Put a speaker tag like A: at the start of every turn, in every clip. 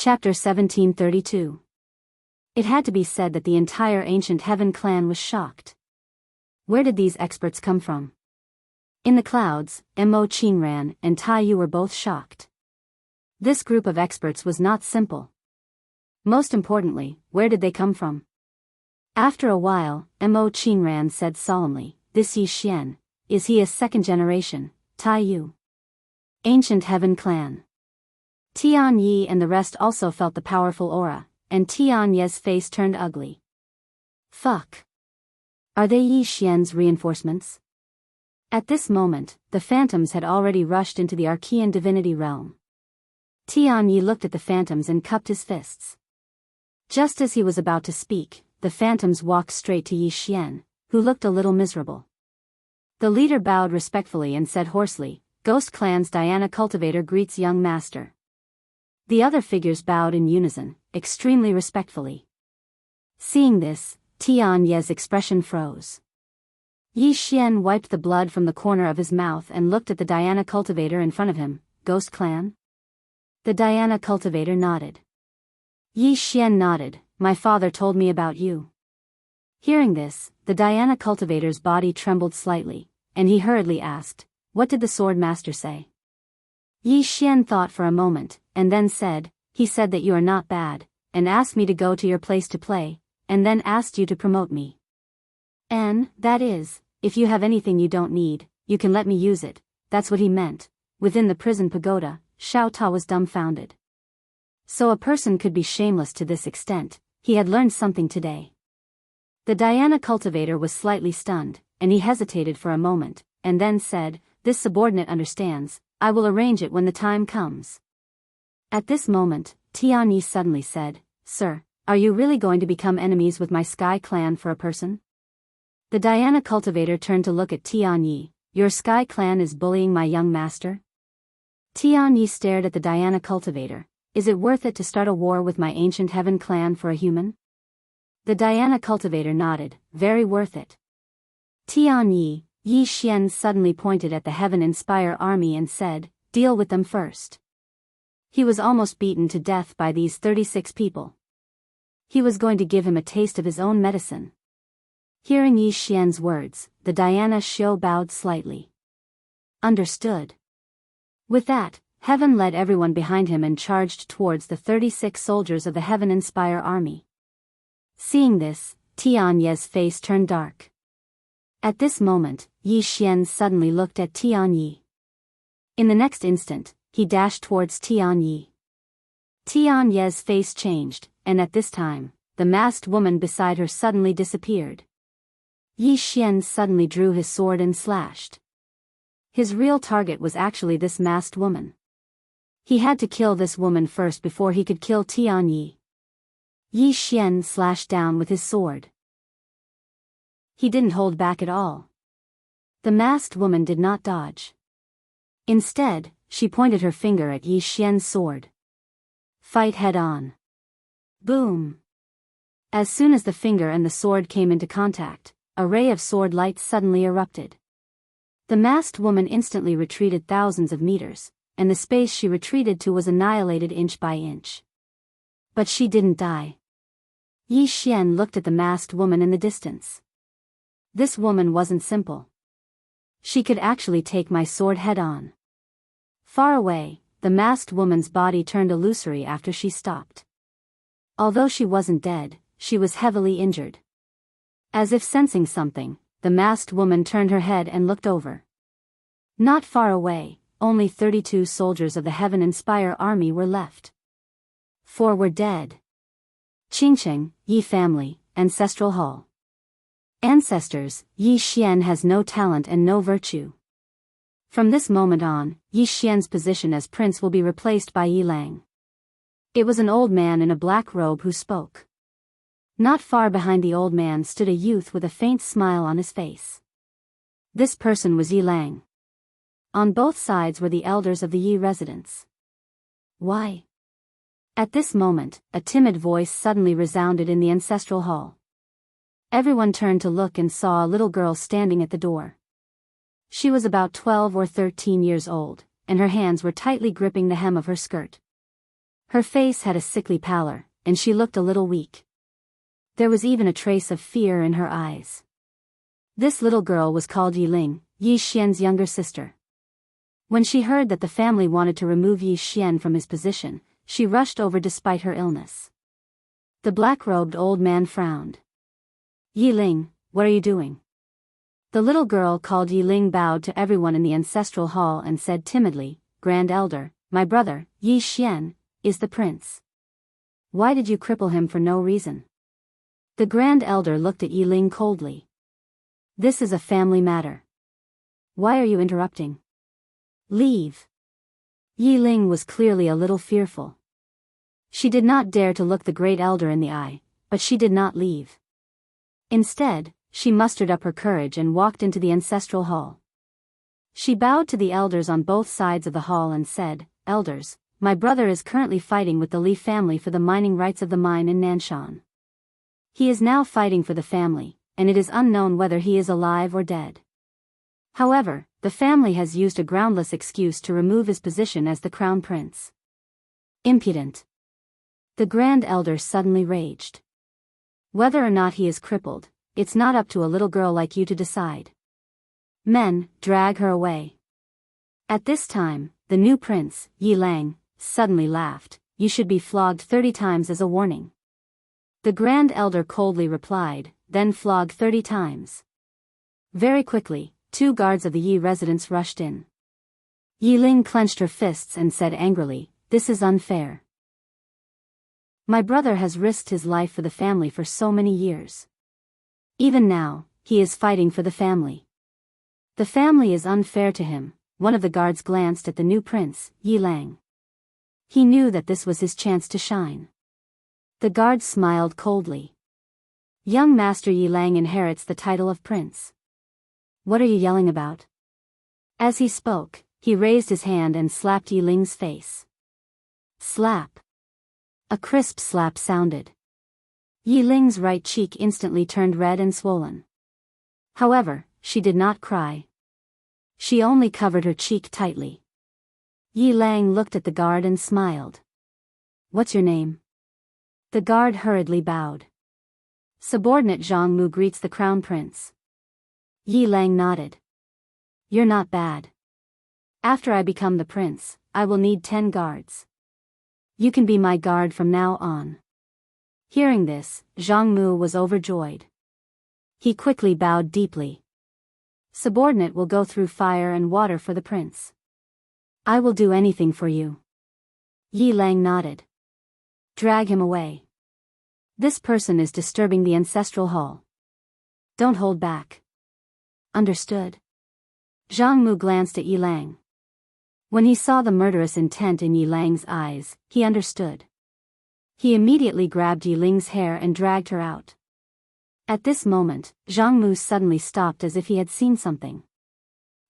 A: Chapter 1732. It had to be said that the entire ancient heaven clan was shocked. Where did these experts come from? In the clouds, Mo Qingran and Tai Yu were both shocked. This group of experts was not simple. Most importantly, where did they come from? After a while, Mo Qingran said solemnly, "This Yi Xian, is he a second generation, Tai Yu? Ancient heaven clan." Tian Yi and the rest also felt the powerful aura, and Tian Ye's face turned ugly. Fuck. Are they Yi Xian's reinforcements? At this moment, the phantoms had already rushed into the Archean divinity realm. Tian Yi looked at the phantoms and cupped his fists. Just as he was about to speak, the phantoms walked straight to Yi Xian, who looked a little miserable. The leader bowed respectfully and said hoarsely, "Ghost Clan's Diana Cultivator greets young master." The other figures bowed in unison, extremely respectfully. Seeing this, Tian Ye's expression froze. Yi Xian wiped the blood from the corner of his mouth and looked at the Diana Cultivator in front of him. "Ghost Clan?" The Diana Cultivator nodded. Yi Xian nodded. "My father told me about you." Hearing this, the Diana Cultivator's body trembled slightly, and he hurriedly asked, "What did the Sword Master say?" Yi Xian thought for a moment, and then said, "He said that you are not bad, and asked me to go to your place to play, and then asked you to promote me. And, that is, if you have anything you don't need, you can let me use it." That's what he meant. Within the prison pagoda, Xiao Ta was dumbfounded. So a person could be shameless to this extent. He had learned something today. The Diana Cultivator was slightly stunned, and he hesitated for a moment, and then said, "This subordinate understands. I will arrange it when the time comes." At this moment, Tian Yi suddenly said, "Sir, are you really going to become enemies with my Sky Clan for a person?" The Diana Cultivator turned to look at Tian Yi. "Your Sky Clan is bullying my young master?" Tian Yi stared at the Diana Cultivator. "Is it worth it to start a war with my ancient heaven clan for a human?" The Diana Cultivator nodded. "Very worth it." Tian Yi, Yi Xian suddenly pointed at the Heaven Inspire army and said, "Deal with them first." He was almost beaten to death by these 36 people. He was going to give him a taste of his own medicine. Hearing Yi Xian's words, the Diana Xiu bowed slightly. Understood. With that, Heaven led everyone behind him and charged towards the 36 soldiers of the Heaven Inspire army. Seeing this, Tian Ye's face turned dark. At this moment, Yi Xian suddenly looked at Tian Yi. In the next instant, he dashed towards Tian Yi. Tian Ye's face changed, and at this time, the masked woman beside her suddenly disappeared. Yi Xian suddenly drew his sword and slashed. His real target was actually this masked woman. He had to kill this woman first before he could kill Tian Yi. Yi Xian slashed down with his sword. He didn't hold back at all. The masked woman did not dodge. Instead, she pointed her finger at Yi Xian's sword. "Fight head on." Boom. As soon as the finger and the sword came into contact, a ray of sword light suddenly erupted. The masked woman instantly retreated thousands of meters, and the space she retreated to was annihilated inch by inch. But she didn't die. Yi Xian looked at the masked woman in the distance. This woman wasn't simple. She could actually take my sword head on. Far away, the masked woman's body turned illusory after she stopped. Although she wasn't dead, she was heavily injured. As if sensing something, the masked woman turned her head and looked over. Not far away, only 32 soldiers of the Heaven Inspire army were left. 4 were dead. Qingcheng, Yi family, Ancestral Hall. Ancestors, Yi Xian has no talent and no virtue. From this moment on, Yi Xian's position as prince will be replaced by Yi Lang. It was an old man in a black robe who spoke. Not far behind the old man stood a youth with a faint smile on his face. This person was Yi Lang. On both sides were the elders of the Yi residence. Why? At this moment, a timid voice suddenly resounded in the ancestral hall. Everyone turned to look and saw a little girl standing at the door. She was about 12 or 13 years old, and her hands were tightly gripping the hem of her skirt. Her face had a sickly pallor, and she looked a little weak. There was even a trace of fear in her eyes. This little girl was called Yiling, Yi Xian's younger sister. When she heard that the family wanted to remove Yi Xian from his position, she rushed over despite her illness. The black-robed old man frowned. Yiling, what are you doing? The little girl called Yiling bowed to everyone in the ancestral hall and said timidly, Grand Elder, my brother, Yi Xian, is the prince. Why did you cripple him for no reason? The Grand Elder looked at Yiling coldly. This is a family matter. Why are you interrupting? Leave. Yiling was clearly a little fearful. She did not dare to look the Great Elder in the eye, but she did not leave. Instead, she mustered up her courage and walked into the ancestral hall. She bowed to the elders on both sides of the hall and said, Elders, my brother is currently fighting with the Li family for the mining rights of the mine in Nanshan. He is now fighting for the family, and it is unknown whether he is alive or dead. However, the family has used a groundless excuse to remove his position as the crown prince. Impudent. The Grand Elder suddenly raged. Whether or not he is crippled, it's not up to a little girl like you to decide. Men, drag her away. At this time, the new prince, Yi Lang, suddenly laughed. You should be flogged 30 times as a warning. The Grand Elder coldly replied, then flog 30 times. Very quickly, 2 guards of the Yi residence rushed in. Yiling clenched her fists and said angrily, This is unfair. My brother has risked his life for the family for so many years. Even now, he is fighting for the family. The family is unfair to him. One of the guards glanced at the new prince, Yi Lang. He knew that this was his chance to shine. The guard smiled coldly. Young Master Yi Lang inherits the title of prince. What are you yelling about? As he spoke, he raised his hand and slapped Yi Ling's face. Slap. A crisp slap sounded. Yi Ling's right cheek instantly turned red and swollen. However, she did not cry. She only covered her cheek tightly. Yi Lang looked at the guard and smiled. What's your name? The guard hurriedly bowed. Subordinate Jianghu greets the crown prince. Yi Lang nodded. You're not bad. After I become the prince, I will need 10 guards. You can be my guard from now on. Hearing this, Jianghu was overjoyed. He quickly bowed deeply. Subordinate will go through fire and water for the prince. I will do anything for you. Yi Lang nodded. Drag him away. This person is disturbing the ancestral hall. Don't hold back. Understood. Jianghu glanced at Yi Lang. When he saw the murderous intent in Yi Lang's eyes, he understood. He immediately grabbed Yi Ling's hair and dragged her out. At this moment, Jianghu suddenly stopped as if he had seen something.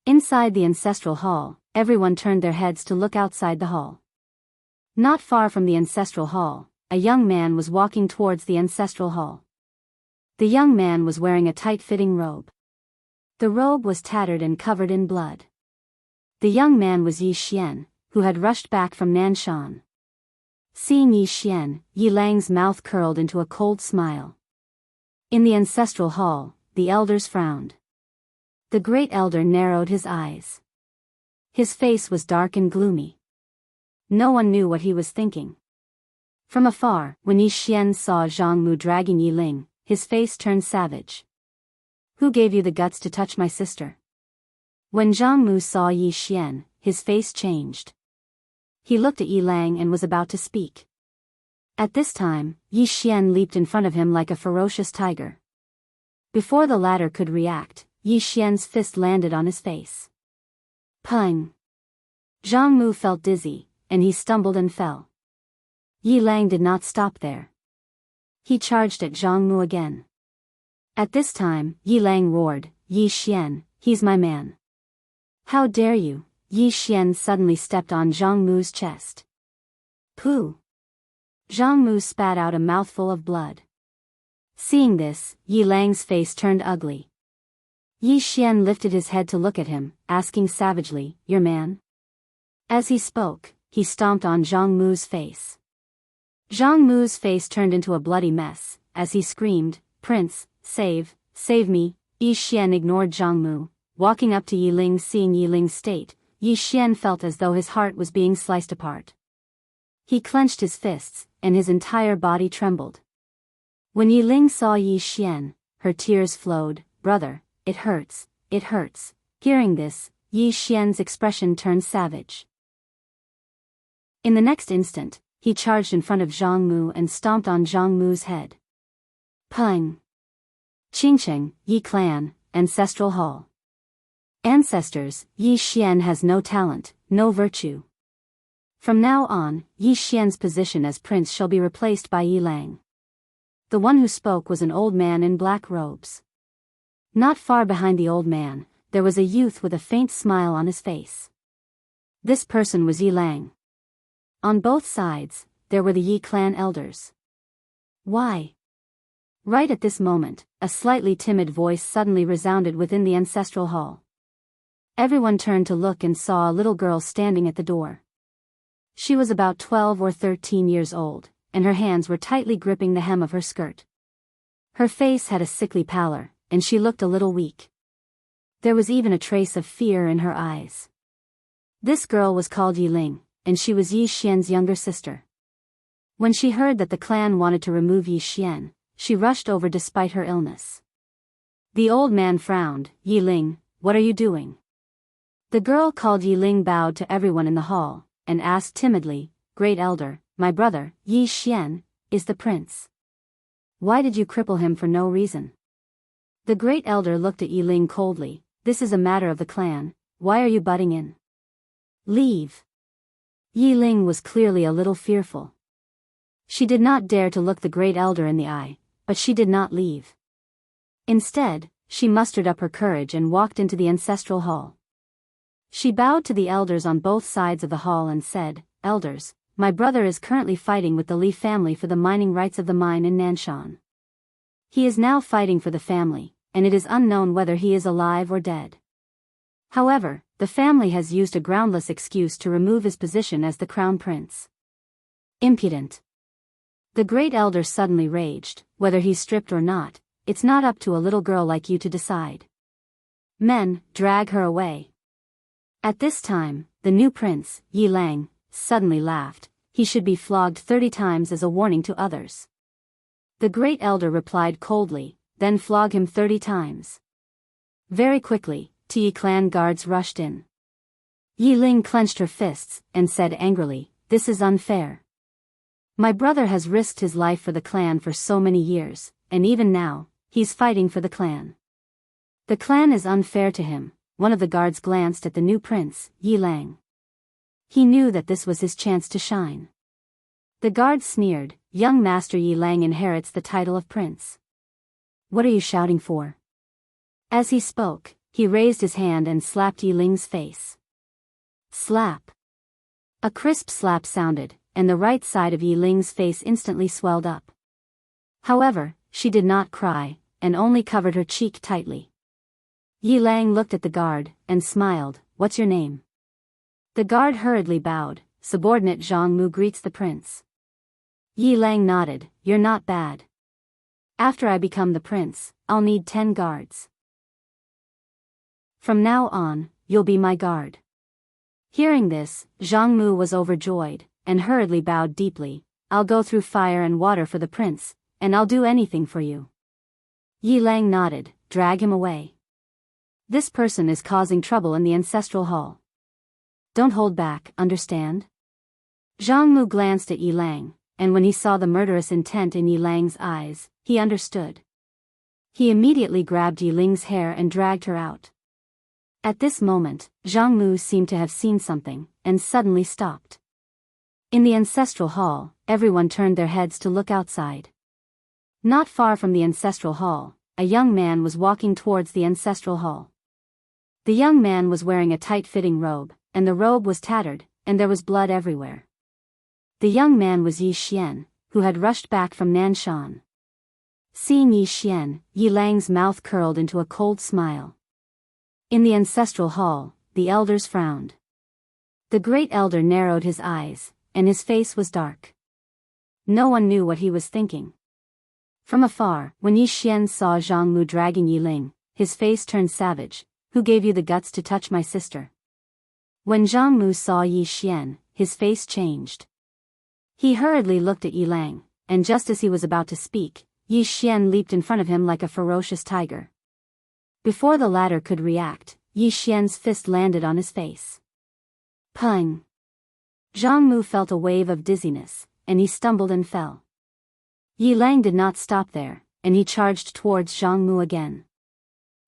A: Inside the ancestral hall, everyone turned their heads to look outside the hall. Not far from the ancestral hall, a young man was walking towards the ancestral hall. The young man was wearing a tight-fitting robe. The robe was tattered and covered in blood. The young man was Yi Xian, who had rushed back from Nanshan. Seeing Yi Xian, Yi Lang's mouth curled into a cold smile. In the ancestral hall, the elders frowned. The Great Elder narrowed his eyes. His face was dark and gloomy. No one knew what he was thinking. From afar, when Yi Xian saw Jianghu dragging Yi Ling, his face turned savage. Who gave you the guts to touch my sister? When Jianghu saw Yi Xian, his face changed. He looked at Yi Lang and was about to speak. At this time, Yi Xian leaped in front of him like a ferocious tiger. Before the latter could react, Yi Xian's fist landed on his face. Pung! Jianghu felt dizzy, and he stumbled and fell. Yi Lang did not stop there. He charged at Jianghu again. At this time, Yi Lang roared, Yi Xian, he's my man. How dare you? Yi Xian suddenly stepped on Jianghu's chest. Pooh! Jianghu spat out a mouthful of blood. Seeing this, Yi Lang's face turned ugly. Yi Xian lifted his head to look at him, asking savagely, your man? As he spoke, he stomped on Jianghu's face. Jianghu's face turned into a bloody mess, as he screamed, "Prince, save me." Yi Xian ignored Jianghu. Walking up to Yi Ling, seeing Yi Ling's state, Yi Xian felt as though his heart was being sliced apart. He clenched his fists, and his entire body trembled. When Yi Ling saw Yi Xian, her tears flowed. "Brother, it hurts, it hurts." Hearing this, Yi Xian's expression turned savage. In the next instant, he charged in front of Jianghu and stomped on Jianghu's head. Peng! Qingcheng, Yi Clan, Ancestral Hall. Ancestors, Yi Xian has no talent, no virtue. From now on, Yi Xian's position as prince shall be replaced by Yi Lang. The one who spoke was an old man in black robes. Not far behind the old man, there was a youth with a faint smile on his face. This person was Yi Lang. On both sides, there were the Yi clan elders. Why? Right at this moment, a slightly timid voice suddenly resounded within the ancestral hall. Everyone turned to look and saw a little girl standing at the door. She was about 12 or 13 years old, and her hands were tightly gripping the hem of her skirt. Her face had a sickly pallor, and she looked a little weak. There was even a trace of fear in her eyes. This girl was called Yi Ling, and she was Yi Xian's younger sister. When she heard that the clan wanted to remove Yi Xian, she rushed over despite her illness. The old man frowned. "Yi Ling, what are you doing?" The girl called Yi Ling bowed to everyone in the hall, and asked timidly, "Great Elder, my brother, Yi Xian, is the prince. Why did you cripple him for no reason?" The Great Elder looked at Yi Ling coldly. "This is a matter of the clan, why are you butting in? Leave." Yi Ling was clearly a little fearful. She did not dare to look the Great Elder in the eye, but she did not leave. Instead, she mustered up her courage and walked into the ancestral hall. She bowed to the elders on both sides of the hall and said, "Elders, my brother is currently fighting with the Li family for the mining rights of the mine in Nanshan. He is now fighting for the family, and it is unknown whether he is alive or dead. However, the family has used a groundless excuse to remove his position as the crown prince. Impudent." The Great Elder suddenly raged. "Whether he's stripped or not, it's not up to a little girl like you to decide. Men, drag her away." At this time, the new prince, Yi Lang, suddenly laughed. "He should be flogged 30 times as a warning to others." The Great Elder replied coldly, "Then flog him 30 times. Very quickly, Yi clan guards rushed in. Yi Ling clenched her fists, and said angrily, "This is unfair. My brother has risked his life for the clan for so many years, and even now, he's fighting for the clan. The clan is unfair to him." One of the guards glanced at the new prince, Yi Lang. He knew that this was his chance to shine. The guard sneered, "Young Master Yi Lang inherits the title of prince. What are you shouting for?" As he spoke, he raised his hand and slapped Yi Ling's face. Slap. A crisp slap sounded, and the right side of Yi Ling's face instantly swelled up. However, she did not cry, and only covered her cheek tightly. Yi Lang looked at the guard, and smiled. "What's your name?" The guard hurriedly bowed. "Subordinate Jianghu greets the prince." Yi Lang nodded. "You're not bad. After I become the prince, I'll need 10 guards. From now on, you'll be my guard." Hearing this, Jianghu was overjoyed, and hurriedly bowed deeply. "I'll go through fire and water for the prince, and I'll do anything for you." Yi Lang nodded. "Drag him away. This person is causing trouble in the ancestral hall. Don't hold back, understand?" Jianghu glanced at Yi Lang, and when he saw the murderous intent in Yi Lang's eyes, he understood. He immediately grabbed Yi Ling's hair and dragged her out. At this moment, Jianghu seemed to have seen something, and suddenly stopped. In the ancestral hall, everyone turned their heads to look outside. Not far from the ancestral hall, a young man was walking towards the ancestral hall. The young man was wearing a tight-fitting robe, and the robe was tattered, and there was blood everywhere. The young man was Yi Xian, who had rushed back from Nanshan. Seeing Yi Xian, Yi Lang's mouth curled into a cold smile. In the ancestral hall, the elders frowned. The Great Elder narrowed his eyes, and his face was dark. No one knew what he was thinking. From afar, when Yi Xian saw Jianghu dragging Yi Ling, his face turned savage. Who gave you the guts to touch my sister? When Jianghu saw Yi Xian, his face changed. He hurriedly looked at Yi Lang, and just as he was about to speak, Yi Xian leaped in front of him like a ferocious tiger. Before the latter could react, Yi Xian's fist landed on his face. Pung! Jianghu felt a wave of dizziness, and he stumbled and fell. Yi Lang did not stop there, and he charged towards Jianghu again.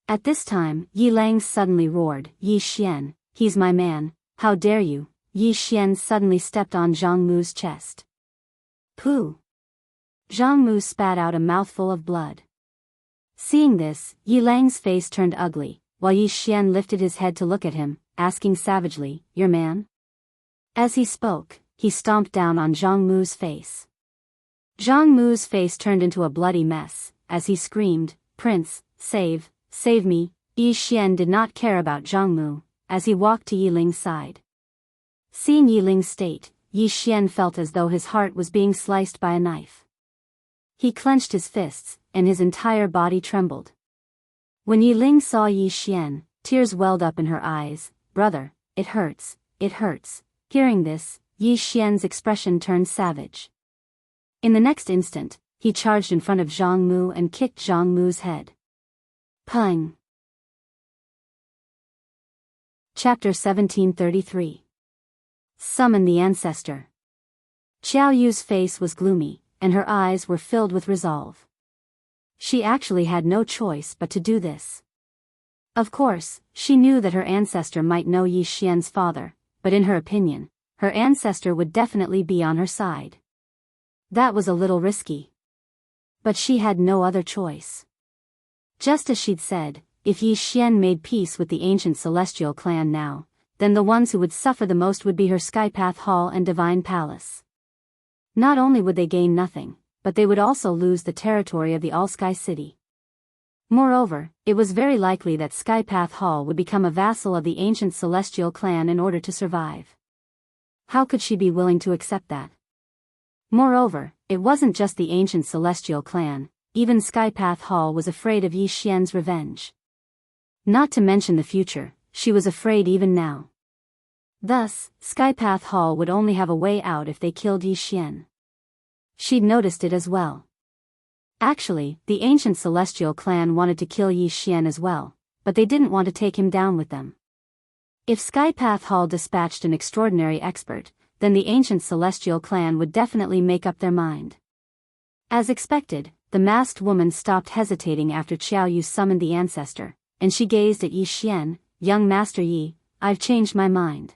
A: At this time, Yi Lang suddenly roared, Yi Xian, he's my man, how dare you? Yi Xian suddenly stepped on Jianghu's chest. Pooh! Jianghu spat out a mouthful of blood. Seeing this, Yi Lang's face turned ugly, while Yi Xian lifted his head to look at him, asking savagely, your man? As he spoke, he stomped down on Jianghu's face. Jianghu's face turned into a bloody mess, as he screamed, Prince, save me. Yi Xian did not care about Jianghu, as he walked to Yi Ling's side. Seeing Yi Ling's state, Yi Xian felt as though his heart was being sliced by a knife. He clenched his fists, and his entire body trembled. When Yi Ling saw Yi Xian, tears welled up in her eyes. Brother, it hurts, it hurts. Hearing this, Yi Xian's expression turned savage. In the next instant, he charged in front of Jianghu and kicked Jianghu's head. Pung! Chapter 1733. Summon the Ancestor. Qiao Yu's face was gloomy, and her eyes were filled with resolve. She actually had no choice but to do this. Of course, she knew that her ancestor might know Yi Xian's father, but in her opinion, her ancestor would definitely be on her side. That was a little risky. But she had no other choice. Just as she'd said, if Yi Xian made peace with the ancient celestial clan now, then the ones who would suffer the most would be her Skypath Hall and Divine Palace. Not only would they gain nothing, but they would also lose the territory of the All-Sky City. Moreover, it was very likely that Skypath Hall would become a vassal of the ancient celestial clan in order to survive. How could she be willing to accept that? Moreover, it wasn't just the ancient celestial clan, even Skypath Hall was afraid of Yi Xian's revenge. Not to mention the future, she was afraid even now. Thus, Skypath Hall would only have a way out if they killed Yi Xian. She'd noticed it as well. Actually, the ancient celestial clan wanted to kill Yi Xian as well, but they didn't want to take him down with them. If Skypath Hall dispatched an extraordinary expert, then the ancient celestial clan would definitely make up their mind. As expected, the masked woman stopped hesitating after Qiao Yu summoned the ancestor, and she gazed at Yi Xian. Young Master Yi, I've changed my mind.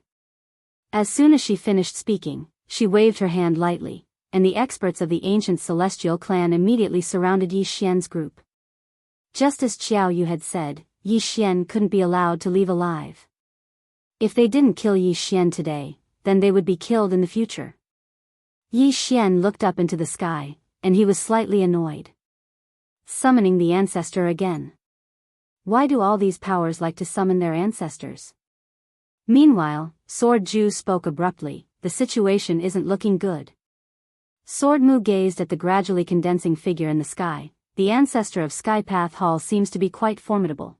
A: As soon as she finished speaking, she waved her hand lightly, and the experts of the ancient celestial clan immediately surrounded Yi Xian's group. Just as Qiao Yu had said, Yi Xian couldn't be allowed to leave alive. If they didn't kill Yi Xian today, then they would be killed in the future. Yi Xian looked up into the sky, and he was slightly annoyed. Summoning the ancestor again. Why do all these powers like to summon their ancestors? Meanwhile, Sword Ju spoke abruptly, the situation isn't looking good. Sword Mu gazed at the gradually condensing figure in the sky. The ancestor of Skypath Hall seems to be quite formidable.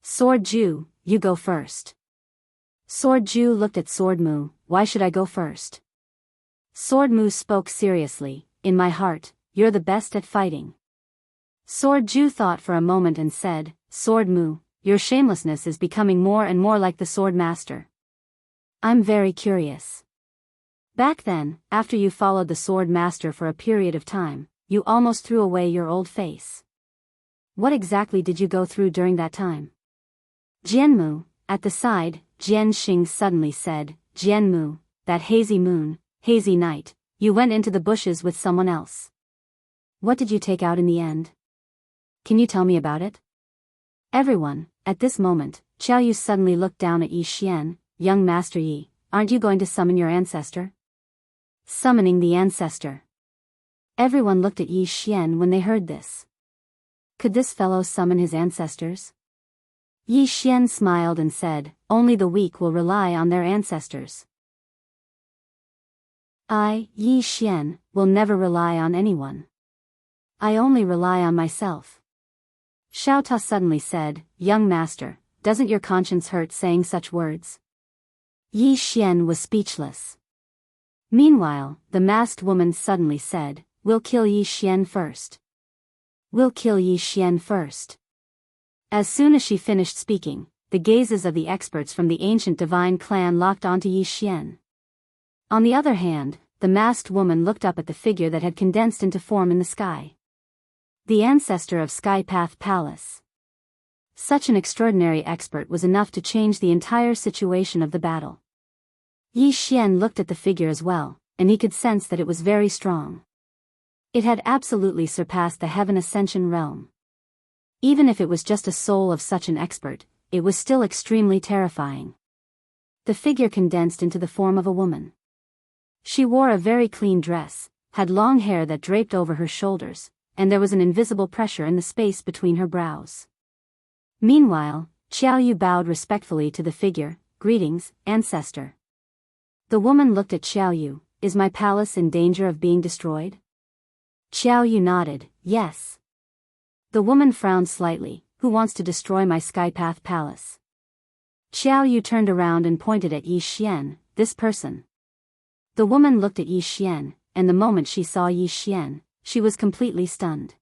A: Sword Ju, you go first. Sword Ju looked at Sword Mu. Why should I go first? Sword Mu spoke seriously, in my heart, you're the best at fighting. Sword Ju thought for a moment and said, Sword Mu, your shamelessness is becoming more and more like the Sword Master. I'm very curious. Back then, after you followed the Sword Master for a period of time, you almost threw away your old face. What exactly did you go through during that time? Jianmu, at the side, Jian Xing suddenly said, Jianmu, that hazy moon, hazy night, you went into the bushes with someone else. What did you take out in the end? Can you tell me about it? Everyone, at this moment, Qiao Yu suddenly looked down at Yi Xian. Young Master Yi, aren't you going to summon your ancestor? Summoning the ancestor. Everyone looked at Yi Xian when they heard this. Could this fellow summon his ancestors? Yi Xian smiled and said, only the weak will rely on their ancestors. I, Yi Xian, will never rely on anyone. I only rely on myself. Xiao Ta suddenly said, young master, doesn't your conscience hurt saying such words? Yi Xian was speechless. Meanwhile, the masked woman suddenly said, we'll kill Yi Xian first. We'll kill Yi Xian first. As soon as she finished speaking, the gazes of the experts from the ancient divine clan locked onto Yi Xian. On the other hand, the masked woman looked up at the figure that had condensed into form in the sky. The ancestor of Sky Path Palace. Such an extraordinary expert was enough to change the entire situation of the battle. Yi Xian looked at the figure as well, and he could sense that it was very strong. It had absolutely surpassed the Heaven Ascension realm. Even if it was just a soul of such an expert, it was still extremely terrifying. The figure condensed into the form of a woman. She wore a very clean dress, had long hair that draped over her shoulders, and there was an invisible pressure in the space between her brows. Meanwhile, Xiao Yu bowed respectfully to the figure, greetings, ancestor. The woman looked at Xiao Yu, is my palace in danger of being destroyed? Xiao Yu nodded, yes. The woman frowned slightly, who wants to destroy my Skypath Palace? Xiao Yu turned around and pointed at Yi Xian, this person. The woman looked at Yi Xian, and the moment she saw Yi Xian, she was completely stunned.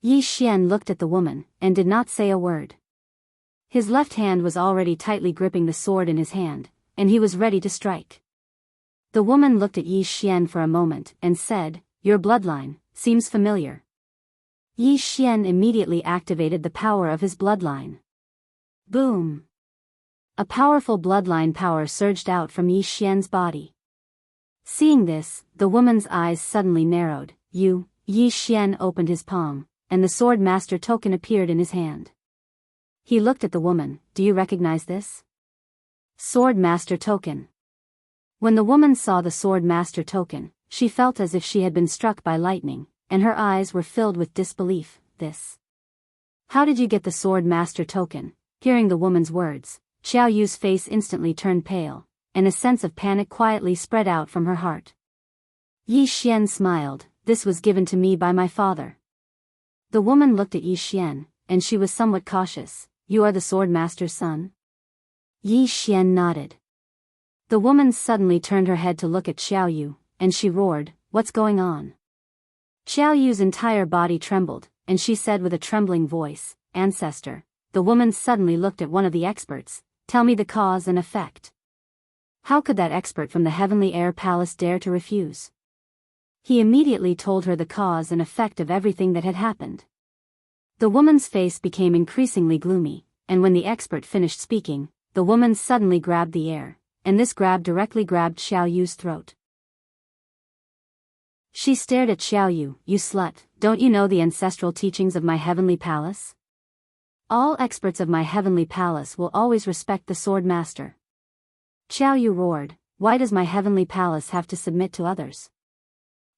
A: Yi Xian looked at the woman, and did not say a word. His left hand was already tightly gripping the sword in his hand, and he was ready to strike. The woman looked at Yi Xian for a moment, and said, your bloodline seems familiar. Yi Xian immediately activated the power of his bloodline. Boom! A powerful bloodline power surged out from Yi Xian's body. Seeing this, the woman's eyes suddenly narrowed. Yi Xian opened his palm, and the sword master token appeared in his hand. He looked at the woman, do you recognize this? Sword master token. When the woman saw the sword master token, she felt as if she had been struck by lightning, and her eyes were filled with disbelief. This? How did you get the sword master token? Hearing the woman's words, Xiao Yu's face instantly turned pale, and a sense of panic quietly spread out from her heart. Yi Xian smiled, this was given to me by my father. The woman looked at Yi Xian, and she was somewhat cautious, you are the sword master's son? Yi Xian nodded. The woman suddenly turned her head to look at Xiao Yu, and she roared, what's going on? Xiao Yu's entire body trembled, and she said with a trembling voice, ancestor. The woman suddenly looked at one of the experts, tell me the cause and effect. How could that expert from the Heavenly Air Palace dare to refuse? He immediately told her the cause and effect of everything that had happened. The woman's face became increasingly gloomy, and when the expert finished speaking, the woman suddenly grabbed the air, and this grab directly grabbed Xiao Yu's throat. She stared at Xiao Yu, you slut, don't you know the ancestral teachings of my heavenly palace? All experts of my heavenly palace will always respect the sword master. Xiao Yu roared, why does my heavenly palace have to submit to others?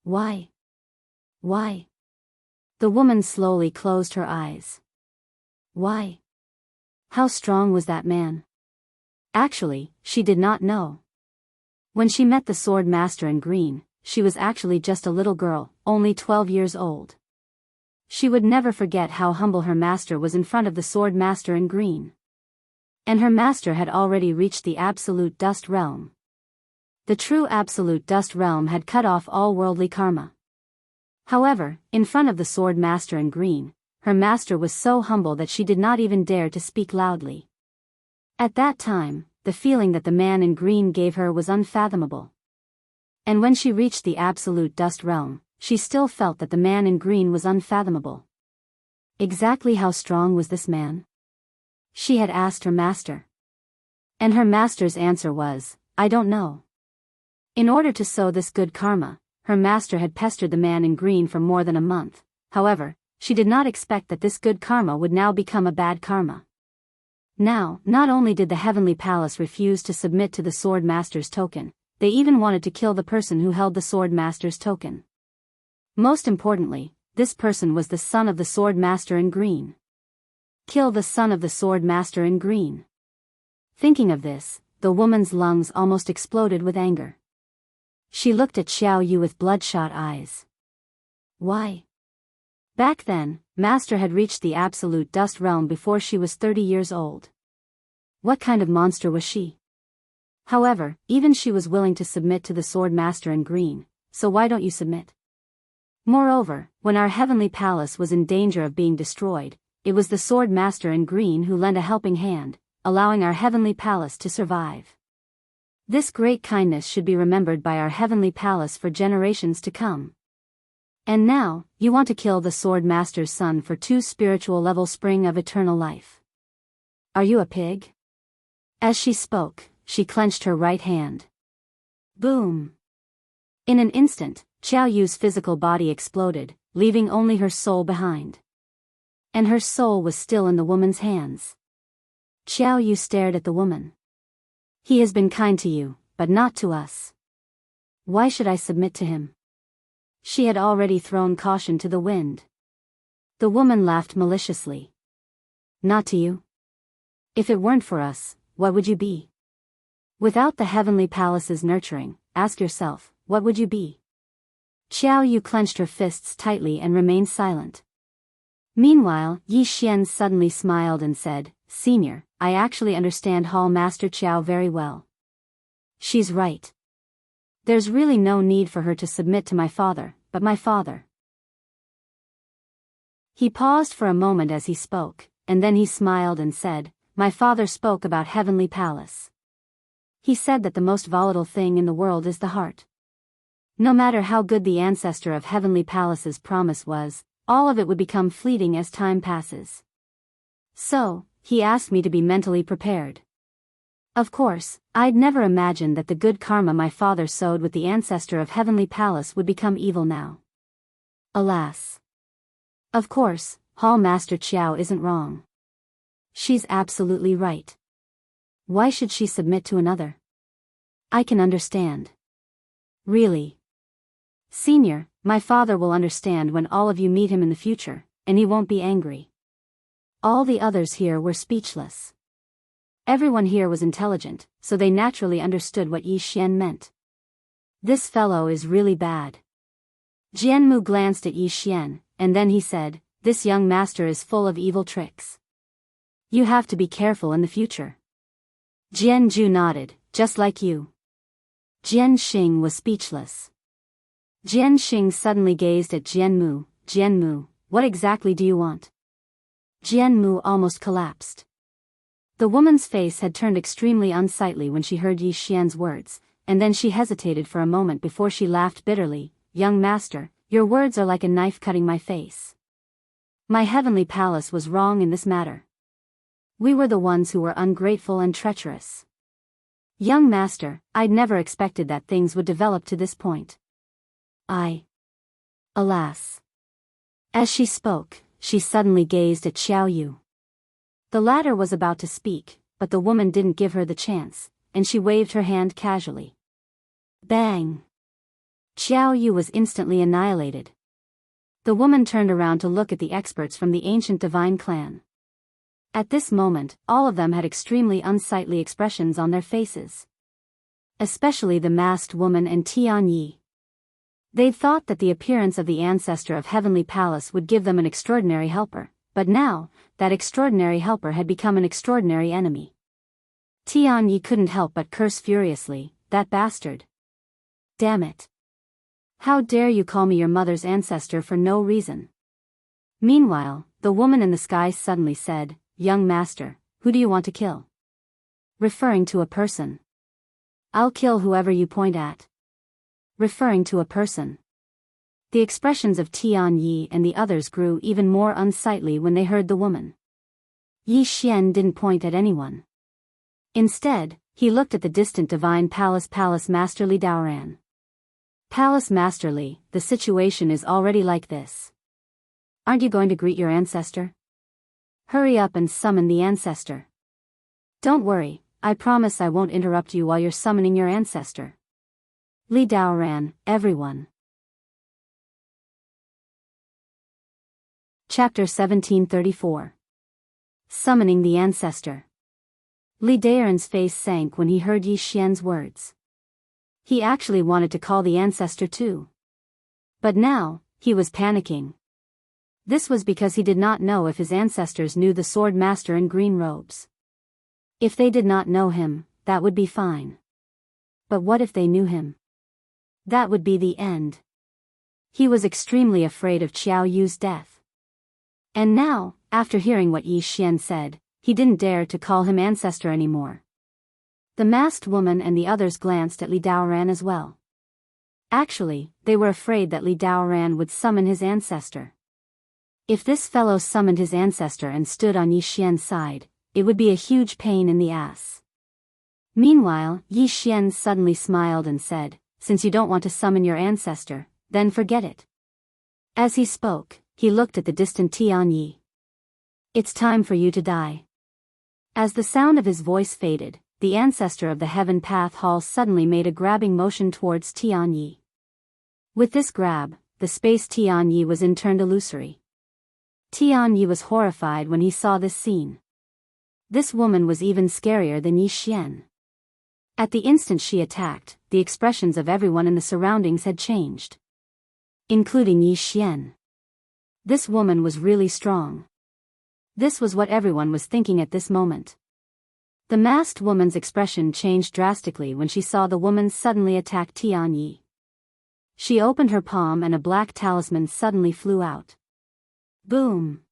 A: Why? Why? The woman slowly closed her eyes. Why? How strong was that man? Actually, she did not know. When she met the sword master in green, she was actually just a little girl, only 12 years old. She would never forget how humble her master was in front of the sword master in green. And her master had already reached the absolute dust realm. The true absolute dust realm had cut off all worldly karma. However, in front of the sword master in green, her master was so humble that she did not even dare to speak loudly. At that time, the feeling that the man in green gave her was unfathomable. And when she reached the absolute dust realm, she still felt that the man in green was unfathomable. Exactly how strong was this man? She had asked her master. And her master's answer was, I don't know. In order to sow this good karma, her master had pestered the man in green for more than a month. However, she did not expect that this good karma would now become a bad karma. Now, not only did the heavenly palace refuse to submit to the sword master's token, they even wanted to kill the person who held the sword master's token. Most importantly, this person was the son of the sword master in green. Kill the son of the sword master in green. Thinking of this, the woman's lungs almost exploded with anger. She looked at Xiao Yu with bloodshot eyes. Why? Back then, Master had reached the absolute dust realm before she was 30 years old. What kind of monster was she? However, even she was willing to submit to the Sword Master in green, so why don't you submit? Moreover, when our heavenly palace was in danger of being destroyed, it was the Sword Master in green who lent a helping hand, allowing our heavenly palace to survive. This great kindness should be remembered by our heavenly palace for generations to come. And now, you want to kill the Sword Master's son for 2 spiritual level spring of eternal life. Are you a pig? As she spoke, she clenched her right hand. Boom! In an instant, Xiao Yu's physical body exploded, leaving only her soul behind. And her soul was still in the woman's hands. Xiao Yu stared at the woman. He has been kind to you, but not to us. Why should I submit to him? She had already thrown caution to the wind. The woman laughed maliciously. Not to you? If it weren't for us, what would you be? Without the heavenly palace's nurturing, ask yourself, what would you be? Xiao Yu clenched her fists tightly and remained silent. Meanwhile, Yi Xian suddenly smiled and said, Senior, I actually understand Hall Master Qiao very well. She's right. There's really no need for her to submit to my father, but my father. He paused for a moment as he spoke, and then he smiled and said, My father spoke about Heavenly Palace. He said that the most volatile thing in the world is the heart. No matter how good the ancestor of Heavenly Palace's promise was, all of it would become fleeting as time passes. So, he asked me to be mentally prepared. Of course, I'd never imagined that the good karma my father sowed with the ancestor of Heavenly Palace would become evil now. Alas. Of course, Hall Master Qiao isn't wrong. She's absolutely right. Why should she submit to another? I can understand. Really. Senior, my father will understand when all of you meet him in the future, and he won't be angry. All the others here were speechless. Everyone here was intelligent, so they naturally understood what Yi Xian meant. This fellow is really bad. Jianmu glanced at Yi Xian, and then he said, This young master is full of evil tricks. You have to be careful in the future. Jianju nodded, just like you. Jian Xing was speechless. Jian Xing suddenly gazed at Jianmu. Jianmu, what exactly do you want? Jianmu almost collapsed. The woman's face had turned extremely unsightly when she heard Yi Xian's words, and then she hesitated for a moment before she laughed bitterly. Young master, your words are like a knife cutting my face. My heavenly palace was wrong in this matter. We were the ones who were ungrateful and treacherous. Young master, I'd never expected that things would develop to this point. Alas. As she spoke, she suddenly gazed at Xiao Yu. The latter was about to speak, but the woman didn't give her the chance, and she waved her hand casually. Bang! Xiao Yu was instantly annihilated. The woman turned around to look at the experts from the ancient divine clan. At this moment, all of them had extremely unsightly expressions on their faces. Especially the masked woman and Tian Yi. They'd thought that the appearance of the ancestor of Heavenly Palace would give them an extraordinary helper, but now, that extraordinary helper had become an extraordinary enemy. Tian Yi couldn't help but curse furiously, that bastard. Damn it. How dare you call me your mother's ancestor for no reason? Meanwhile, the woman in the sky suddenly said, Young master, who do you want to kill? Referring to a person. I'll kill whoever you point at. Referring to a person. The expressions of Tian Yi and the others grew even more unsightly when they heard the woman. Yi Xian didn't point at anyone. Instead, he looked at the distant divine Palace Master Li Daoran. Palace Master Li, the situation is already like this. Aren't you going to greet your ancestor? Hurry up and summon the ancestor. Don't worry, I promise I won't interrupt you while you're summoning your ancestor. Li Daoran, everyone. Chapter 1734. Summoning the Ancestor. Li Daoran's face sank when he heard Yi Xian's words. He actually wanted to call the ancestor too. But now, he was panicking. This was because he did not know if his ancestors knew the sword master in green robes. If they did not know him, that would be fine. But what if they knew him? That would be the end. He was extremely afraid of Qiao Yu's death. And now, after hearing what Yi Xian said, he didn't dare to call him ancestor anymore. The masked woman and the others glanced at Li Daoran as well. Actually, they were afraid that Li Daoran would summon his ancestor. If this fellow summoned his ancestor and stood on Yi Xian's side, it would be a huge pain in the ass. Meanwhile, Yi Xian suddenly smiled and said, "Since you don't want to summon your ancestor, then forget it." As he spoke, he looked at the distant Tianyi. "It's time for you to die." As the sound of his voice faded, the ancestor of the Heaven Path Hall suddenly made a grabbing motion towards Tianyi. With this grab, the space Tianyi was in turned illusory. Tianyi was horrified when he saw this scene. This woman was even scarier than Yi Xian. At the instant she attacked, the expressions of everyone in the surroundings had changed. Including Yi Xian. This woman was really strong. This was what everyone was thinking at this moment. The masked woman's expression changed drastically when she saw the woman suddenly attack Tianyi. She opened her palm and a black talisman suddenly flew out. Boom!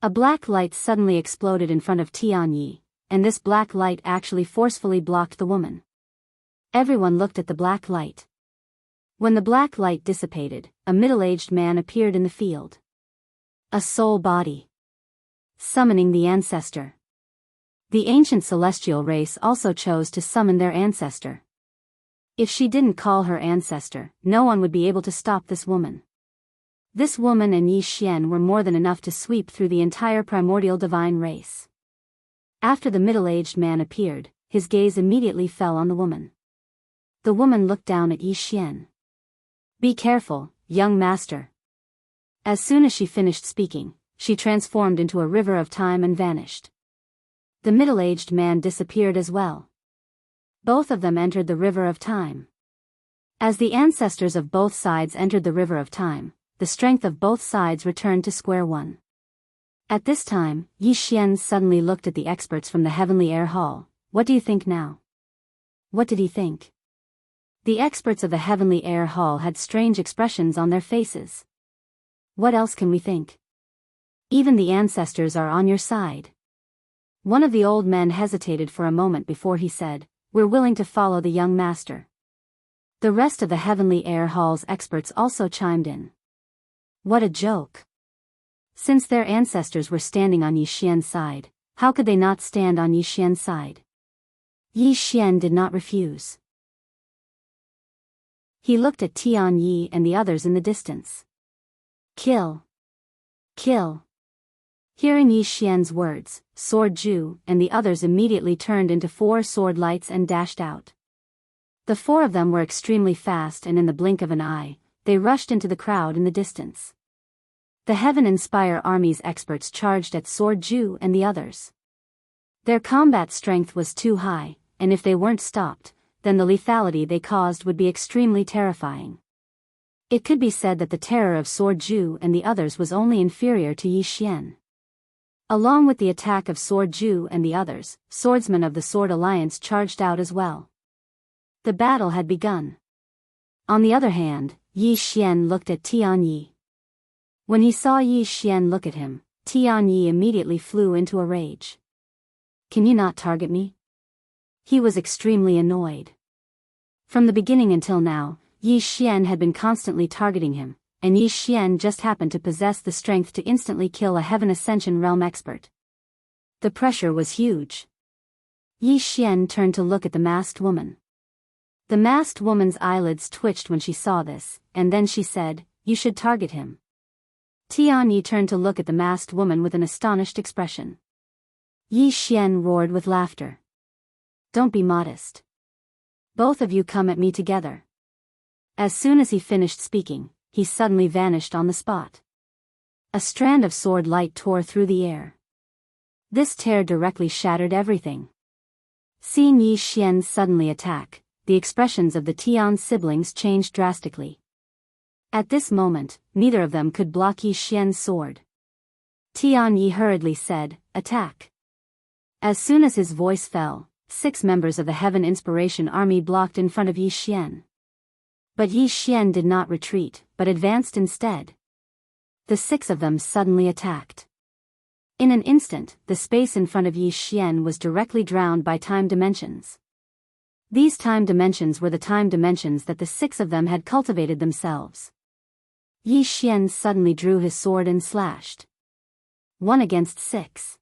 A: A black light suddenly exploded in front of Tianyi, and this black light actually forcefully blocked the woman. Everyone looked at the black light. When the black light dissipated, a middle-aged man appeared in the field. A soul body. Summoning the ancestor. The ancient celestial race also chose to summon their ancestor. If she didn't call her ancestor, no one would be able to stop this woman. This woman and Yi Xian were more than enough to sweep through the entire primordial divine race. After the middle-aged man appeared, his gaze immediately fell on the woman. The woman looked down at Yi Xian. "Be careful, young master." As soon as she finished speaking, she transformed into a river of time and vanished. The middle-aged man disappeared as well. Both of them entered the river of time. As the ancestors of both sides entered the river of time, the strength of both sides returned to square one. At this time, Yi Xian suddenly looked at the experts from the Heavenly Air Hall. "What do you think now?" What did he think? The experts of the Heavenly Air Hall had strange expressions on their faces. What else can we think? Even the ancestors are on your side. One of the old men hesitated for a moment before he said, "We're willing to follow the young master." The rest of the Heavenly Air Hall's experts also chimed in. What a joke. Since their ancestors were standing on Yi Xian's side, how could they not stand on Yi Xian's side? Yi Xian did not refuse. He looked at Tianyi and the others in the distance. "Kill! Kill!" Hearing Yi Xian's words, Sword Ju and the others immediately turned into 4 sword lights and dashed out. The 4 of them were extremely fast, and in the blink of an eye, they rushed into the crowd in the distance. The Heaven Inspire Army's experts charged at Sword Ju and the others. Their combat strength was too high, and if they weren't stopped, then the lethality they caused would be extremely terrifying. It could be said that the terror of Sword Ju and the others was only inferior to Yi Xian. Along with the attack of Sword Ju and the others, swordsmen of the Sword Alliance charged out as well. The battle had begun. On the other hand, Yi Xian looked at Tianyi. When he saw Yi Xian look at him, Tianyi immediately flew into a rage. "Can you not target me?" He was extremely annoyed. From the beginning until now, Yi Xian had been constantly targeting him, and Yi Xian just happened to possess the strength to instantly kill a Heaven Ascension Realm expert. The pressure was huge. Yi Xian turned to look at the masked woman. The masked woman's eyelids twitched when she saw this, and then she said, "You should target him." Tianyi turned to look at the masked woman with an astonished expression. Yi Xian roared with laughter. "Don't be modest. Both of you come at me together." As soon as he finished speaking, he suddenly vanished on the spot. A strand of sword light tore through the air. This tear directly shattered everything. Seeing Yi Xian suddenly attack, the expressions of the Tian siblings changed drastically. At this moment, neither of them could block Yi Xian's sword. Tian Yi hurriedly said, "Attack." As soon as his voice fell, 6 members of the Heaven Inspiration Army blocked in front of Yi Xian. But Yi Xian did not retreat, but advanced instead. The 6 of them suddenly attacked. In an instant, the space in front of Yi Xian was directly drowned by time dimensions. These time dimensions were the time dimensions that the 6 of them had cultivated themselves. Yi Xian suddenly drew his sword and slashed. 1 against 6.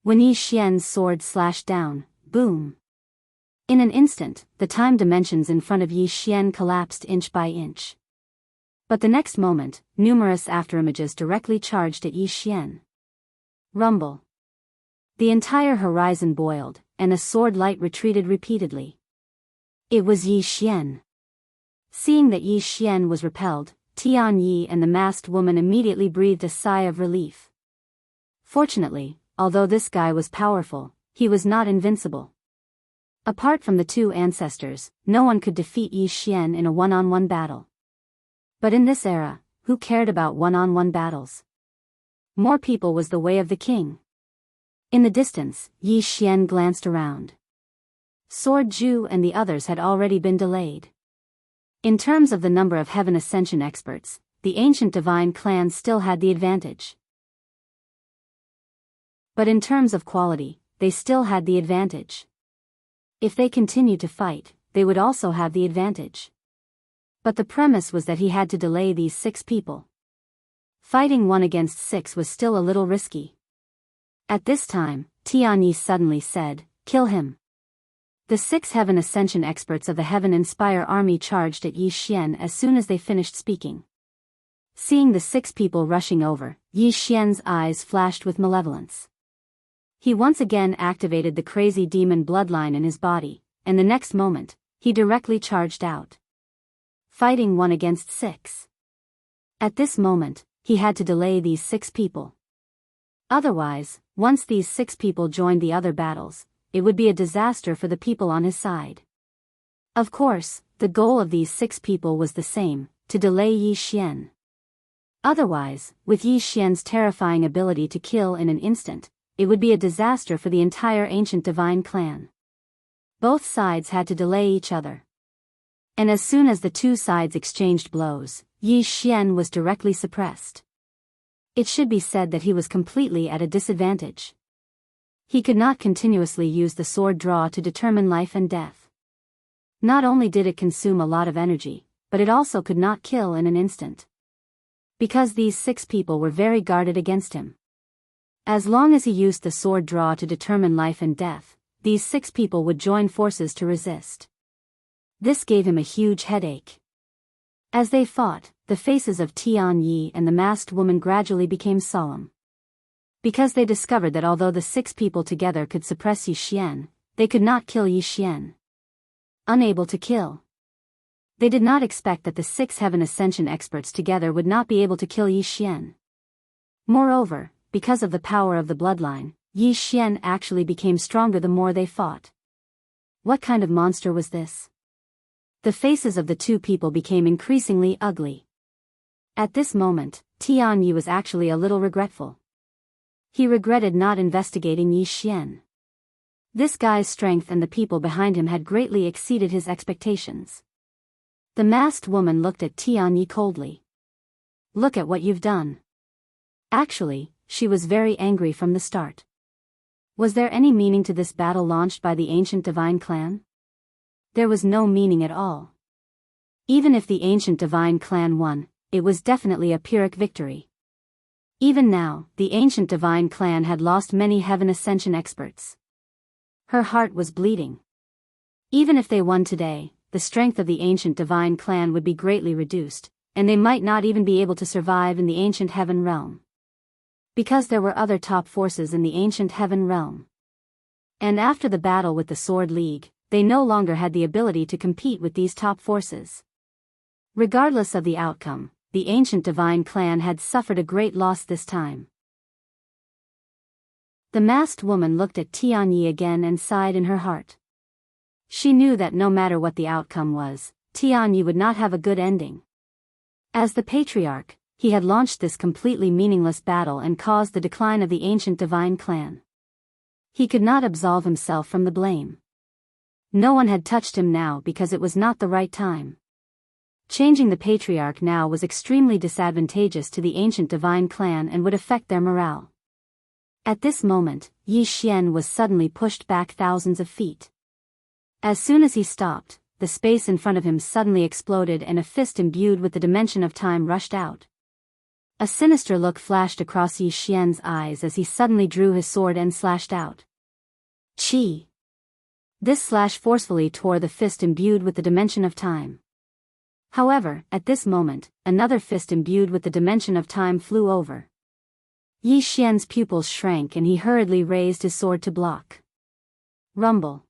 A: When Yi Xian's sword slashed down, boom. In an instant, the time dimensions in front of Yi Xian collapsed inch by inch. But the next moment, numerous afterimages directly charged at Yi Xian. Rumble. The entire horizon boiled, and the sword light retreated repeatedly. It was Yi Xian. Seeing that Yi Xian was repelled, Tian Yi and the masked woman immediately breathed a sigh of relief. Fortunately, although this guy was powerful, he was not invincible. Apart from the 2 ancestors, no one could defeat Yi Xian in a one-on-one battle. But in this era, who cared about one-on-one battles? More people was the way of the king. In the distance, Yi Xian glanced around. Sword Ju and the others had already been delayed. In terms of the number of Heaven Ascension experts, the ancient divine clan still had the advantage. But in terms of quality, they still had the advantage. If they continued to fight, they would also have the advantage. But the premise was that he had to delay these 6 people. Fighting 1 against 6 was still a little risky. At this time, Tian Yi suddenly said, "Kill him." The 6 Heaven Ascension experts of the Heaven Inspire army charged at Yi Xian as soon as they finished speaking. Seeing the 6 people rushing over, Yi Xian's eyes flashed with malevolence. He once again activated the crazy demon bloodline in his body, and the next moment, he directly charged out. Fighting 1 against 6. At this moment, he had to delay these 6 people. Otherwise, once these 6 people joined the other battles, it would be a disaster for the people on his side. Of course, the goal of these 6 people was the same, to delay Yi Xian. Otherwise, with Yi Xian's terrifying ability to kill in an instant, it would be a disaster for the entire ancient divine clan. Both sides had to delay each other. And as soon as the 2 sides exchanged blows, Yi Xian was directly suppressed. It should be said that he was completely at a disadvantage. He could not continuously use the sword draw to determine life and death. Not only did it consume a lot of energy, but it also could not kill in an instant. Because these 6 people were very guarded against him. As long as he used the sword draw to determine life and death, these 6 people would join forces to resist. This gave him a huge headache. As they fought, the faces of Tian Yi and the masked woman gradually became solemn. Because they discovered that although the 6 people together could suppress Yi Xian, they could not kill Yi Xian. Unable to kill. They did not expect that the 6 Heaven Ascension experts together would not be able to kill Yi Xian. Moreover, because of the power of the bloodline, Yi Xian actually became stronger the more they fought. What kind of monster was this? The faces of the 2 people became increasingly ugly. At this moment, Tian Yi was actually a little regretful. He regretted not investigating Yi Xian. This guy's strength and the people behind him had greatly exceeded his expectations. The masked woman looked at Tian Yi coldly. "Look at what you've done." Actually, she was very angry from the start. Was there any meaning to this battle launched by the ancient divine clan? There was no meaning at all. Even if the ancient divine clan won, it was definitely a Pyrrhic victory. Even now, the ancient divine clan had lost many Heaven Ascension experts. Her heart was bleeding. Even if they won today, the strength of the ancient divine clan would be greatly reduced, and they might not even be able to survive in the ancient heaven realm. Because there were other top forces in the ancient heaven realm. And after the battle with the Sword League, they no longer had the ability to compete with these top forces. Regardless of the outcome, the ancient divine clan had suffered a great loss this time. The masked woman looked at Tian Yi again and sighed in her heart. She knew that no matter what the outcome was, Tianyi would not have a good ending. As the patriarch, he had launched this completely meaningless battle and caused the decline of the ancient divine clan. He could not absolve himself from the blame. No one had touched him now because it was not the right time. Changing the patriarch now was extremely disadvantageous to the ancient divine clan and would affect their morale. At this moment, Yi Xian was suddenly pushed back thousands of feet. As soon as he stopped, the space in front of him suddenly exploded and a fist imbued with the dimension of time rushed out. A sinister look flashed across Yi Xian's eyes as he suddenly drew his sword and slashed out. Chi! This slash forcefully tore the fist imbued with the dimension of time. However, at this moment, another fist imbued with the dimension of time flew over. Yi Xian's pupils shrank and he hurriedly raised his sword to block. Rumble.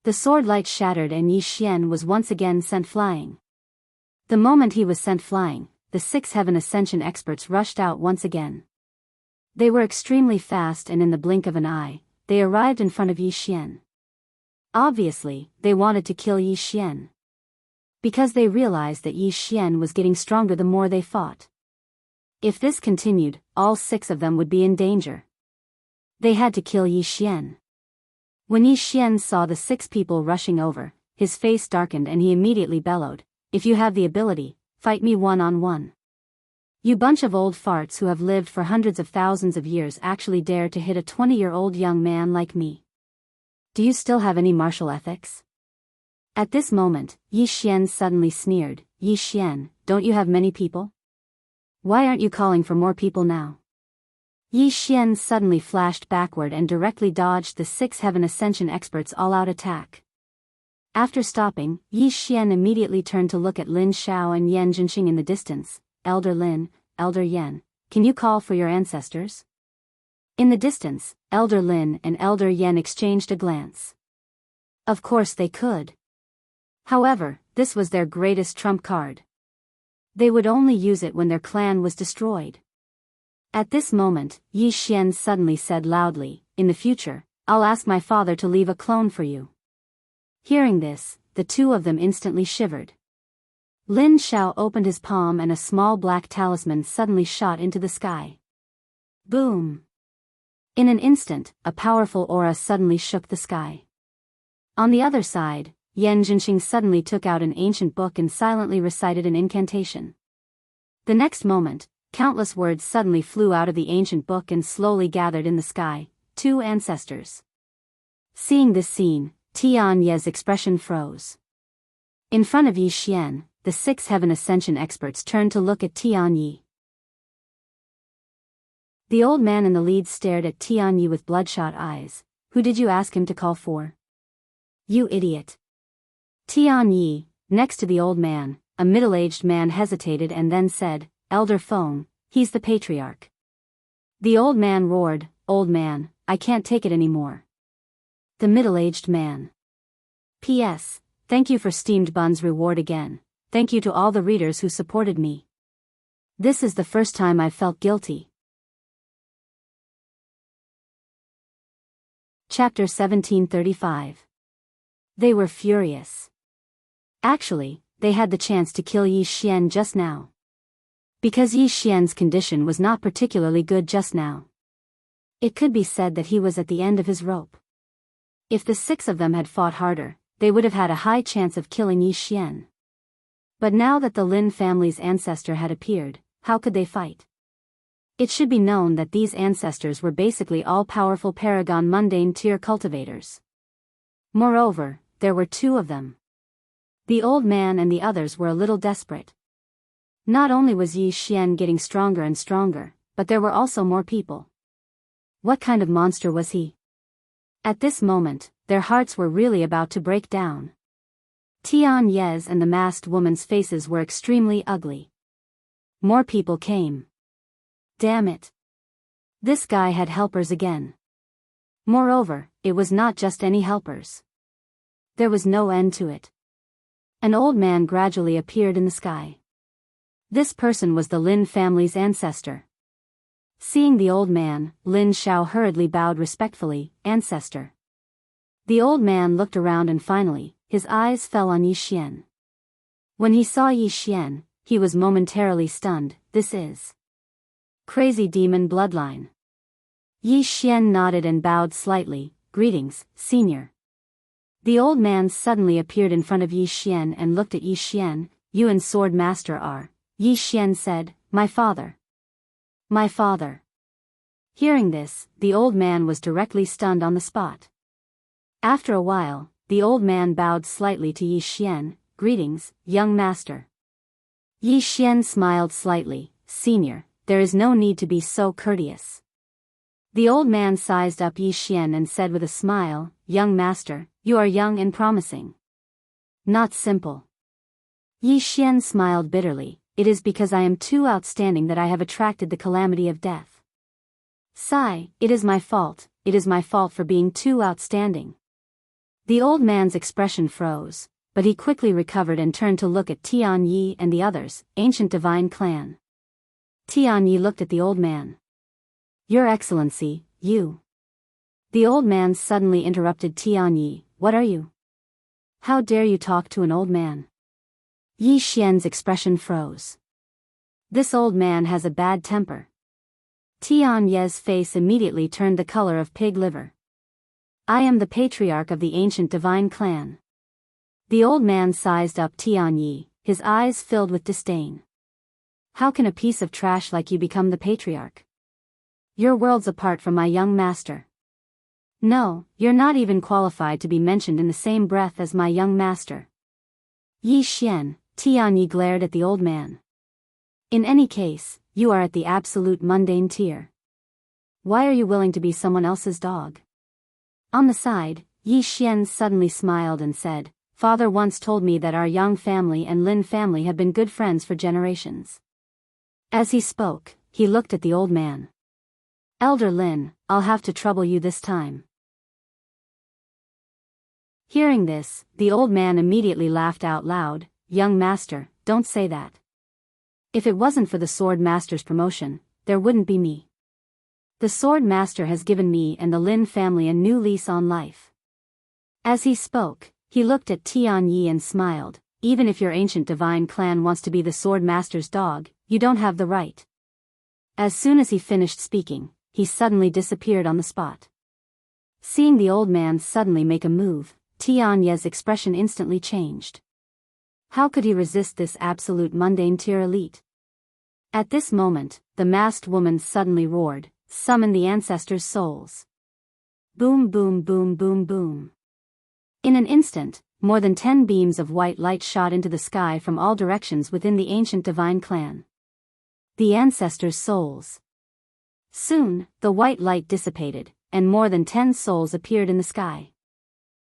A: The sword light shattered and Yi Xian was once again sent flying. The moment he was sent flying, the 6 heaven ascension experts rushed out once again. They were extremely fast and in the blink of an eye, they arrived in front of Yi Xian. Obviously, they wanted to kill Yi Xian. Because they realized that Yi Xian was getting stronger the more they fought. If this continued, all 6 of them would be in danger. They had to kill Yi Xian. When Yi Xian saw the 6 people rushing over, his face darkened and he immediately bellowed, "If you have the ability, fight me one-on-one. You bunch of old farts who have lived for hundreds of thousands of years actually dare to hit a 20-year-old young man like me. Do you still have any martial ethics?" At this moment, Yi Xian suddenly sneered, "Yi Xian, don't you have many people? Why aren't you calling for more people now?" Yi Xian suddenly flashed backward and directly dodged the 6 heaven ascension experts' all-out attack. After stopping, Yi Xian immediately turned to look at Lin Xiao and Yan Jinxing in the distance. "Elder Lin, Elder Yan, can you call for your ancestors?" In the distance, Elder Lin and Elder Yan exchanged a glance. Of course they could. However, this was their greatest trump card. They would only use it when their clan was destroyed. At this moment, Yi Xian suddenly said loudly, "In the future, I'll ask my father to leave a clone for you." Hearing this, the 2 of them instantly shivered. Lin Xiao opened his palm and a small black talisman suddenly shot into the sky. Boom! In an instant, a powerful aura suddenly shook the sky. On the other side, Yan Jinxing suddenly took out an ancient book and silently recited an incantation. The next moment, countless words suddenly flew out of the ancient book and slowly gathered in the sky. 2 ancestors. Seeing this scene, Tianyi's expression froze. In front of Yi Xian, the 6 heaven ascension experts turned to look at Tianyi. The old man in the lead stared at Tianyi with bloodshot eyes. "Who did you ask him to call for? You idiot." Tianyi, next to the old man, a middle-aged man, hesitated and then said, "Elder Feng, he's the patriarch." The old man roared, "Old man, I can't take it anymore." The middle-aged man. P.S. Thank you for steamed buns reward again. Thank you to all the readers who supported me. This is the first time I've felt guilty. Chapter 1735. They were furious. Actually, they had the chance to kill Yi Xian just now. Because Yi Xian's condition was not particularly good just now. It could be said that he was at the end of his rope. If the 6 of them had fought harder, they would have had a high chance of killing Yi Xian. But now that the Lin family's ancestor had appeared, how could they fight? It should be known that these ancestors were basically all-powerful paragon mundane tier cultivators. Moreover, there were 2 of them. The old man and the others were a little desperate. Not only was Yi Xian getting stronger and stronger, but there were also more people. What kind of monster was he? At this moment, their hearts were really about to break down. Tian Yez and the masked woman's faces were extremely ugly. More people came. Damn it. This guy had helpers again. Moreover, it was not just any helpers. There was no end to it. An old man gradually appeared in the sky. This person was the Lin family's ancestor. Seeing the old man, Lin Xiao hurriedly bowed respectfully, "Ancestor." The old man looked around and finally, his eyes fell on Yi Xian. When he saw Yi Xian, he was momentarily stunned. This is crazy demon bloodline. Yi Xian nodded and bowed slightly. Greetings, senior. The old man suddenly appeared in front of Yi Xian and looked at Yi Xian. You and Sword Master are. Yi Xian said, my father. My father. Hearing this, the old man was directly stunned on the spot. After a while, the old man bowed slightly to Yi Xian. Greetings, young master. Yi Xian smiled slightly. Senior, there is no need to be so courteous. The old man sized up Yi Xian and said with a smile, young master, you are young and promising. Not simple. Yi Xian smiled bitterly. It is because I am too outstanding that I have attracted the calamity of death. Sigh, it is my fault for being too outstanding. The old man's expression froze, but he quickly recovered and turned to look at Tian Yi and the others, ancient divine clan. Tian Yi looked at the old man. Your Excellency, you. The old man suddenly interrupted Tian Yi. What are you? How dare you talk to an old man? Yi Xian's expression froze. This old man has a bad temper. Tian Yi's face immediately turned the color of pig liver. I am the patriarch of the ancient divine clan. The old man sized up Tian Yi, his eyes filled with disdain. How can a piece of trash like you become the patriarch? You're worlds apart from my young master. No, you're not even qualified to be mentioned in the same breath as my young master. Yi Xian, Tian Yi glared at the old man. In any case, you are at the absolute mundane tier. Why are you willing to be someone else's dog? On the side, Yi Xian suddenly smiled and said, Father once told me that our Yang family and Lin family have been good friends for generations. As he spoke, he looked at the old man. Elder Lin, I'll have to trouble you this time. Hearing this, the old man immediately laughed out loud. Young master, don't say that. If it wasn't for the Sword Master's promotion, there wouldn't be me. The Sword Master has given me and the Lin family a new lease on life. As he spoke, he looked at Tian Yi and smiled. Even if your ancient divine clan wants to be the Sword Master's dog, you don't have the right. As soon as he finished speaking, he suddenly disappeared on the spot. Seeing the old man suddenly make a move, Tian Yi's expression instantly changed. How could he resist this absolute mundane tier elite? At this moment, the masked woman suddenly roared, summon the ancestors' souls. Boom boom boom boom boom. In an instant, more than 10 beams of white light shot into the sky from all directions within the ancient divine clan. The ancestors' souls. Soon, the white light dissipated, and more than 10 souls appeared in the sky.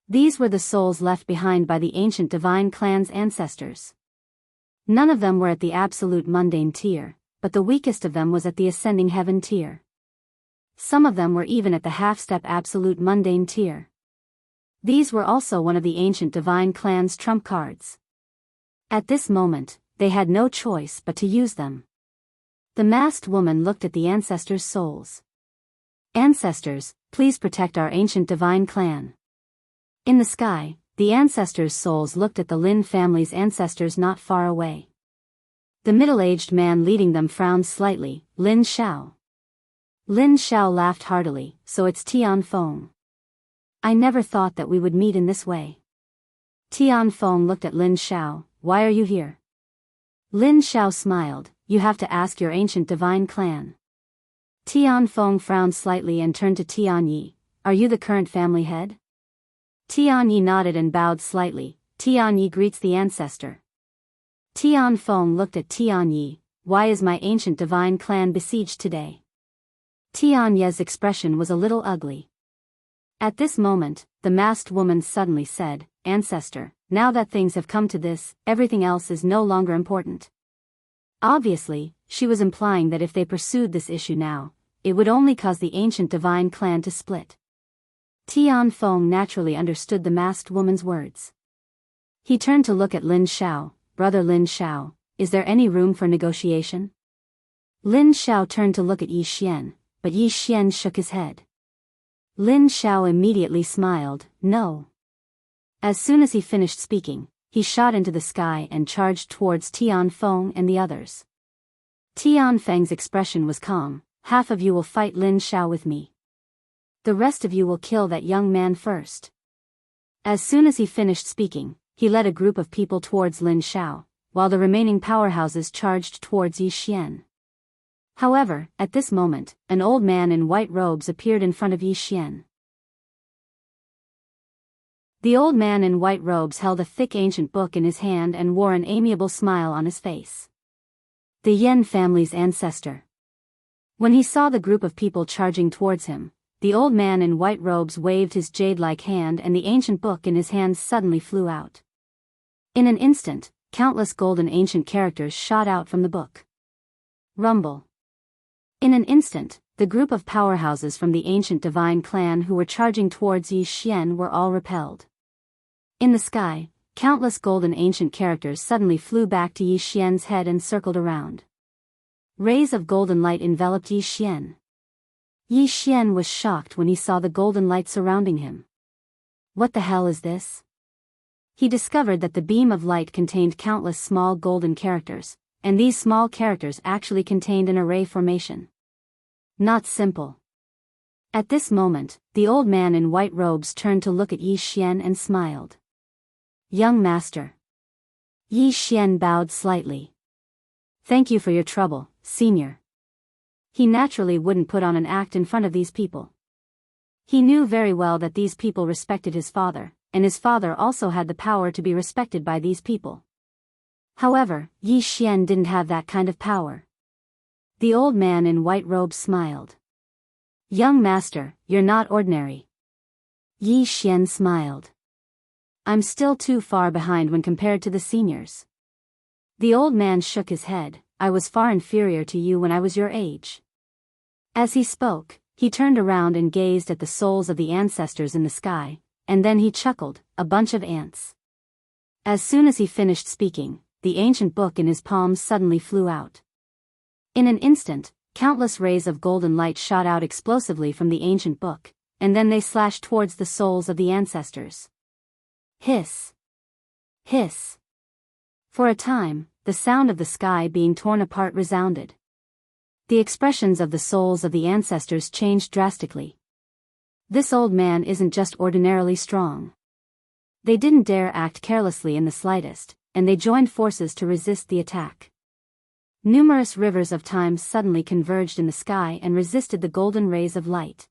A: These were the souls left behind by the ancient divine clan's ancestors. None of them were at the absolute mundane tier, but the weakest of them was at the ascending heaven tier. Some of them were even at the half-step absolute mundane tier. These were also one of the ancient divine clan's trump cards. At this moment, they had no choice but to use them. The masked woman looked at the ancestors' souls. Ancestors, please protect our ancient divine clan. In the sky, the ancestors' souls looked at the Lin family's ancestors not far away. The middle-aged man leading them frowned slightly. Lin Xiao. Lin Xiao laughed heartily. So it's Tian Feng. I never thought that we would meet in this way. Tian Feng looked at Lin Xiao. Why are you here? Lin Xiao smiled. You have to ask your ancient divine clan. Tian Feng frowned slightly and turned to Tian Yi. Are you the current family head? Tian Yi nodded and bowed slightly. Tian Yi greets the ancestor. Tian Feng looked at Tian Yi. Why is my ancient divine clan besieged today? Tian Yi's expression was a little ugly. At this moment, the masked woman suddenly said, Ancestor, now that things have come to this, everything else is no longer important. Obviously, she was implying that if they pursued this issue now, it would only cause the ancient divine clan to split. Tian Feng naturally understood the masked woman's words. He turned to look at Lin Xiao. Brother Lin Xiao, is there any room for negotiation? Lin Xiao turned to look at Yi Xian, but Yi Xian shook his head. Lin Xiao immediately smiled, no. As soon as he finished speaking, he shot into the sky and charged towards Tian Feng and the others. Tian Feng's expression was calm. Half of you will fight Lin Xiao with me. The rest of you will kill that young man first. As soon as he finished speaking, he led a group of people towards Lin Xiao, while the remaining powerhouses charged towards Yi Xian. However, at this moment, an old man in white robes appeared in front of Yi Xian. The old man in white robes held a thick ancient book in his hand and wore an amiable smile on his face. The Yan family's ancestor. When he saw the group of people charging towards him, the old man in white robes waved his jade-like hand and the ancient book in his hands suddenly flew out. In an instant, countless golden ancient characters shot out from the book. Rumble. In an instant, the group of powerhouses from the ancient divine clan who were charging towards Yi Xian were all repelled. In the sky, countless golden ancient characters suddenly flew back to Yi Xian's head and circled around. Rays of golden light enveloped Yi Xian. Yi Xian was shocked when he saw the golden light surrounding him. What the hell is this? He discovered that the beam of light contained countless small golden characters, and these small characters actually contained an array formation. Not simple. At this moment, the old man in white robes turned to look at Yi Xian and smiled. Young master. Yi Xian bowed slightly. Thank you for your trouble, senior. He naturally wouldn't put on an act in front of these people. He knew very well that these people respected his father, and his father also had the power to be respected by these people. However, Yi Xian didn't have that kind of power. The old man in white robes smiled. Young master, you're not ordinary. Yi Xian smiled. I'm still too far behind when compared to the seniors. The old man shook his head. I was far inferior to you when I was your age. As he spoke, he turned around and gazed at the souls of the ancestors in the sky, and then he chuckled, a bunch of ants. As soon as he finished speaking, the ancient book in his palms suddenly flew out. In an instant, countless rays of golden light shot out explosively from the ancient book, and then they slashed towards the souls of the ancestors. Hiss. Hiss. For a time, the sound of the sky being torn apart resounded. The expressions of the souls of the ancestors changed drastically. This old man isn't just ordinarily strong. They didn't dare act carelessly in the slightest, and they joined forces to resist the attack. Numerous rivers of time suddenly converged in the sky and resisted the golden rays of light.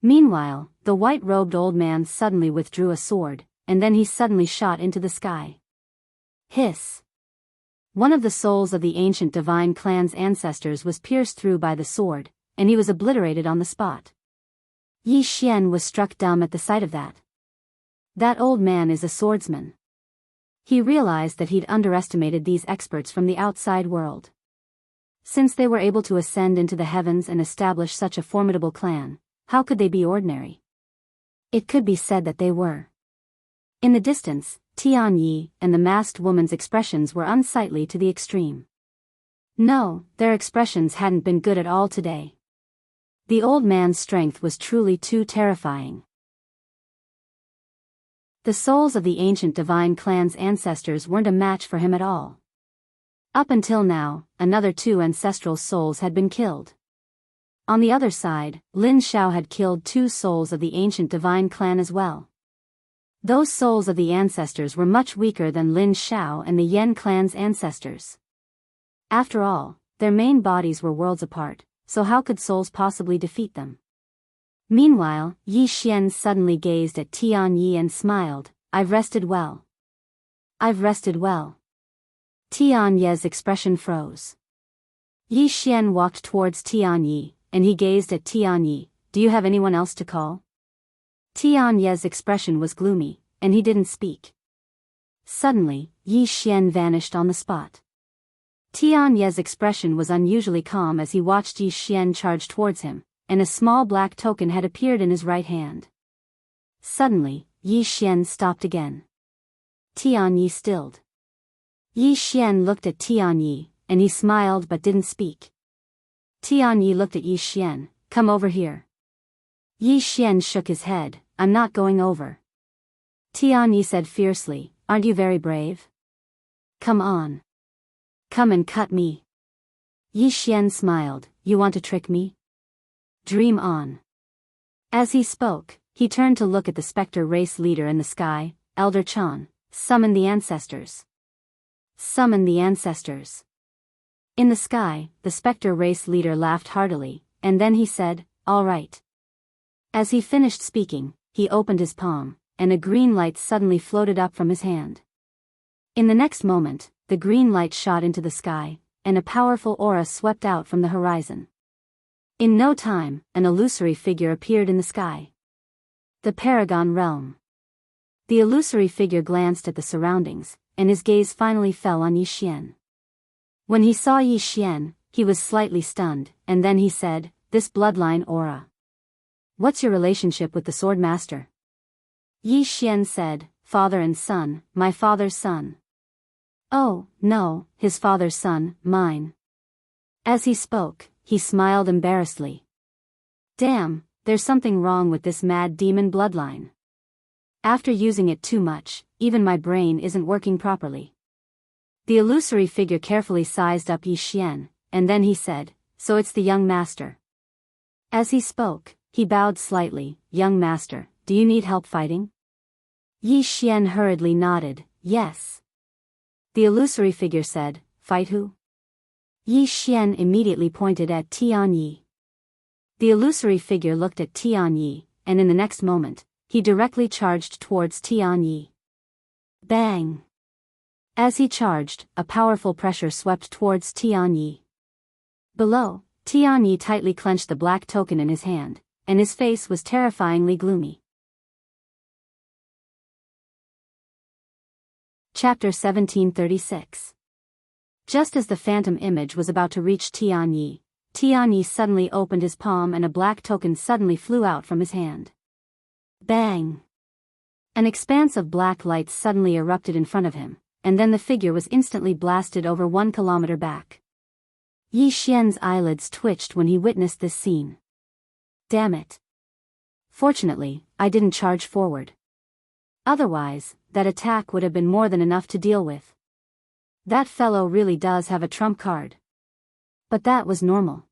A: Meanwhile, the white-robed old man suddenly withdrew a sword, and then he suddenly shot into the sky. Hiss. One of the souls of the ancient divine clan's ancestors was pierced through by the sword, and he was obliterated on the spot. Yi Xian was struck dumb at the sight of that. That old man is a swordsman. He realized that he'd underestimated these experts from the outside world. Since they were able to ascend into the heavens and establish such a formidable clan, how could they be ordinary? It could be said that they were. In the distance, Tian Yi and the masked woman's expressions were unsightly to the extreme. No, their expressions hadn't been good at all today. The old man's strength was truly too terrifying. The souls of the ancient divine clan's ancestors weren't a match for him at all. Up until now, another 2 ancestral souls had been killed. On the other side, Lin Xiao had killed 2 souls of the ancient divine clan as well. Those souls of the ancestors were much weaker than Lin Xiao and the Yan clan's ancestors. After all, their main bodies were worlds apart, so how could souls possibly defeat them? Meanwhile, Yi Xian suddenly gazed at Tian Yi and smiled. I've rested well. I've rested well. Tian Yi's expression froze. Yi Xian walked towards Tian Yi, and he gazed at Tian Yi. Do you have anyone else to call? Tian Yi's expression was gloomy, and he didn't speak. Suddenly, Yi Xian vanished on the spot. Tian Yi's expression was unusually calm as he watched Yi Xian charge towards him, and a small black token had appeared in his right hand. Suddenly, Yi Xian stopped again. Tian Yi stilled. Yi Xian looked at Tian Yi, and he smiled but didn't speak. Tian Yi looked at Yi Xian. Come over here. Yi Xian shook his head. I'm not going over. Tianyi said fiercely, aren't you very brave? Come on. Come and cut me. Yi Xian smiled, you want to trick me? Dream on. As he spoke, he turned to look at the specter race leader in the sky. Elder Chan, summon the ancestors. Summon the ancestors. In the sky, the specter race leader laughed heartily, and then he said, all right. As he finished speaking, he opened his palm, and a green light suddenly floated up from his hand. In the next moment, the green light shot into the sky, and a powerful aura swept out from the horizon. In no time, an illusory figure appeared in the sky. The Paragon Realm. The illusory figure glanced at the surroundings, and his gaze finally fell on Yi Xian. When he saw Yi Xian, he was slightly stunned, and then he said, this bloodline aura. What's your relationship with the sword master? Yi Xian said, father and son, my father's son. Oh, no, his father's son, mine. As he spoke, he smiled embarrassedly. Damn, there's something wrong with this mad demon bloodline. After using it too much, even my brain isn't working properly. The illusory figure carefully sized up Yi Xian, and then he said, so it's the young master. As he spoke, he bowed slightly, young master, do you need help fighting? Yi Xian hurriedly nodded, yes. The illusory figure said, fight who? Yi Xian immediately pointed at Tianyi. The illusory figure looked at Tianyi, and in the next moment, he directly charged towards Tianyi. Bang! As he charged, a powerful pressure swept towards Tianyi. Below, Tianyi tightly clenched the black token in his hand, and his face was terrifyingly gloomy. Chapter 1736. Just as the phantom image was about to reach Tianyi, Tianyi suddenly opened his palm and a black token suddenly flew out from his hand. Bang! An expanse of black light suddenly erupted in front of him, and then the figure was instantly blasted over 1 kilometer back. Yi Xian's eyelids twitched when he witnessed this scene. Damn it. Fortunately, I didn't charge forward. Otherwise, that attack would have been more than enough to deal with. That fellow really does have a trump card. But that was normal.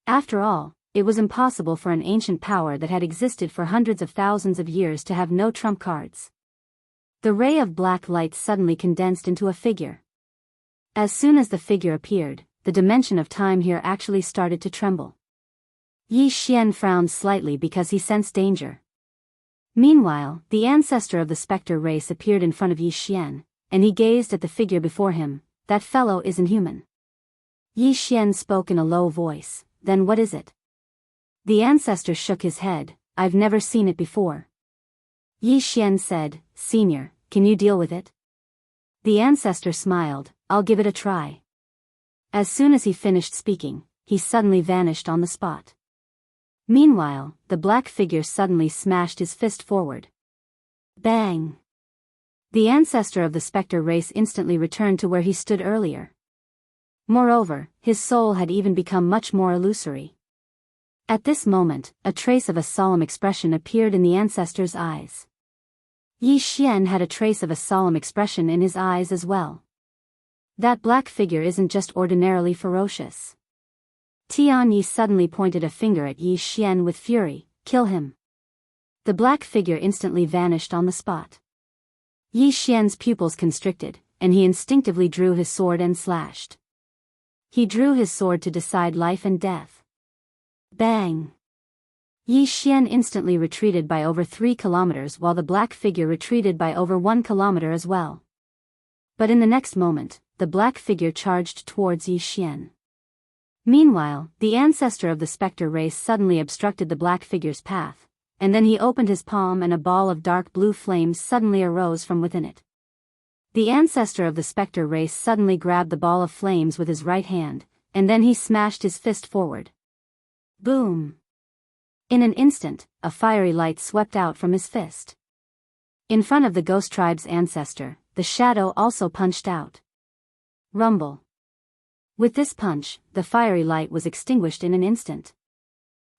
A: After all, it was impossible for an ancient power that had existed for hundreds of thousands of years to have no trump cards. The ray of black light suddenly condensed into a figure. As soon as the figure appeared, the dimension of time here actually started to tremble. Yi Xian frowned slightly because he sensed danger. Meanwhile, the ancestor of the specter race appeared in front of Yi Xian, and he gazed at the figure before him. That fellow isn't human. Yi Xian spoke in a low voice, then what is it? The ancestor shook his head, I've never seen it before. Yi Xian said, Senior, can you deal with it? The ancestor smiled, I'll give it a try. As soon as he finished speaking, he suddenly vanished on the spot. Meanwhile, the black figure suddenly smashed his fist forward. Bang! The ancestor of the specter race instantly returned to where he stood earlier. Moreover, his soul had even become much more illusory. At this moment, a trace of a solemn expression appeared in the ancestor's eyes. Yi Xian had a trace of a solemn expression in his eyes as well. That black figure isn't just ordinarily ferocious. Tianyi suddenly pointed a finger at Yi Xian with fury, kill him. The black figure instantly vanished on the spot. Yi Xian's pupils constricted, and he instinctively drew his sword and slashed. He drew his sword to decide life and death. Bang! Yi Xian instantly retreated by over 3 kilometers while the black figure retreated by over 1 kilometer as well. But in the next moment, the black figure charged towards Yi Xian. Meanwhile, the ancestor of the specter race suddenly obstructed the black figure's path, and then he opened his palm and a ball of dark blue flames suddenly arose from within it. The ancestor of the specter race suddenly grabbed the ball of flames with his right hand, and then he smashed his fist forward. Boom! In an instant, a fiery light swept out from his fist. In front of the ghost tribe's ancestor, the shadow also punched out. Rumble. With this punch, the fiery light was extinguished in an instant.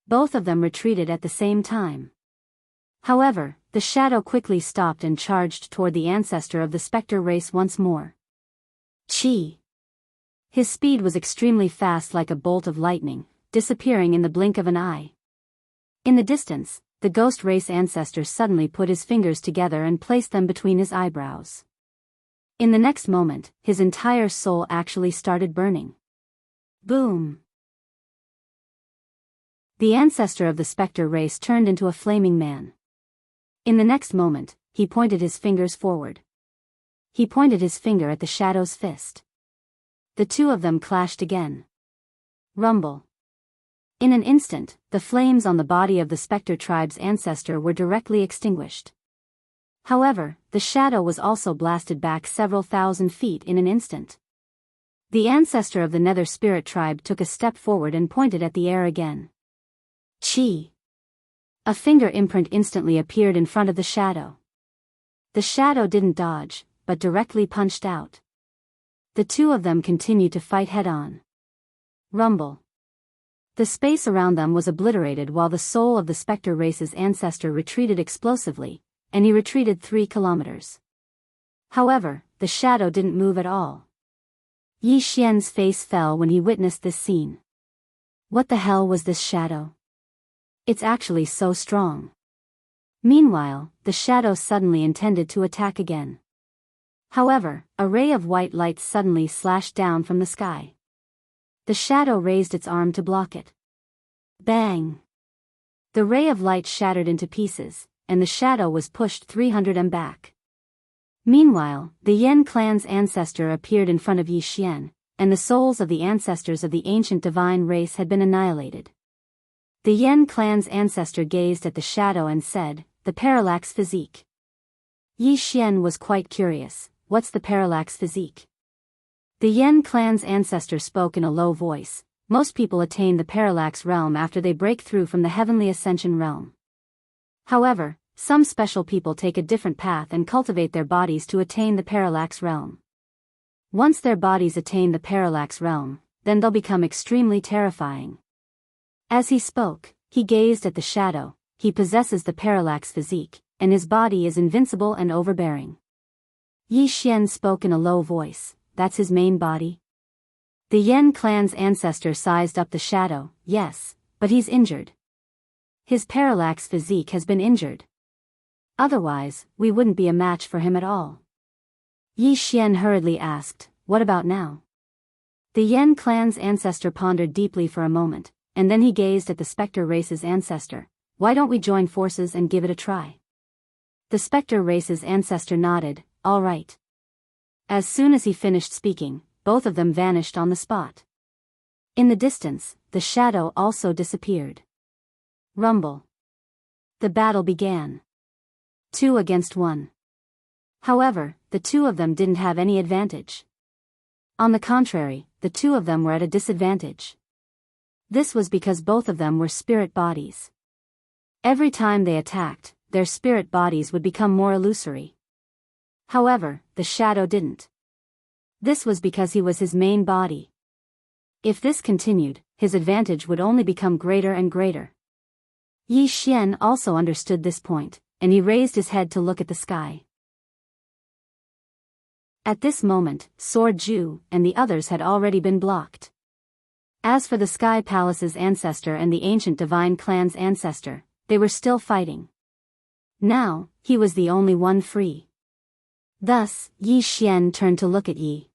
A: Both of them retreated at the same time. However, the shadow quickly stopped and charged toward the ancestor of the specter race once more. Chi! His speed was extremely fast, like a bolt of lightning, disappearing in the blink of an eye. In the distance, the ghost race ancestor suddenly put his fingers together and placed them between his eyebrows. In the next moment, his entire soul actually started burning. Boom! The ancestor of the specter race turned into a flaming man. In the next moment, he pointed his fingers forward. He pointed his finger at the shadow's fist. The two of them clashed again. Rumble. In an instant, the flames on the body of the specter tribe's ancestor were directly extinguished. However, the shadow was also blasted back several thousand feet in an instant. The ancestor of the nether spirit tribe took a step forward and pointed at the air again. Chi! A finger imprint instantly appeared in front of the shadow. The shadow didn't dodge, but directly punched out. The two of them continued to fight head-on. Rumble. The space around them was obliterated while the soul of the specter race's ancestor retreated explosively, and he retreated 3 kilometers. However, the shadow didn't move at all. Yi Xian's face fell when he witnessed this scene. What the hell was this shadow? It's actually so strong. Meanwhile, the shadow suddenly intended to attack again. However, a ray of white light suddenly slashed down from the sky. The shadow raised its arm to block it. Bang! The ray of light shattered into pieces, and the shadow was pushed 300 m back. Meanwhile, the Yan clan's ancestor appeared in front of Yi Xian, and the souls of the ancestors of the ancient divine race had been annihilated. The Yan clan's ancestor gazed at the shadow and said, "The parallax physique." Yi Xian was quite curious, what's the parallax physique? The Yan clan's ancestor spoke in a low voice, most people attain the parallax realm after they break through from the heavenly ascension realm. However, some special people take a different path and cultivate their bodies to attain the parallax realm. Once their bodies attain the parallax realm, then they'll become extremely terrifying. As he spoke, he gazed at the shadow. He possesses the parallax physique, and his body is invincible and overbearing. Yi Xian spoke in a low voice, that's his main body? The Yan clan's ancestor sized up the shadow, yes, but he's injured. His parallax physique has been injured. Otherwise, we wouldn't be a match for him at all. Yi Xian hurriedly asked, what about now? The Yan clan's ancestor pondered deeply for a moment, and then he gazed at the specter race's ancestor. Why don't we join forces and give it a try? The specter race's ancestor nodded, all right. As soon as he finished speaking, both of them vanished on the spot. In the distance, the shadow also disappeared. Rumble. The battle began. 2 against 1. However, the two of them didn't have any advantage. On the contrary, the two of them were at a disadvantage. This was because both of them were spirit bodies. Every time they attacked, their spirit bodies would become more illusory. However, the shadow didn't. This was because he was his main body. If this continued, his advantage would only become greater and greater. Yi Xian also understood this point, and he raised his head to look at the sky. At this moment, Sword Ju and the others had already been blocked. As for the Sky Palace's ancestor and the ancient divine clan's ancestor, they were still fighting. Now, he was the only one free. Thus, Yi Xian turned to look at Yi.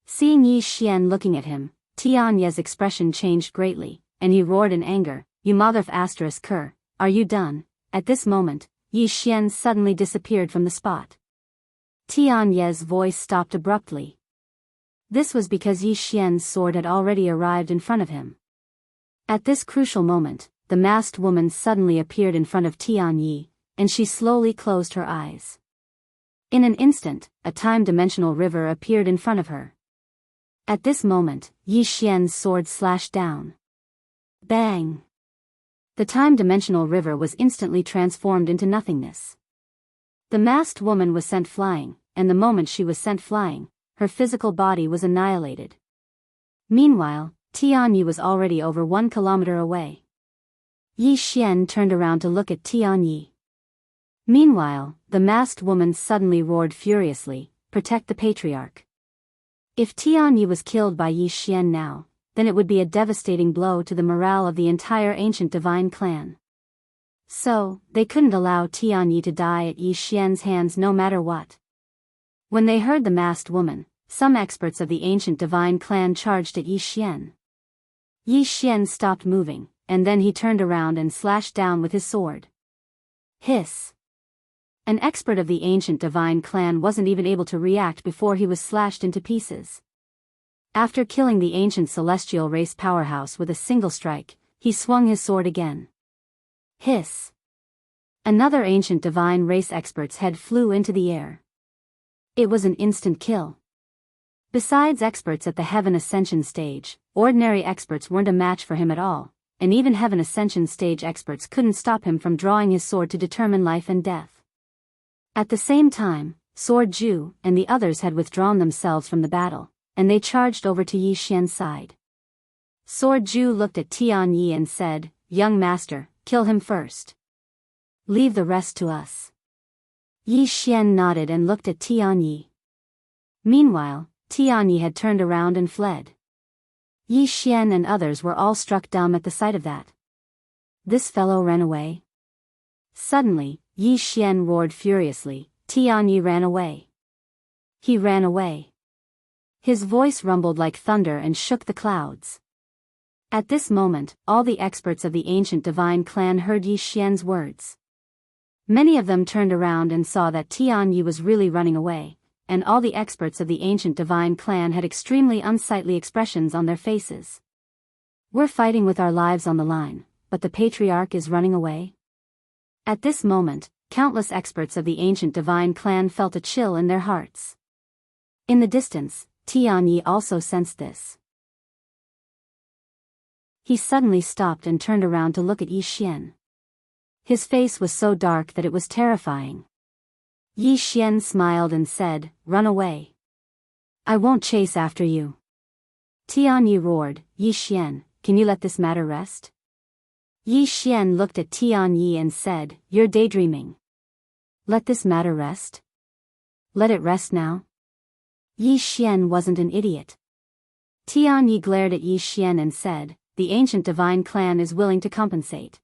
A: Seeing Yi Xian looking at him, Tianye's expression changed greatly, and he roared in anger, "You mother of cur, are you done?" At this moment, Yi Xian suddenly disappeared from the spot. Tianye's voice stopped abruptly. This was because Yi Xian's sword had already arrived in front of him. At this crucial moment, the masked woman suddenly appeared in front of Tianyi, and she slowly closed her eyes. In an instant, a time-dimensional river appeared in front of her. At this moment, Yi Xian's sword slashed down. Bang! The time-dimensional river was instantly transformed into nothingness. The masked woman was sent flying, and the moment she was sent flying, her physical body was annihilated. Meanwhile, Tianyi was already over 1 kilometer away. Yi Xian turned around to look at Tianyi. Meanwhile, the masked woman suddenly roared furiously, "Protect the patriarch." If Tianyi was killed by Yi Xian now, then it would be a devastating blow to the morale of the entire ancient divine clan. So, they couldn't allow Tianyi to die at Yi Xian's hands no matter what. When they heard the masked woman, some experts of the ancient divine clan charged at Yi Xian. Yi Xian stopped moving, and then he turned around and slashed down with his sword. Hiss! An expert of the ancient divine clan wasn't even able to react before he was slashed into pieces. After killing the ancient celestial race powerhouse with a single strike, he swung his sword again. Hiss! Another ancient divine race expert's head flew into the air. It was an instant kill. Besides experts at the Heaven Ascension stage, ordinary experts weren't a match for him at all, and even Heaven Ascension stage experts couldn't stop him from drawing his sword to determine life and death. At the same time, Sword Ju and the others had withdrawn themselves from the battle, and they charged over to Yi Xian's side. Sword Ju looked at Tianyi and said, "Young master, kill him first. Leave the rest to us." Yi Xian nodded and looked at Tianyi. Meanwhile, Tianyi had turned around and fled. Yi Xian and others were all struck dumb at the sight of that. This fellow ran away. Suddenly, Yi Xian roared furiously, "Tianyi ran away. He ran away." His voice rumbled like thunder and shook the clouds. At this moment, all the experts of the ancient divine clan heard Yi Xian's words. Many of them turned around and saw that Tianyi was really running away, and all the experts of the ancient divine clan had extremely unsightly expressions on their faces. "We're fighting with our lives on the line, but the patriarch is running away?" At this moment, countless experts of the ancient divine clan felt a chill in their hearts. In the distance, Tianyi also sensed this. He suddenly stopped and turned around to look at Yi Xian. His face was so dark that it was terrifying. Yi Xian smiled and said, "Run away. I won't chase after you." Tianyi roared, "Yi Xian, can you let this matter rest?" Yi Xian looked at Tianyi and said, "You're daydreaming. Let this matter rest? Let it rest now?" Yi Xian wasn't an idiot. Tianyi glared at Yi Xian and said, "The ancient divine clan is willing to compensate."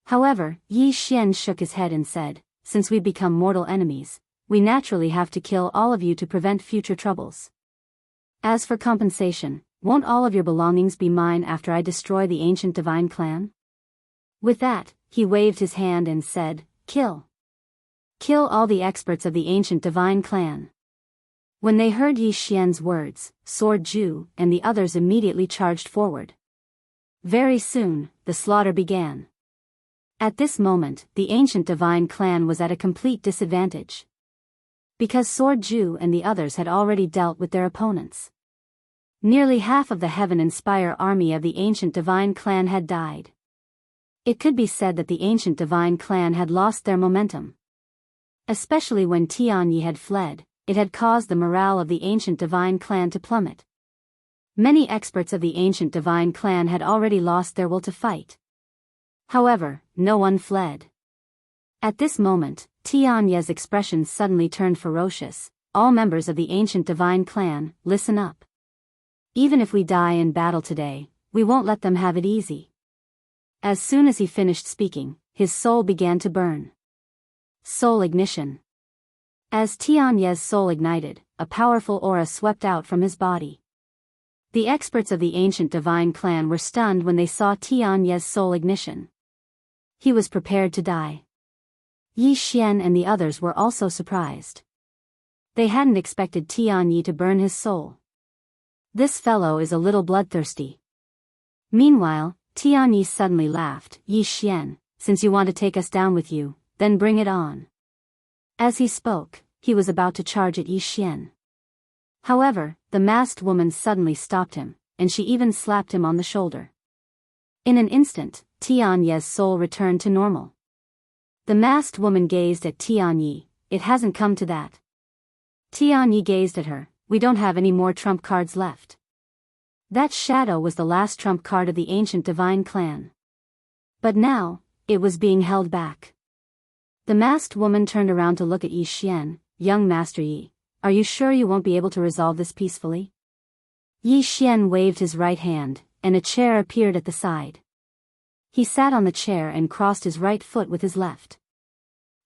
A: However, Yi Xian shook his head and said, "Since we've become mortal enemies, we naturally have to kill all of you to prevent future troubles. As for compensation, won't all of your belongings be mine after I destroy the ancient divine clan?" With that, he waved his hand and said, "Kill. Kill all the experts of the ancient divine clan." When they heard Yi Xian's words, Sword Ju and the others immediately charged forward. Very soon, the slaughter began. At this moment, the ancient divine clan was at a complete disadvantage. Because Sword Ju and the others had already dealt with their opponents. Nearly half of the Heaven Inspire army of the ancient divine clan had died. It could be said that the ancient divine clan had lost their momentum. Especially when Tianyi had fled, it had caused the morale of the ancient divine clan to plummet. Many experts of the ancient divine clan had already lost their will to fight. However, no one fled. At this moment, Tianyi's expression suddenly turned ferocious. "All members of the ancient divine clan, listen up. Even if we die in battle today, we won't let them have it easy." As soon as he finished speaking, his soul began to burn. Soul ignition. As Tianyi's soul ignited, a powerful aura swept out from his body. The experts of the ancient divine clan were stunned when they saw Tianyi's soul ignition. He was prepared to die. Yi Xian and the others were also surprised. They hadn't expected Tianyi to burn his soul. This fellow is a little bloodthirsty. Meanwhile, Tianyi suddenly laughed. "Yi Xian, since you want to take us down with you, then bring it on." As he spoke, he was about to charge at Yi Xian. However, the masked woman suddenly stopped him, and she even slapped him on the shoulder. In an instant, Tianyi's soul returned to normal. The masked woman gazed at Tianyi. "It hasn't come to that." Tianyi gazed at her. "We don't have any more trump cards left." That shadow was the last trump card of the ancient divine clan. But now, it was being held back. The masked woman turned around to look at Yi Xian. Young Master Yi, are you sure you won't be able to resolve this peacefully? Yi Xian waved his right hand, and a chair appeared at the side. He sat on the chair and crossed his right foot with his left.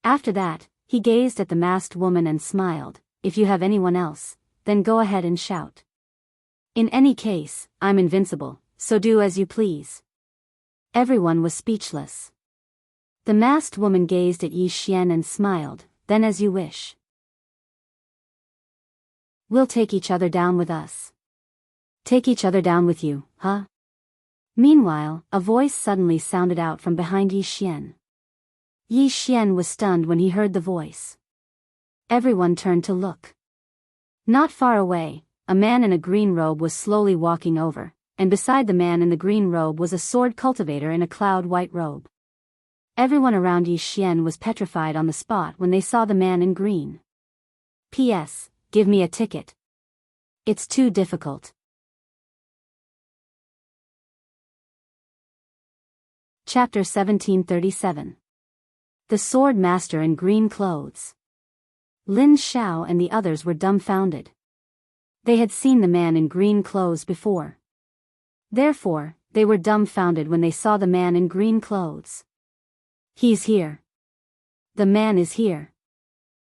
A: After that, he gazed at the masked woman and smiled. If you have anyone else, then go ahead and shout. In any case, I'm invincible, so do as you please. Everyone was speechless. The masked woman gazed at Yi Xian and smiled. Then as you wish. We'll take each other down with us. Take each other down with you, huh? Meanwhile, a voice suddenly sounded out from behind Yi Xian. Yi Xian was stunned when he heard the voice. Everyone turned to look. Not far away, a man in a green robe was slowly walking over, and beside the man in the green robe was a sword cultivator in a cloud-white robe. Everyone around Yi Xian was petrified on the spot when they saw the man in green. P.S. Give me a ticket. It's too difficult. Chapter 1737. The Sword Master in Green Clothes. Lin Xiao and the others were dumbfounded. They had seen the man in green clothes before. Therefore, they were dumbfounded when they saw the man in green clothes. He's here. The man is here.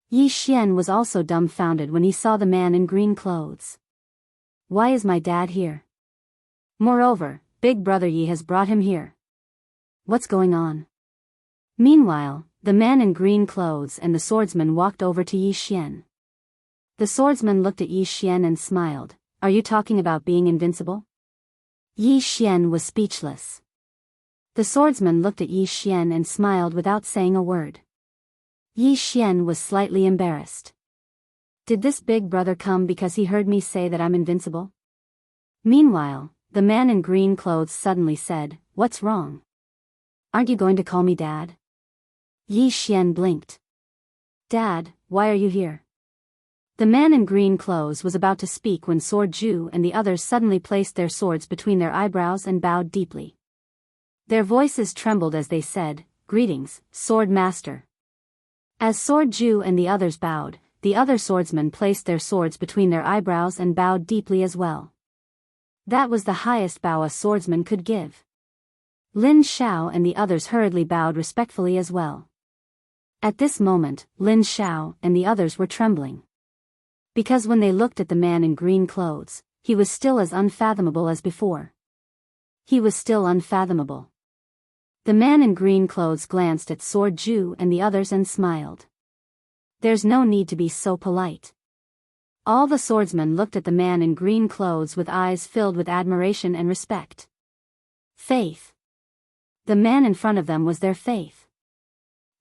A: Yi Xian was also dumbfounded when he saw the man in green clothes. Why is my dad here? Moreover, Big Brother Yi has brought him here. What's going on? Meanwhile, the man in green clothes and the swordsman walked over to Yi Xian. The swordsman looked at Yi Xian and smiled. Are you talking about being invincible? Yi Xian was speechless. The swordsman looked at Yi Xian and smiled without saying a word. Yi Xian was slightly embarrassed. Did this big brother come because he heard me say that I'm invincible? Meanwhile, the man in green clothes suddenly said, What's wrong? Aren't you going to call me Dad? Yi Xian blinked. Dad, why are you here? The man in green clothes was about to speak when Sword Ju and the others suddenly placed their swords between their eyebrows and bowed deeply. Their voices trembled as they said, Greetings, Sword Master. As Sword Ju and the others bowed, the other swordsmen placed their swords between their eyebrows and bowed deeply as well. That was the highest bow a swordsman could give. Lin Xiao and the others hurriedly bowed respectfully as well. At this moment, Lin Xiao and the others were trembling. Because when they looked at the man in green clothes, he was still as unfathomable as before. He was still unfathomable. The man in green clothes glanced at Sword Ju and the others and smiled. There's no need to be so polite. All the swordsmen looked at the man in green clothes with eyes filled with admiration and respect. Faith. The man in front of them was their faith.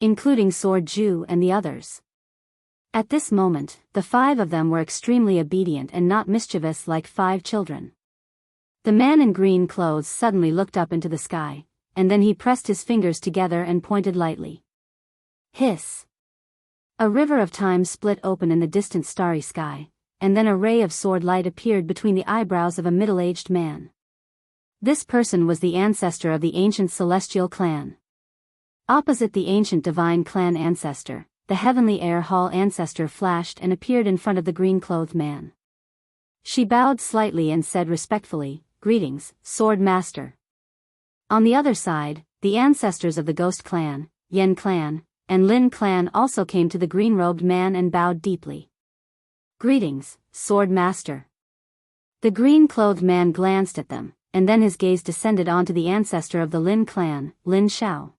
A: Including Sword Ju and the others. At this moment, the 5 of them were extremely obedient and not mischievous like 5 children. The man in green clothes suddenly looked up into the sky, and then he pressed his fingers together and pointed lightly. Hiss. A river of time split open in the distant starry sky, and then a ray of sword light appeared between the eyebrows of a middle-aged man. This person was the ancestor of the ancient celestial clan. Opposite the ancient divine clan ancestor, the heavenly air hall ancestor flashed and appeared in front of the green-clothed man. She bowed slightly and said respectfully, Greetings, Sword Master. On the other side, the ancestors of the Ghost Clan, Yen Clan, and Lin Clan also came to the green-robed man and bowed deeply. Greetings, Sword Master. The green-clothed man glanced at them, and then his gaze descended onto the ancestor of the Lin Clan, Lin Xiao.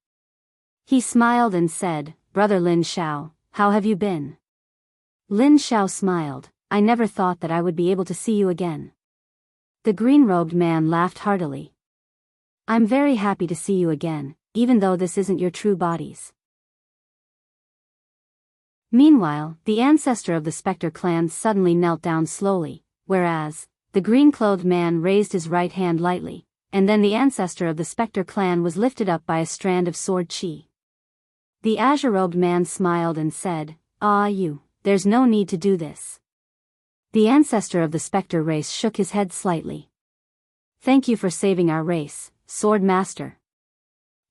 A: He smiled and said, Brother Lin Xiao, how have you been? Lin Xiao smiled, I never thought that I would be able to see you again. The green-robed man laughed heartily. I'm very happy to see you again, even though this isn't your true bodies. Meanwhile, the ancestor of the Spectre clan suddenly knelt down slowly, whereas, the green-clothed man raised his right hand lightly, and then the ancestor of the Spectre clan was lifted up by a strand of sword chi. The azure-robed man smiled and said, there's no need to do this. The ancestor of the Spectre race shook his head slightly. Thank you for saving our race, Sword Master.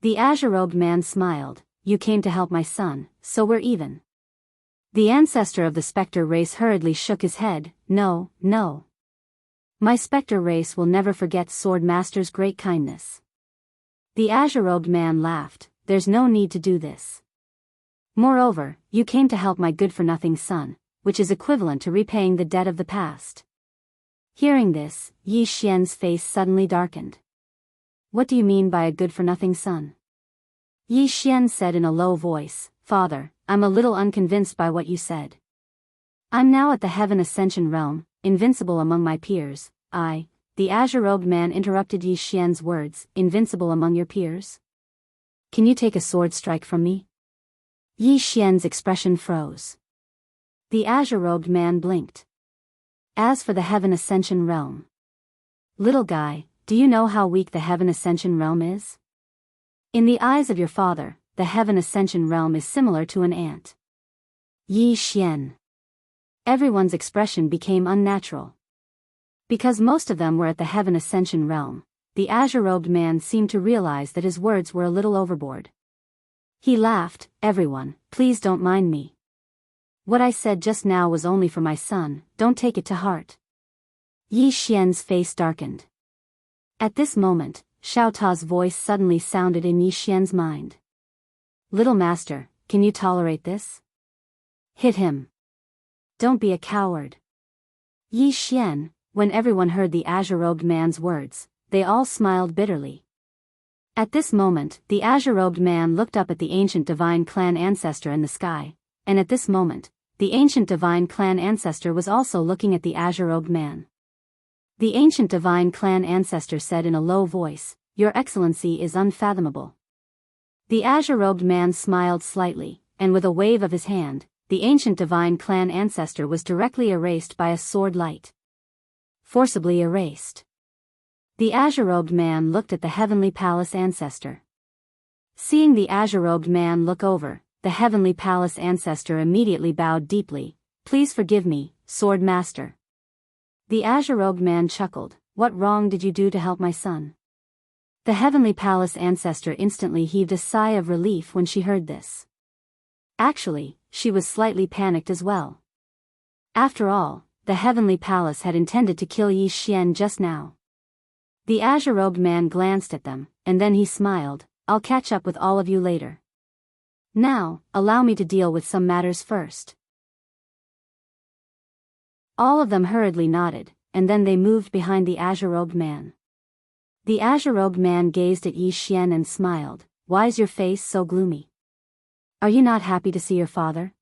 A: The azure-robed man smiled. You came to help my son, so we're even. The ancestor of the spectre race hurriedly shook his head. No, no. My spectre race will never forget Sword Master's great kindness. The azure-robed man laughed. There's no need to do this. Moreover, you came to help my good-for-nothing son, which is equivalent to repaying the debt of the past. Hearing this, Yi Xian's face suddenly darkened. What do you mean by a good-for-nothing son? Yi Xian said in a low voice, Father, I'm a little unconvinced by what you said. I'm now at the Heaven Ascension realm, invincible among my peers. The azure-robed man interrupted Yi Xian's words, invincible among your peers? Can you take a sword strike from me? Yi Xian's expression froze. The azure-robed man blinked. As for the Heaven Ascension realm. Little guy, do you know how weak the Heaven Ascension realm is? In the eyes of your father, the Heaven Ascension realm is similar to an ant. Yi Xian. Everyone's expression became unnatural. Because most of them were at the Heaven Ascension realm, the azure-robed man seemed to realize that his words were a little overboard. He laughed. Everyone, please don't mind me. What I said just now was only for my son, don't take it to heart. Yi Xian's face darkened. At this moment, Xiao Ta's voice suddenly sounded in Yi Xian's mind. Little master, can you tolerate this? Hit him. Don't be a coward. Yi Xian, when everyone heard the azure-robed man's words, they all smiled bitterly. At this moment, the azure-robed man looked up at the ancient divine clan ancestor in the sky, and at this moment, the ancient divine clan ancestor was also looking at the azure-robed man. The ancient divine clan ancestor said in a low voice, Your Excellency is unfathomable. The azure-robed man smiled slightly, and with a wave of his hand, the ancient divine clan ancestor was directly erased by a sword light. Forcibly erased. The azure-robed man looked at the heavenly palace ancestor. Seeing the azure-robed man look over, the heavenly palace ancestor immediately bowed deeply. Please forgive me, Sword Master. The azure-robed man chuckled. What wrong did you do to help my son? The heavenly palace ancestor instantly heaved a sigh of relief when she heard this. Actually, she was slightly panicked as well. After all, the heavenly palace had intended to kill Yi Xian just now. The azure-robed man glanced at them, and then he smiled. I'll catch up with all of you later. Now, allow me to deal with some matters first. All of them hurriedly nodded, and then they moved behind the azure-robed man. The azure-robed man gazed at Yi Xian and smiled. Why's your face so gloomy? Are you not happy to see your father?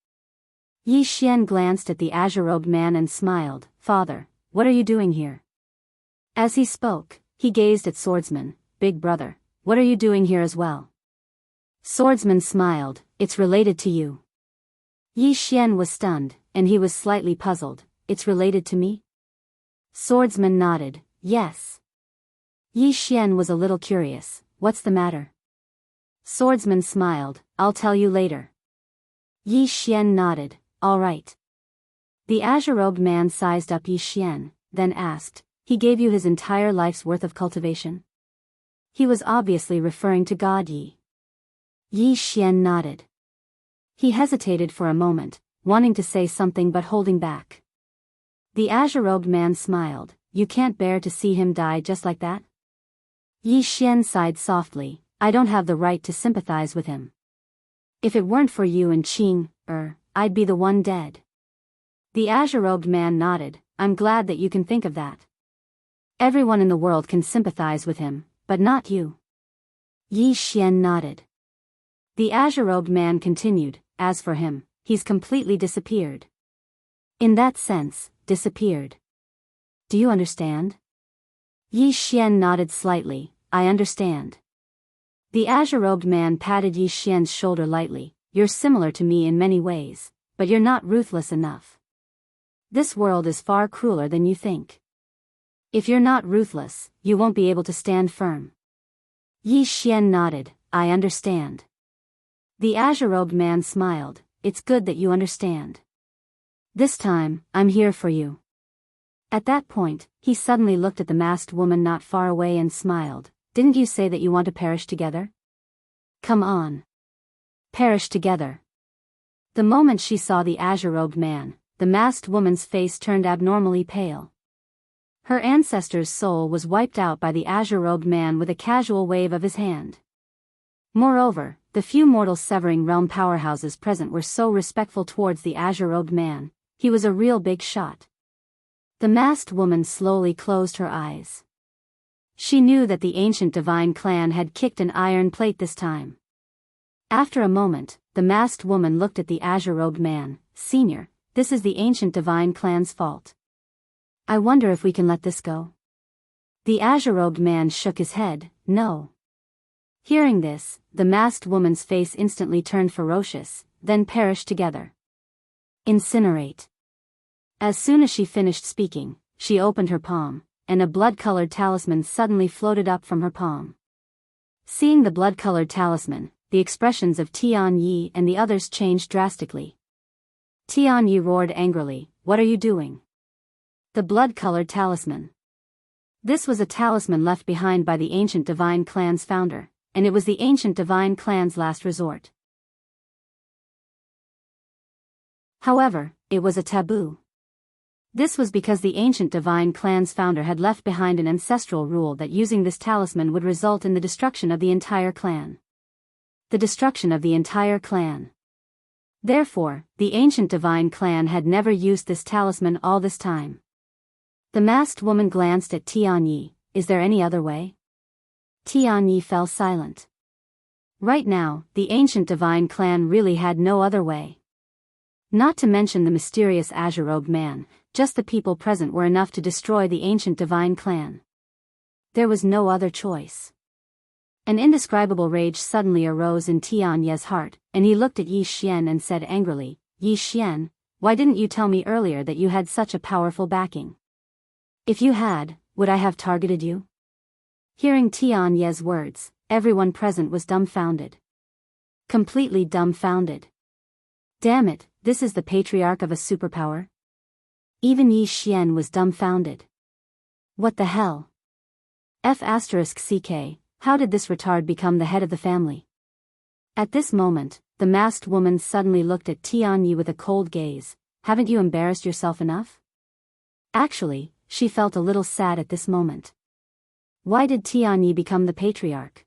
A: Yi Xian glanced at the azure-robed man and smiled. Father, what are you doing here? As he spoke, he gazed at Swordsman. Big brother, what are you doing here as well? Swordsman smiled. It's related to you. Yi Xian was stunned, and he was slightly puzzled. It's related to me? Swordsman nodded. Yes. Yi Xian was a little curious. What's the matter? Swordsman smiled. I'll tell you later. Yi Xian nodded. All right. The azure-robed man sized up Yi Xian, then asked, He gave you his entire life's worth of cultivation? He was obviously referring to God Yi. Yi Xian nodded. He hesitated for a moment, wanting to say something but holding back. The azure-robed man smiled. You can't bear to see him die just like that? Yi Xian sighed softly. I don't have the right to sympathize with him. If it weren't for you and Qing, I'd be the one dead. The azure-robed man nodded. I'm glad that you can think of that. Everyone in the world can sympathize with him, but not you. Yi Xian nodded. The azure-robed man continued. As for him, he's completely disappeared. In that sense, disappeared. Do you understand? Yi Xian nodded slightly. I understand. The azure-robed man patted Yi Xian's shoulder lightly. You're similar to me in many ways, but you're not ruthless enough. This world is far crueler than you think. If you're not ruthless, you won't be able to stand firm. Yi Xian nodded. I understand. The azure-robed man smiled. It's good that you understand. This time, I'm here for you. At that point, he suddenly looked at the masked woman not far away and smiled. Didn't you say that you want to perish together? Come on. Perish together. The moment she saw the azure-robed man, the masked woman's face turned abnormally pale. Her ancestor's soul was wiped out by the azure-robed man with a casual wave of his hand. Moreover, the few mortal severing realm powerhouses present were so respectful towards the azure-robed man. He was a real big shot. The masked woman slowly closed her eyes. She knew that the ancient divine clan had kicked an iron plate this time. After a moment, the masked woman looked at the azure-robed man. Senior, this is the ancient divine clan's fault. I wonder if we can let this go. The azure-robed man shook his head. No. Hearing this, the masked woman's face instantly turned ferocious, then perish together. Incinerate. As soon as she finished speaking, she opened her palm, and a blood-colored talisman suddenly floated up from her palm. Seeing the blood-colored talisman, the expressions of Tian Yi and the others changed drastically. Tian Yi roared angrily, "What are you doing?" The blood-colored talisman. This was a talisman left behind by the ancient divine clan's founder, and it was the ancient divine clan's last resort. However, it was a taboo. This was because the ancient divine clan's founder had left behind an ancestral rule that using this talisman would result in the destruction of the entire clan. The destruction of the entire clan. Therefore, the ancient divine clan had never used this talisman all this time. The masked woman glanced at Tian Yi. Is there any other way? Tian Yi fell silent. Right now, the ancient divine clan really had no other way. Not to mention the mysterious azure-robed man, just the people present were enough to destroy the ancient divine clan. There was no other choice. An indescribable rage suddenly arose in Tian Yi's heart, and he looked at Yi Xian and said angrily, "Yi Xian, why didn't you tell me earlier that you had such a powerful backing? If you had, would I have targeted you?" Hearing Tian Yi's words, everyone present was dumbfounded. Completely dumbfounded. Damn it, this is the patriarch of a superpower? Even Yi Xian was dumbfounded. What the hell? F***ck, how did this retard become the head of the family? At this moment, the masked woman suddenly looked at Tian Yi with a cold gaze. Haven't you embarrassed yourself enough? Actually, she felt a little sad at this moment. Why did Tian Yi become the patriarch?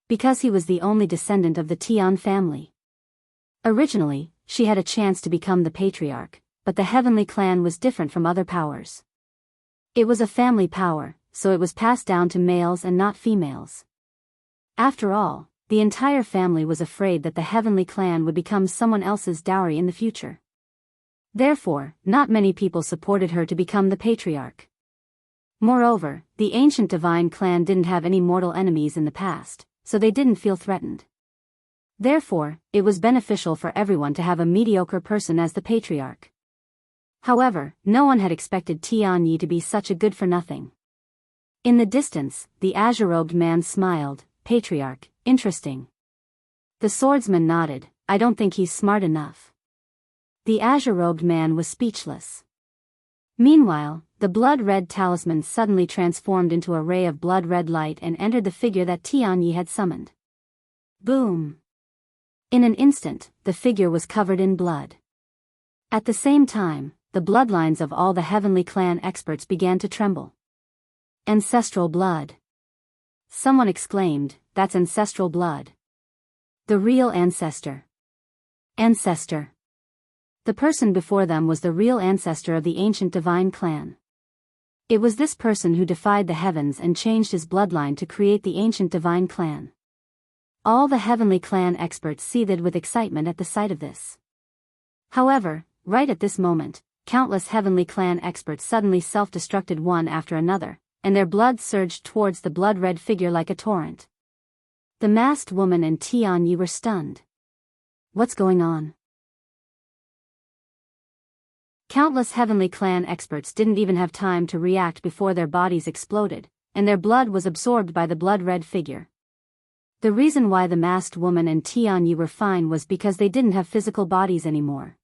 A: Because he was the only descendant of the Tian family. Originally, she had a chance to become the patriarch, but the heavenly clan was different from other powers. It was a family power, so it was passed down to males and not females. After all, the entire family was afraid that the heavenly clan would become someone else's dowry in the future. Therefore, not many people supported her to become the patriarch. Moreover, the ancient divine clan didn't have any mortal enemies in the past, so they didn't feel threatened. Therefore, it was beneficial for everyone to have a mediocre person as the patriarch. However, no one had expected Tian Yi to be such a good-for-nothing. In the distance, the azure-robed man smiled. Patriarch, interesting. The swordsman nodded. I don't think he's smart enough. The azure-robed man was speechless. Meanwhile, the blood-red talisman suddenly transformed into a ray of blood-red light and entered the figure that Tian Yi had summoned. Boom! In an instant, the figure was covered in blood. At the same time, the bloodlines of all the heavenly clan experts began to tremble. Ancestral blood. Someone exclaimed, "That's ancestral blood. The real ancestor." Ancestor. The person before them was the real ancestor of the ancient divine clan. It was this person who defied the heavens and changed his bloodline to create the ancient divine clan. All the heavenly clan experts seethed with excitement at the sight of this. However, right at this moment, countless heavenly clan experts suddenly self-destructed one after another, and their blood surged towards the blood-red figure like a torrent. The masked woman and Tian Yi were stunned. What's going on? Countless heavenly clan experts didn't even have time to react before their bodies exploded, and their blood was absorbed by the blood-red figure. The reason why the masked woman and Tian Yi were fine was because they didn't have physical bodies anymore.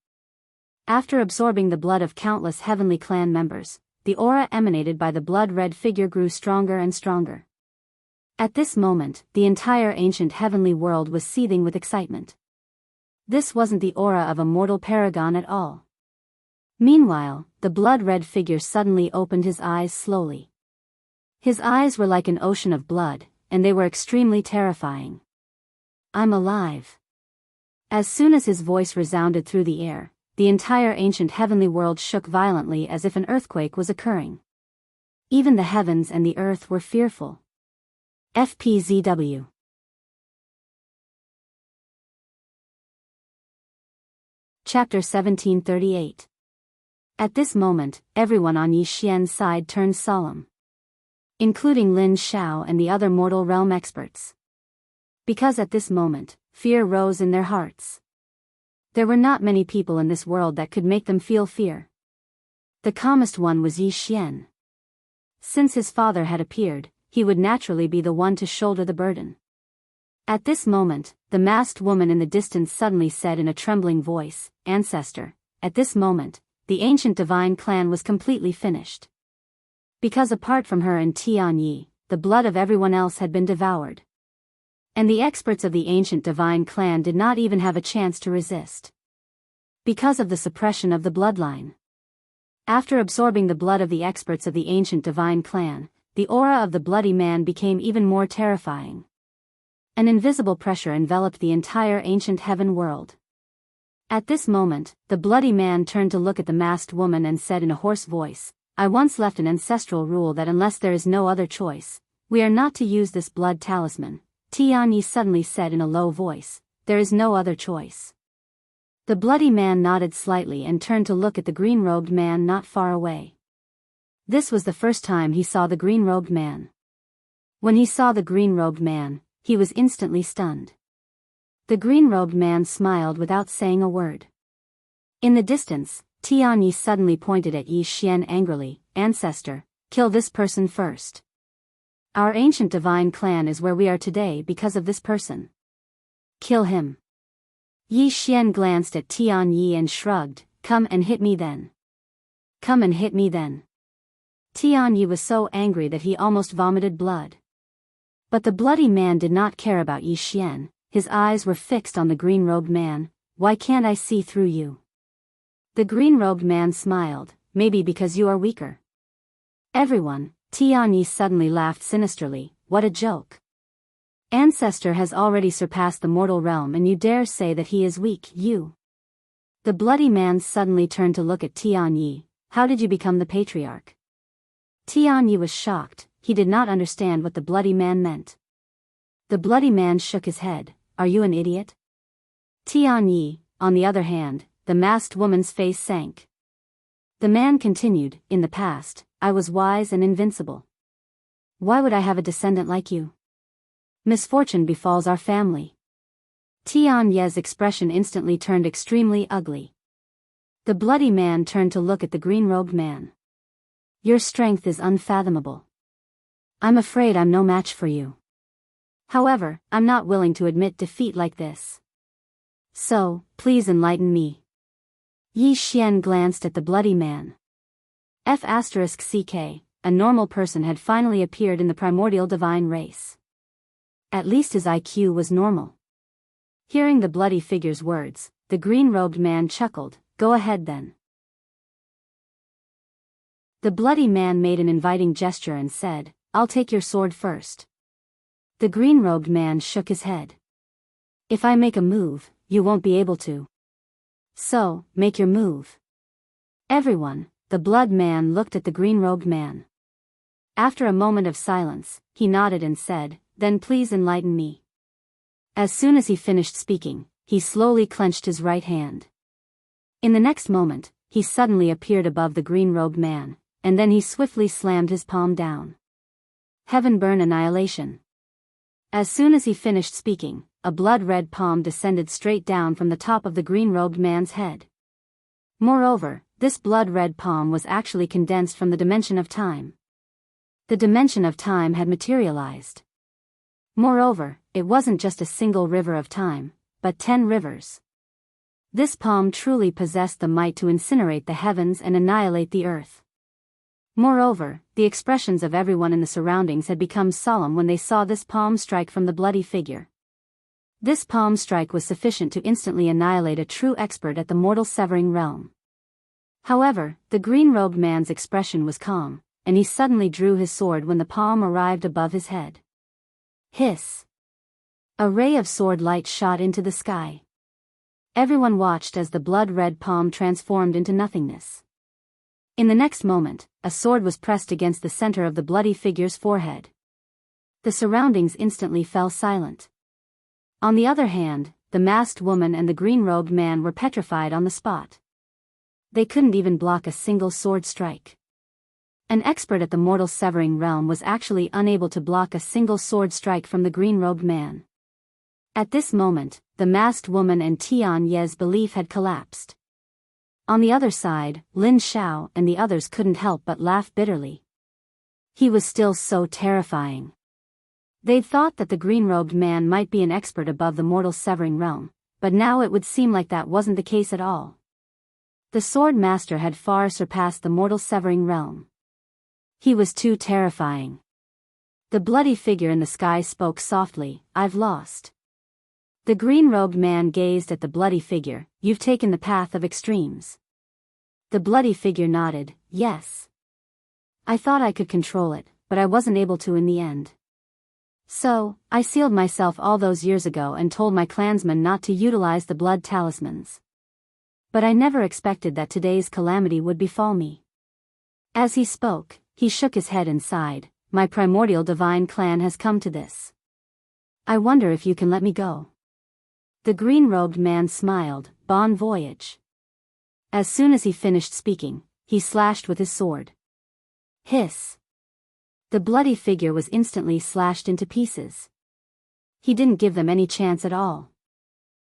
A: After absorbing the blood of countless heavenly clan members, the aura emanated by the blood-red figure grew stronger and stronger. At this moment, the entire ancient heavenly world was seething with excitement. This wasn't the aura of a mortal paragon at all. Meanwhile, the blood-red figure suddenly opened his eyes slowly. His eyes were like an ocean of blood, and they were extremely terrifying. I'm alive. As soon as his voice resounded through the air, the entire ancient heavenly world shook violently as if an earthquake was occurring. Even the heavens and the earth were fearful. FPZW. Chapter 1738. At this moment, everyone on Yi Xian's side turned solemn, including Lin Xiao and the other mortal realm experts. Because at this moment, fear rose in their hearts. There were not many people in this world that could make them feel fear. The calmest one was Yi Xian. Since his father had appeared, he would naturally be the one to shoulder the burden. At this moment, the masked woman in the distance suddenly said in a trembling voice, "Ancestor." At this moment, the ancient divine clan was completely finished. Because apart from her and Tianyi, the blood of everyone else had been devoured. And the experts of the ancient divine clan did not even have a chance to resist. Because of the suppression of the bloodline. After absorbing the blood of the experts of the ancient divine clan, the aura of the bloody man became even more terrifying. An invisible pressure enveloped the entire ancient heaven world. At this moment, the bloody man turned to look at the masked woman and said in a hoarse voice, "I once left an ancestral rule that unless there is no other choice, we are not to use this blood talisman." Tianyi suddenly said in a low voice, "There is no other choice." The bloody man nodded slightly and turned to look at the green-robed man not far away. This was the first time he saw the green-robed man. When he saw the green-robed man, he was instantly stunned. The green-robed man smiled without saying a word. In the distance, Tianyi suddenly pointed at Yi Xian angrily, "Ancestor, kill this person first. Our ancient divine clan is where we are today because of this person. Kill him." Yi Xian glanced at Tianyi and shrugged, "Come and hit me then. Come and hit me then." Tianyi was so angry that he almost vomited blood. But the bloody man did not care about Yi Xian. His eyes were fixed on the green-robed man. "Why can't I see through you?" The green-robed man smiled, "Maybe because you are weaker." Everyone, Tianyi suddenly laughed sinisterly, "What a joke. Ancestor has already surpassed the mortal realm and you dare say that he is weak, you." The bloody man suddenly turned to look at Tianyi, "How did you become the patriarch?" Tianyi was shocked, he did not understand what the bloody man meant. The bloody man shook his head, "Are you an idiot?" Tianyi, on the other hand, the masked woman's face sank. The man continued, "In the past, I was wise and invincible. Why would I have a descendant like you? Misfortune befalls our family." Tianyi's expression instantly turned extremely ugly. The bloody man turned to look at the green-robed man. "Your strength is unfathomable. I'm afraid I'm no match for you. However, I'm not willing to admit defeat like this. So, please enlighten me." Yi Xian glanced at the bloody man. F***ck, a normal person had finally appeared in the primordial divine race. At least his IQ was normal. Hearing the bloody figure's words, the green-robed man chuckled, "Go ahead then." The bloody man made an inviting gesture and said, "I'll take your sword first." The green-robed man shook his head. "If I make a move, you won't be able to. So, make your move." Everyone, the blood man looked at the green-robed man. After a moment of silence, he nodded and said, "Then please enlighten me." As soon as he finished speaking, he slowly clenched his right hand. In the next moment, he suddenly appeared above the green-robed man, and then he swiftly slammed his palm down. Heaven burn annihilation. As soon as he finished speaking, a blood-red palm descended straight down from the top of the green-robed man's head. Moreover, this blood-red palm was actually condensed from the dimension of time. The dimension of time had materialized. Moreover, it wasn't just a single river of time, but 10 rivers. This palm truly possessed the might to incinerate the heavens and annihilate the earth. Moreover, the expressions of everyone in the surroundings had become solemn when they saw this palm strike from the bloody figure. This palm strike was sufficient to instantly annihilate a true expert at the mortal severing realm. However, the green-robed man's expression was calm, and he suddenly drew his sword when the palm arrived above his head. Hiss! A ray of sword light shot into the sky. Everyone watched as the blood-red palm transformed into nothingness. In the next moment, a sword was pressed against the center of the bloody figure's forehead. The surroundings instantly fell silent. On the other hand, the masked woman and the green-robed man were petrified on the spot. They couldn't even block a single sword strike. An expert at the mortal severing realm was actually unable to block a single sword strike from the green-robed man. At this moment, the masked woman and Tian Ye's belief had collapsed. On the other side, Lin Xiao and the others couldn't help but laugh bitterly. He was still so terrifying. They'd thought that the green-robed man might be an expert above the mortal severing realm, but now it would seem like that wasn't the case at all. The sword master had far surpassed the mortal severing realm. He was too terrifying. The bloody figure in the sky spoke softly, "I've lost." The green-robed man gazed at the bloody figure. "You've taken the path of extremes." The bloody figure nodded, "Yes. I thought I could control it, but I wasn't able to in the end. So, I sealed myself all those years ago and told my clansmen not to utilize the blood talismans. But I never expected that today's calamity would befall me." As he spoke, he shook his head and sighed, "My primordial divine clan has come to this. I wonder if you can let me go." The green-robed man smiled, "Bon voyage." As soon as he finished speaking, he slashed with his sword. Hiss! The bloody figure was instantly slashed into pieces. He didn't give them any chance at all.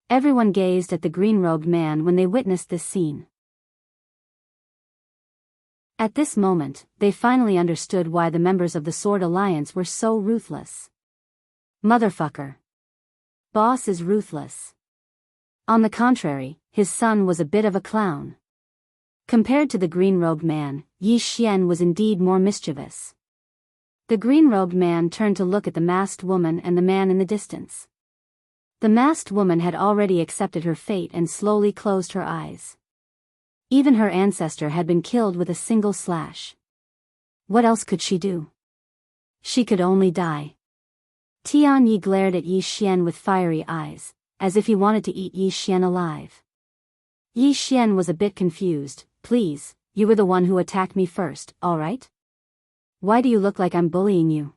A: Everyone gazed at the green-robed man when they witnessed this scene. At this moment, they finally understood why the members of the Sword Alliance were so ruthless. Motherfucker. Boss is ruthless. On the contrary, his son was a bit of a clown. Compared to the green-robed man, Yi Xian was indeed more mischievous. The green-robed man turned to look at the masked woman and the man in the distance. The masked woman had already accepted her fate and slowly closed her eyes. Even her ancestor had been killed with a single slash. What else could she do? She could only die. Tian Yi glared at Yi Xian with fiery eyes, as if he wanted to eat Yi Xian alive. Yi Xian was a bit confused. "Please, you were the one who attacked me first, alright? Why do you look like I'm bullying you?"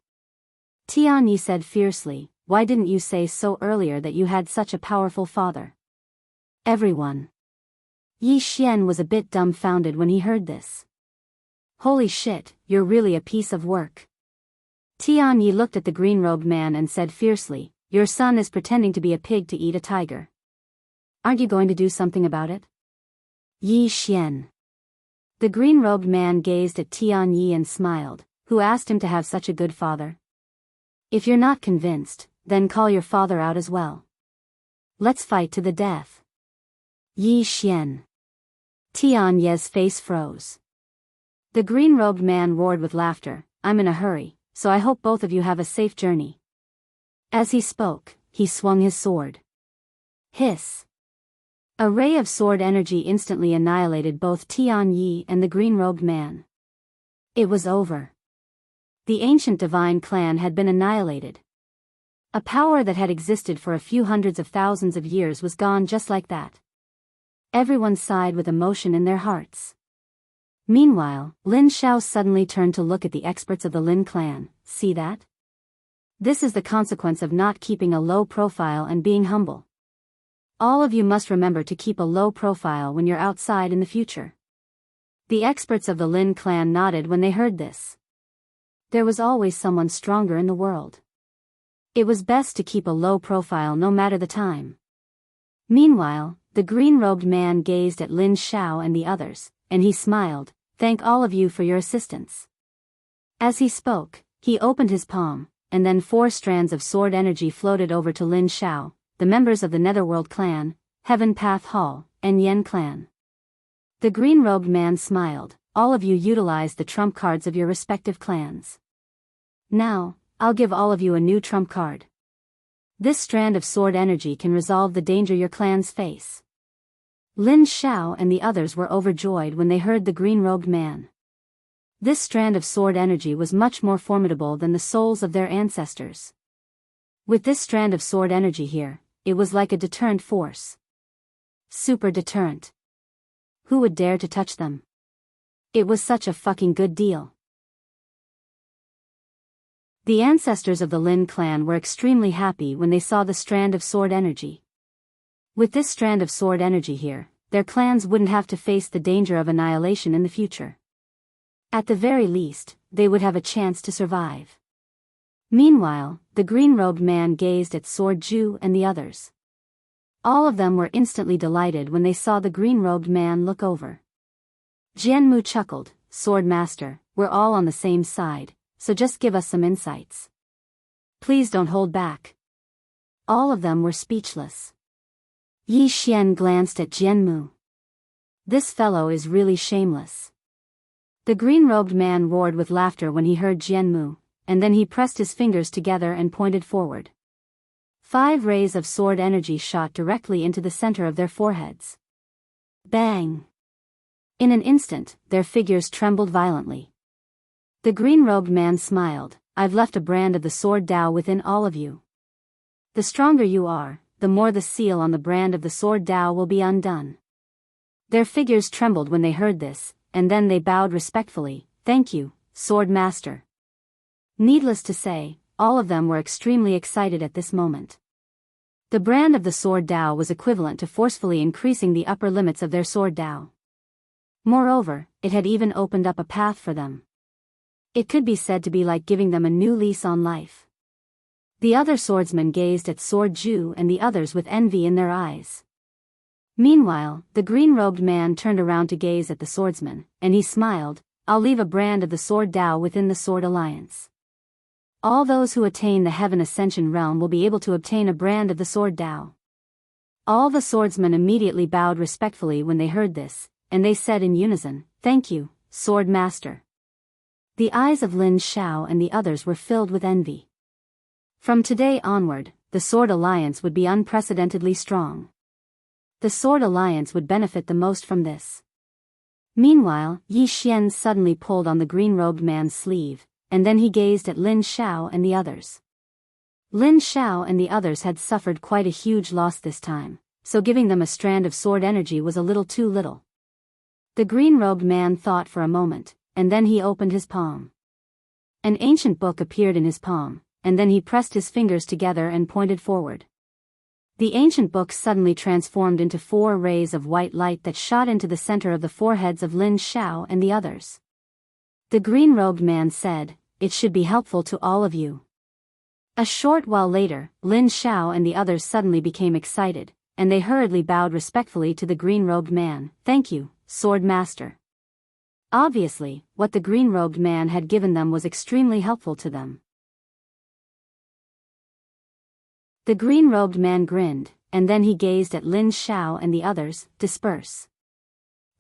A: Tian Yi said fiercely, "Why didn't you say so earlier that you had such a powerful father?" Everyone. Yi Xian was a bit dumbfounded when he heard this. "Holy shit, you're really a piece of work." Tian Yi looked at the green-robed man and said fiercely, "Your son is pretending to be a pig to eat a tiger. Aren't you going to do something about it?" Yi Xian. The green-robed man gazed at Tian Yi and smiled. "Who asked him to have such a good father? If you're not convinced, then call your father out as well. Let's fight to the death." Yi Xian. Tian Ye's face froze. The green-robed man roared with laughter, "I'm in a hurry, so I hope both of you have a safe journey." As he spoke, he swung his sword. Hiss! A ray of sword energy instantly annihilated both Tian Yi and the green-robed man. It was over. The ancient divine clan had been annihilated. A power that had existed for a few hundreds of thousands of years was gone just like that. Everyone sighed with emotion in their hearts. Meanwhile, Lin Xiao suddenly turned to look at the experts of the Lin clan. "See that? This is the consequence of not keeping a low profile and being humble. All of you must remember to keep a low profile when you're outside in the future." The experts of the Lin clan nodded when they heard this. There was always someone stronger in the world. It was best to keep a low profile no matter the time. Meanwhile, the green-robed man gazed at Lin Xiao and the others, and he smiled, "Thank all of you for your assistance." As he spoke, he opened his palm, and then 4 strands of sword energy floated over to Lin Xiao, the members of the Netherworld clan, Heaven Path Hall, and Yen clan. The green-robed man smiled, all of you utilized the trump cards of your respective clans. Now, I'll give all of you a new trump card. This strand of sword energy can resolve the danger your clans face. Lin Xiao and the others were overjoyed when they heard the green-robed man. This strand of sword energy was much more formidable than the souls of their ancestors. With this strand of sword energy here, it was like a deterrent force. Super deterrent. Who would dare to touch them? It was such a fucking good deal. The ancestors of the Lin clan were extremely happy when they saw the strand of sword energy. With this strand of sword energy here, their clans wouldn't have to face the danger of annihilation in the future. At the very least, they would have a chance to survive. Meanwhile, the green-robed man gazed at Sword Ju and the others. All of them were instantly delighted when they saw the green-robed man look over. Jianmu chuckled, "Sword Master, we're all on the same side, so just give us some insights. Please don't hold back." All of them were speechless. Yi Xian glanced at Jianmu. This fellow is really shameless. The green-robed man roared with laughter when he heard Jianmu, and then he pressed his fingers together and pointed forward. 5 rays of sword energy shot directly into the center of their foreheads. Bang! In an instant, their figures trembled violently. The green-robed man smiled, "I've left a brand of the sword Tao within all of you. The stronger you are, the more the seal on the brand of the sword Tao will be undone." Their figures trembled when they heard this, and then they bowed respectfully, "Thank you, Sword Master." Needless to say, all of them were extremely excited at this moment. The brand of the sword Tao was equivalent to forcefully increasing the upper limits of their sword Tao. Moreover, it had even opened up a path for them. It could be said to be like giving them a new lease on life. The other swordsmen gazed at Sword Ju and the others with envy in their eyes. Meanwhile, the green-robed man turned around to gaze at the swordsman, and he smiled, "I'll leave a brand of the sword Tao within the Sword Alliance. All those who attain the Heaven Ascension realm will be able to obtain a brand of the sword Tao." All the swordsmen immediately bowed respectfully when they heard this, and they said in unison, "Thank you, Sword Master." The eyes of Lin Xiao and the others were filled with envy. From today onward, the Sword Alliance would be unprecedentedly strong. The Sword Alliance would benefit the most from this. Meanwhile, Yi Xian suddenly pulled on the green-robed man's sleeve, and then he gazed at Lin Xiao and the others. Lin Xiao and the others had suffered quite a huge loss this time, so giving them a strand of sword energy was a little too little. The green-robed man thought for a moment, and then he opened his palm. An ancient book appeared in his palm, and then he pressed his fingers together and pointed forward. The ancient book suddenly transformed into 4 rays of white light that shot into the center of the foreheads of Lin Xiao and the others. The green-robed man said, "It should be helpful to all of you." A short while later, Lin Xiao and the others suddenly became excited, and they hurriedly bowed respectfully to the green-robed man, "Thank you, Sword Master." Obviously, what the green-robed man had given them was extremely helpful to them. The green-robed man grinned, and then he gazed at Lin Xiao and the others, "Disperse."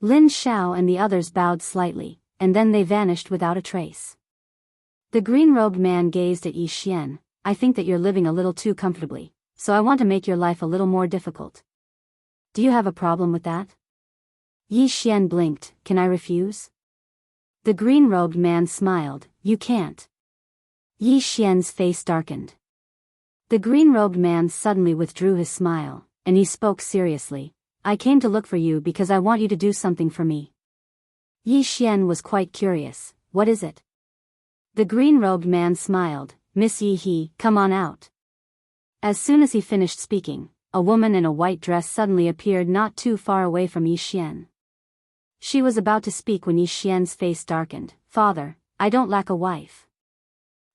A: Lin Xiao and the others bowed slightly, and then they vanished without a trace. The green-robed man gazed at Yi Xian, "I think that you're living a little too comfortably, so I want to make your life a little more difficult. Do you have a problem with that?" Yi Xian blinked, "Can I refuse?" The green-robed man smiled, "You can't." Yi Xian's face darkened. The green-robed man suddenly withdrew his smile, and he spoke seriously, "I came to look for you because I want you to do something for me." Yi Xian was quite curious, "What is it?" The green-robed man smiled, "Miss Yi He, come on out." As soon as he finished speaking, a woman in a white dress suddenly appeared not too far away from Yi Xian. She was about to speak when Yi Xian's face darkened, "Father, I don't lack a wife."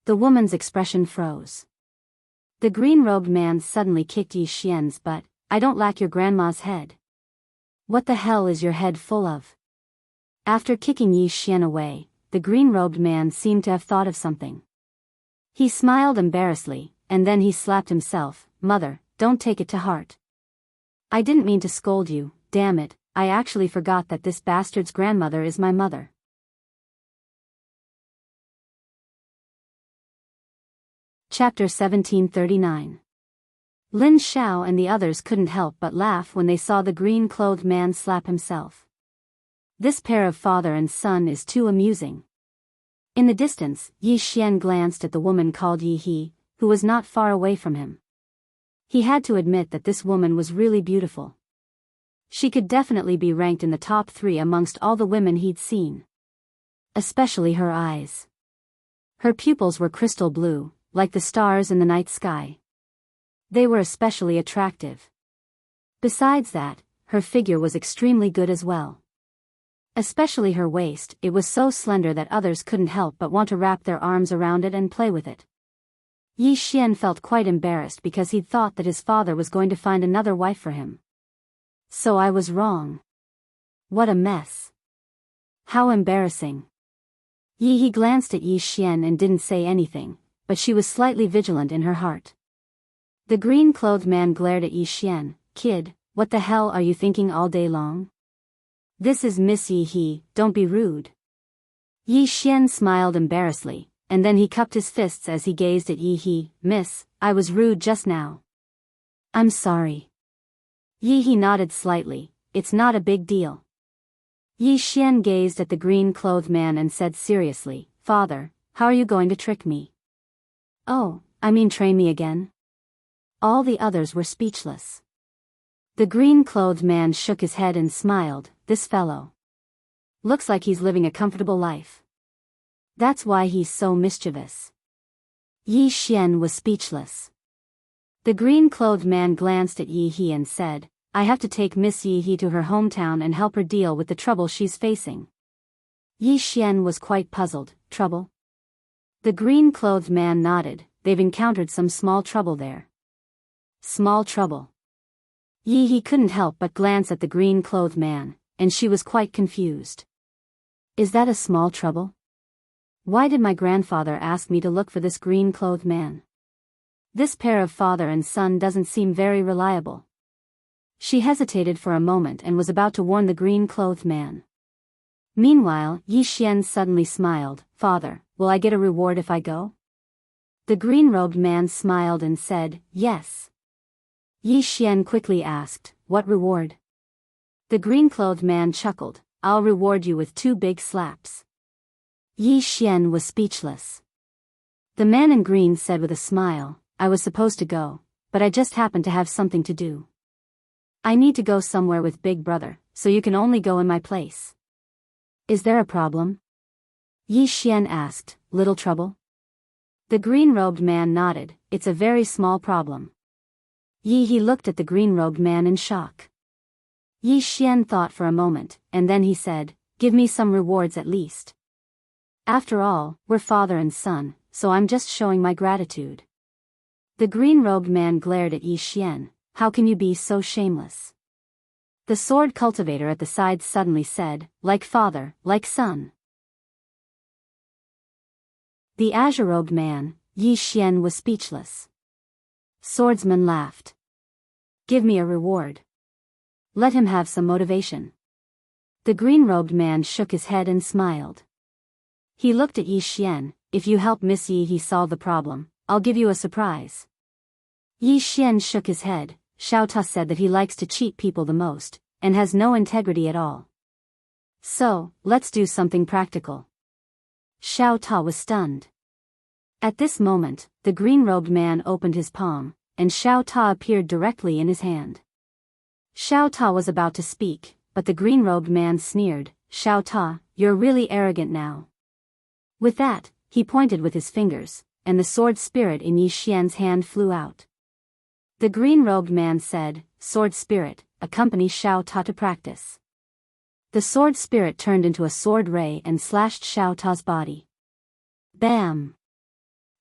A: The woman's expression froze. The green-robed man suddenly kicked Yi Xian's butt, "I don't lack your grandma's head. What the hell is your head full of?" After kicking Yi Xian away, the green-robed man seemed to have thought of something. He smiled embarrassedly, and then he slapped himself, "Mother, don't take it to heart. I didn't mean to scold you, damn it, I actually forgot that this bastard's grandmother is my mother." Chapter 1739. Lin Xiao and the others couldn't help but laugh when they saw the green-clothed man slap himself. This pair of father and son is too amusing. In the distance, Yi Xian glanced at the woman called Yi He, who was not far away from him. He had to admit that this woman was really beautiful. She could definitely be ranked in the top 3 amongst all the women he'd seen. Especially her eyes. Her pupils were crystal blue, like the stars in the night sky. They were especially attractive. Besides that, her figure was extremely good as well. Especially her waist, it was so slender that others couldn't help but want to wrap their arms around it and play with it. Yi Xian felt quite embarrassed because he'd thought that his father was going to find another wife for him. So I was wrong. What a mess. How embarrassing. Yi He glanced at Yi Xian and didn't say anything, but she was slightly vigilant in her heart. The green-clothed man glared at Yi Xian. Kid, what the hell are you thinking all day long? This is Miss Yi He, don't be rude. Yi Xian smiled embarrassedly, and then he cupped his fists as he gazed at Yi He. Miss, I was rude just now. I'm sorry. Yi He nodded slightly. It's not a big deal. Yi Xian gazed at the green-clothed man and said seriously, Father, how are you going to trick me? Oh, I mean train me again? All the others were speechless. The green-clothed man shook his head and smiled. This fellow. Looks like he's living a comfortable life. That's why he's so mischievous. Yi Xian was speechless. The green-clothed man glanced at Yi He and said, I have to take Miss Yi He to her hometown and help her deal with the trouble she's facing. Yi Xian was quite puzzled. Trouble? The green-clothed man nodded. They've encountered some small trouble there. Small trouble. Yi He couldn't help but glance at the green-clothed man, and she was quite confused. Is that a small trouble? Why did my grandfather ask me to look for this green-clothed man? This pair of father and son doesn't seem very reliable. She hesitated for a moment and was about to warn the green-clothed man. Meanwhile, Yi Xian suddenly smiled. Father, will I get a reward if I go? The green-robed man smiled and said, yes. Yi Xian quickly asked, what reward? The green-clothed man chuckled. I'll reward you with 2 big slaps. Yi Xian was speechless. The man in green said with a smile, I was supposed to go, but I just happened to have something to do. I need to go somewhere with Big Brother, so you can only go in my place. Is there a problem? Yi Xian asked, little trouble? The green-robed man nodded, it's a very small problem. Yi He looked at the green-robed man in shock. Yi Xian thought for a moment, and then he said, give me some rewards at least. After all, we're father and son, so I'm just showing my gratitude. The green-robed man glared at Yi Xian. How can you be so shameless? The sword cultivator at the side suddenly said, like father, like son. The azure-robed man, Yi Xian was speechless. Swordsman laughed. Give me a reward. Let him have some motivation. The green-robed man shook his head and smiled. He looked at Yi Xian. If you help Miss Yi He solve the problem, I'll give you a surprise. Yi Xian shook his head. Xiao Ta said that he likes to cheat people the most, and has no integrity at all. So, let's do something practical. Xiao Ta was stunned. At this moment, the green-robed man opened his palm, and Xiao Ta appeared directly in his hand. Xiao Ta was about to speak, but the green-robed man sneered, Xiao Ta, you're really arrogant now. With that, he pointed with his fingers, and the sword spirit in Yi Xian's hand flew out. The green-robed man said, Sword spirit, accompany Xiao Ta to practice. The sword spirit turned into a sword ray and slashed Xiao Ta's body. Bam!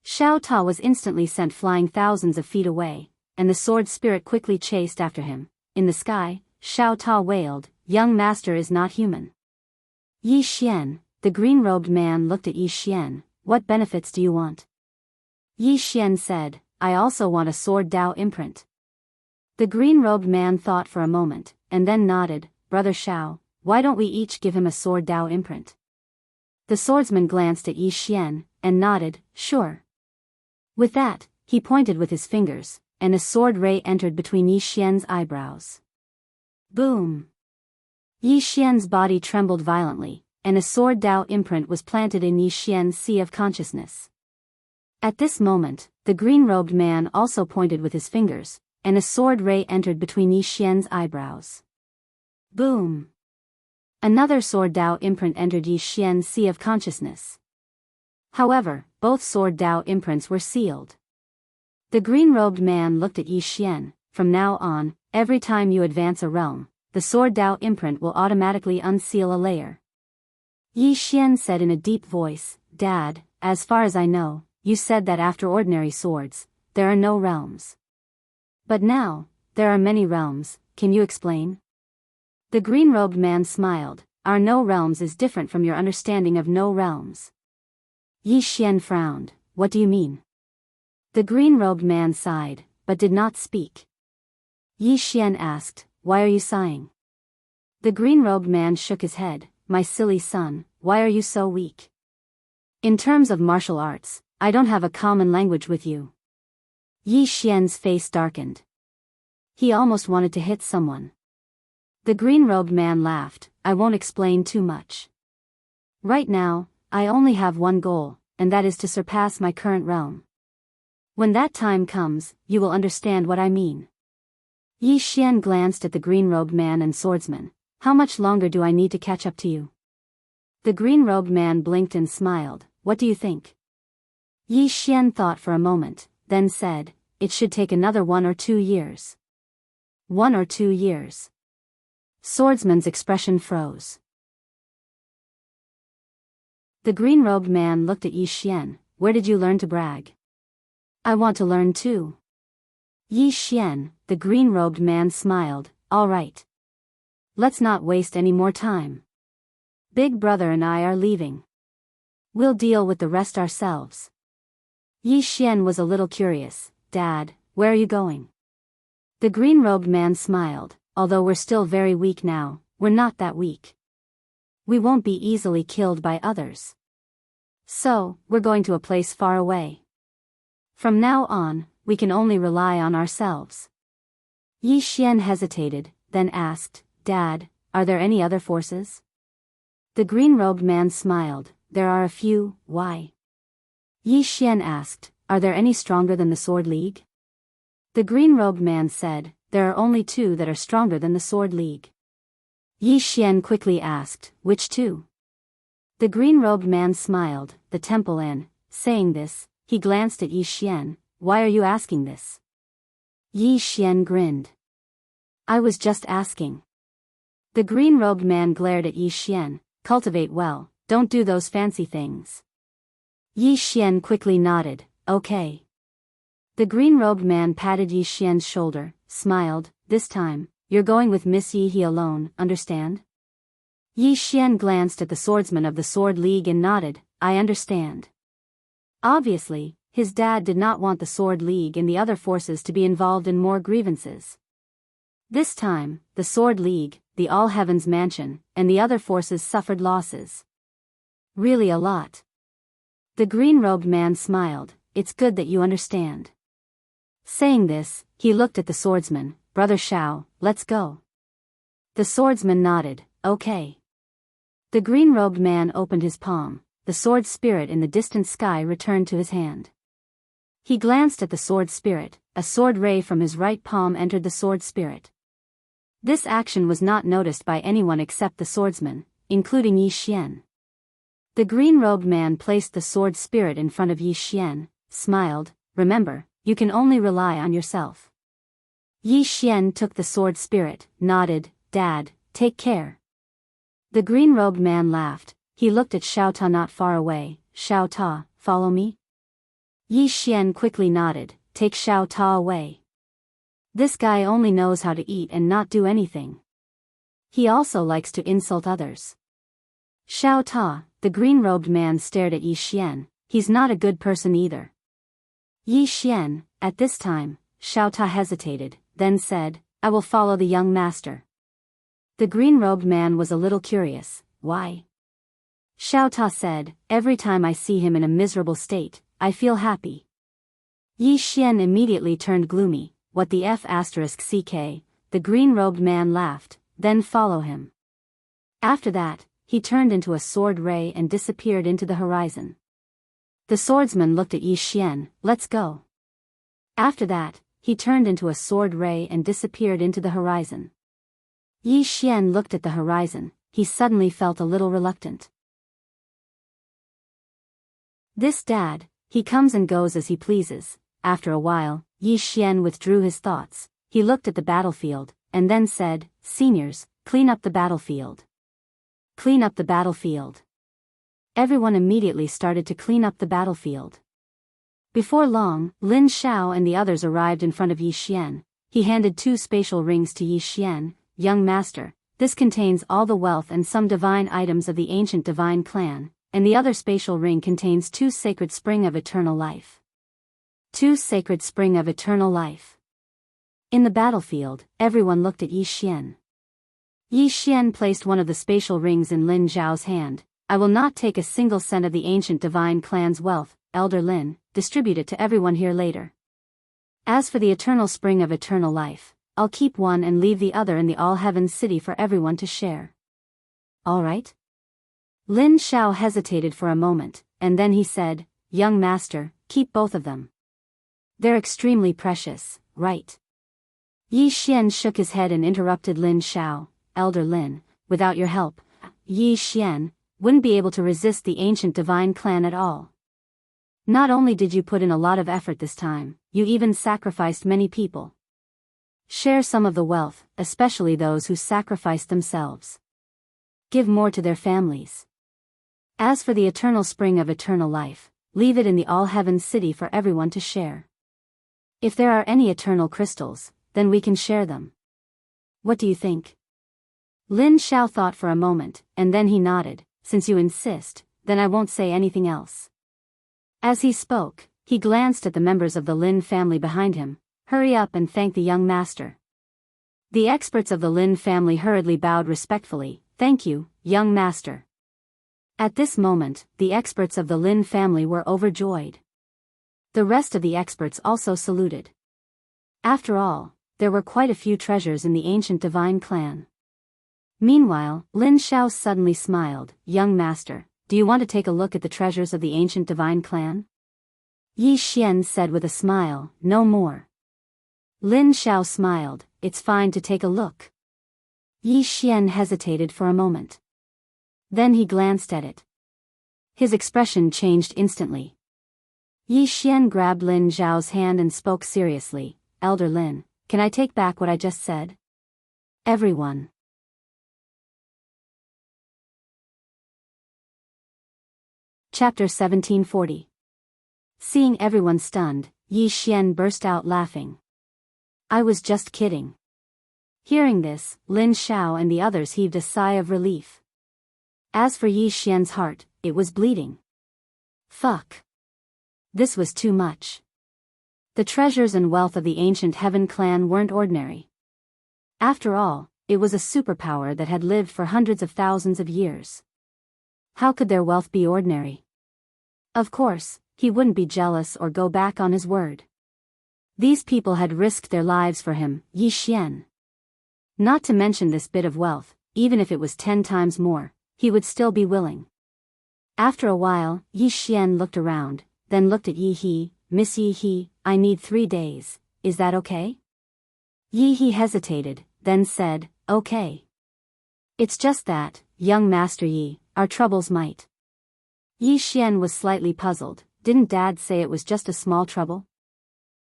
A: Xiao Ta was instantly sent flying thousands of feet away, and the sword spirit quickly chased after him. In the sky, Xiao Ta wailed, young master is not human. Yi Xian, the green-robed man looked at Yi Xian, what benefits do you want? Yi Xian said, I also want a sword Dao imprint. The green-robed man thought for a moment, and then nodded, Brother Xiao, why don't we each give him a sword Dao imprint? The swordsman glanced at Yi Xian, and nodded, sure. With that, he pointed with his fingers, and a sword ray entered between Yi Xian's eyebrows. Boom! Yi Xian's body trembled violently, and a sword Dao imprint was planted in Yi Xian's sea of consciousness. At this moment, the green-robed man also pointed with his fingers, and a sword ray entered between Yi Xian's eyebrows. Boom! Another sword Dao imprint entered Yi Xian's sea of consciousness. However, both sword Dao imprints were sealed. The green-robed man looked at Yi Xian. From now on, every time you advance a realm, the sword Dao imprint will automatically unseal a layer. Yi Xian said in a deep voice, Dad, as far as I know, you said that after ordinary swords, there are no realms. But now, there are many realms, can you explain? The green-robed man smiled. Our no realms is different from your understanding of no realms. Yi Xian frowned. What do you mean? The green-robed man sighed, but did not speak. Yi Xian asked, Why are you sighing? The green-robed man shook his head. My silly son, why are you so weak? In terms of martial arts, I don't have a common language with you. Yi Xian's face darkened. He almost wanted to hit someone. The green-robed man laughed. I won't explain too much. Right now, I only have one goal, and that is to surpass my current realm. When that time comes, you will understand what I mean. Yi Xian glanced at the green-robed man and swordsman. How much longer do I need to catch up to you? The green-robed man blinked and smiled. What do you think? Yi Xian thought for a moment, then said, It should take another 1 or 2 years. 1 or 2 years. Swordsman's expression froze. The green-robed man looked at Yi Xian. Where did you learn to brag? I want to learn too. Yi Xian, the green-robed man smiled. All right. Let's not waste any more time. Big brother and I are leaving. We'll deal with the rest ourselves. Yi Xian was a little curious. Dad, where are you going? The green-robed man smiled. Although we're still very weak now, we're not that weak. We won't be easily killed by others. So, we're going to a place far away. From now on, we can only rely on ourselves. Yi Xian hesitated, then asked, Dad, are there any other forces? The green-robed man smiled. There are a few. Why? Yi Xian asked, Are there any stronger than the Sword League? The green-robed man said, There are only 2 that are stronger than the Sword League. Yi Xian quickly asked, Which 2? The green-robed man smiled. The temple and, saying this, he glanced at Yi Xian. Why are you asking this? Yi Xian grinned. I was just asking. The green-robed man glared at Yi Xian. Cultivate well, don't do those fancy things. Yi Xian quickly nodded. Okay. The green-robed man patted Yi Xian's shoulder, smiled. This time, you're going with Miss Yi He alone, understand? Yi Xian glanced at the swordsman of the Sword League and nodded. I understand. Obviously, his dad did not want the Sword League and the other forces to be involved in more grievances. This time, the Sword League, the All Heavens Mansion, and the other forces suffered losses. Really a lot. The green-robed man smiled. It's good that you understand. Saying this, he looked at the swordsman. Brother Shao, let's go. The swordsman nodded. Okay. The green-robed man opened his palm. The sword spirit in the distant sky returned to his hand. He glanced at the sword spirit. A sword ray from his right palm entered the sword spirit. This action was not noticed by anyone except the swordsman, including Yi Xian. The green-robed man placed the sword spirit in front of Yi Xian, smiled. Remember, you can only rely on yourself. Yi Xian took the sword spirit, nodded. Dad, take care. The green-robed man laughed. He looked at Xiao Ta not far away. Xiao Ta, follow me? Yi Xian quickly nodded. Take Xiao Ta away. This guy only knows how to eat and not do anything. He also likes to insult others. Xiao Ta, the green-robed man stared at Yi Xian. He's not a good person either. Yi Xian, at this time, Xiao Ta hesitated, then said, I will follow the young master. The green-robed man was a little curious. Why? Xiao Ta said, every time I see him in a miserable state, I feel happy. Yi Xian immediately turned gloomy. What the F***ck, the green-robed man laughed, then follow him. After that, he turned into a sword ray and disappeared into the horizon. The swordsman looked at Yi Xian, let's go. After that, he turned into a sword ray and disappeared into the horizon. Yi Xian looked at the horizon, he suddenly felt a little reluctant. This dad, he comes and goes as he pleases. After a while, Yi Xian withdrew his thoughts. He looked at the battlefield, and then said, "Seniors, clean up the battlefield. Clean up the battlefield." Everyone immediately started to clean up the battlefield. Before long, Lin Xiao and the others arrived in front of Yi Xian. He handed 2 spatial rings to Yi Xian. "Young master, this contains all the wealth and some divine items of the ancient divine clan, and the other spatial ring contains 2 sacred spring of eternal life." 2 sacred spring of eternal life. In the battlefield, everyone looked at Yi Xian. Yi Xian placed one of the spatial rings in Lin Zhao's hand. "I will not take a single cent of the ancient divine clan's wealth, Elder Lin, distribute it to everyone here later. As for the eternal spring of eternal life, I'll keep one and leave the other in the All-Heavens city for everyone to share." "All right?" Lin Xiao hesitated for a moment, and then he said, "Young master, keep both of them. They're extremely precious, right?" Yi Xian shook his head and interrupted Lin Xiao. "Elder Lin, without your help, Yi Xian wouldn't be able to resist the ancient divine clan at all. Not only did you put in a lot of effort this time, you even sacrificed many people. Share some of the wealth, especially those who sacrificed themselves. Give more to their families. As for the eternal spring of eternal life, leave it in the All-Heavens city for everyone to share. If there are any eternal crystals, then we can share them. What do you think?" Lin Xiao thought for a moment, and then he nodded. "Since you insist, then I won't say anything else." As he spoke, he glanced at the members of the Lin family behind him. "Hurry up and thank the young master." The experts of the Lin family hurriedly bowed respectfully. "Thank you, young master." At this moment, the experts of the Lin family were overjoyed. The rest of the experts also saluted. After all, there were quite a few treasures in the ancient divine clan. Meanwhile, Lin Xiao suddenly smiled. "Young master, do you want to take a look at the treasures of the ancient divine clan?" Yi Xian said with a smile, "No more." Lin Xiao smiled. "It's fine to take a look." Yi Xian hesitated for a moment. Then he glanced at it. His expression changed instantly. Yi Xian grabbed Lin Zhao's hand and spoke seriously. "Elder Lin, can I take back what I just said?" Everyone. Chapter 1740. Seeing everyone stunned, Yi Xian burst out laughing. "I was just kidding." Hearing this, Lin Xiao and the others heaved a sigh of relief. As for Yi Xian's heart, it was bleeding. Fuck. This was too much. The treasures and wealth of the ancient Heaven clan weren't ordinary. After all, it was a superpower that had lived for hundreds of thousands of years. How could their wealth be ordinary? Of course, he wouldn't be jealous or go back on his word. These people had risked their lives for him, Yi Xian. Not to mention this bit of wealth, even if it was 10 times more, he would still be willing. After a while, Yi Xian looked around, then looked at Yi He. "Miss Yi He, I need 3 days, is that okay?" Yi He hesitated, then said, "Okay. It's just that, young Master Yi, our troubles might." Yi Xian was slightly puzzled. Didn't Dad say it was just a small trouble?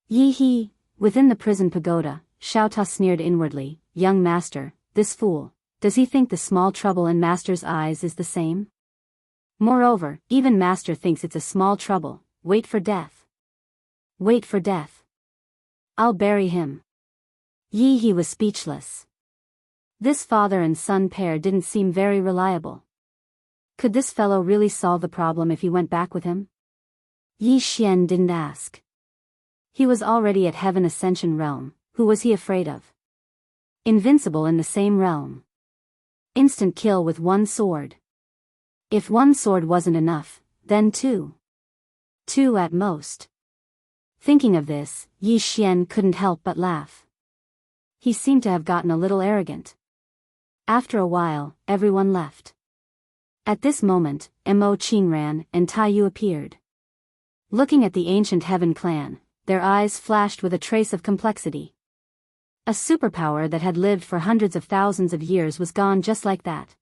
A: Yi He, within the prison pagoda, Xiao Ta sneered inwardly. "Young Master, this fool, does he think the small trouble in Master's eyes is the same? Moreover, even Master thinks it's a small trouble. Wait for death. Wait for death. I'll bury him." Yi He was speechless. This father and son pair didn't seem very reliable. Could this fellow really solve the problem if he went back with him? Yi Xian didn't ask. He was already at Heaven Ascension realm, who was he afraid of? Invincible in the same realm. Instant kill with 1 sword. If 1 sword wasn't enough, then 2. 2 at most. Thinking of this, Yi Xian couldn't help but laugh. He seemed to have gotten a little arrogant. After a while, everyone left. At this moment, Mo Qingran and Taiyu appeared. Looking at the ancient Heaven clan, their eyes flashed with a trace of complexity. A superpower that had lived for hundreds of thousands of years was gone just like that.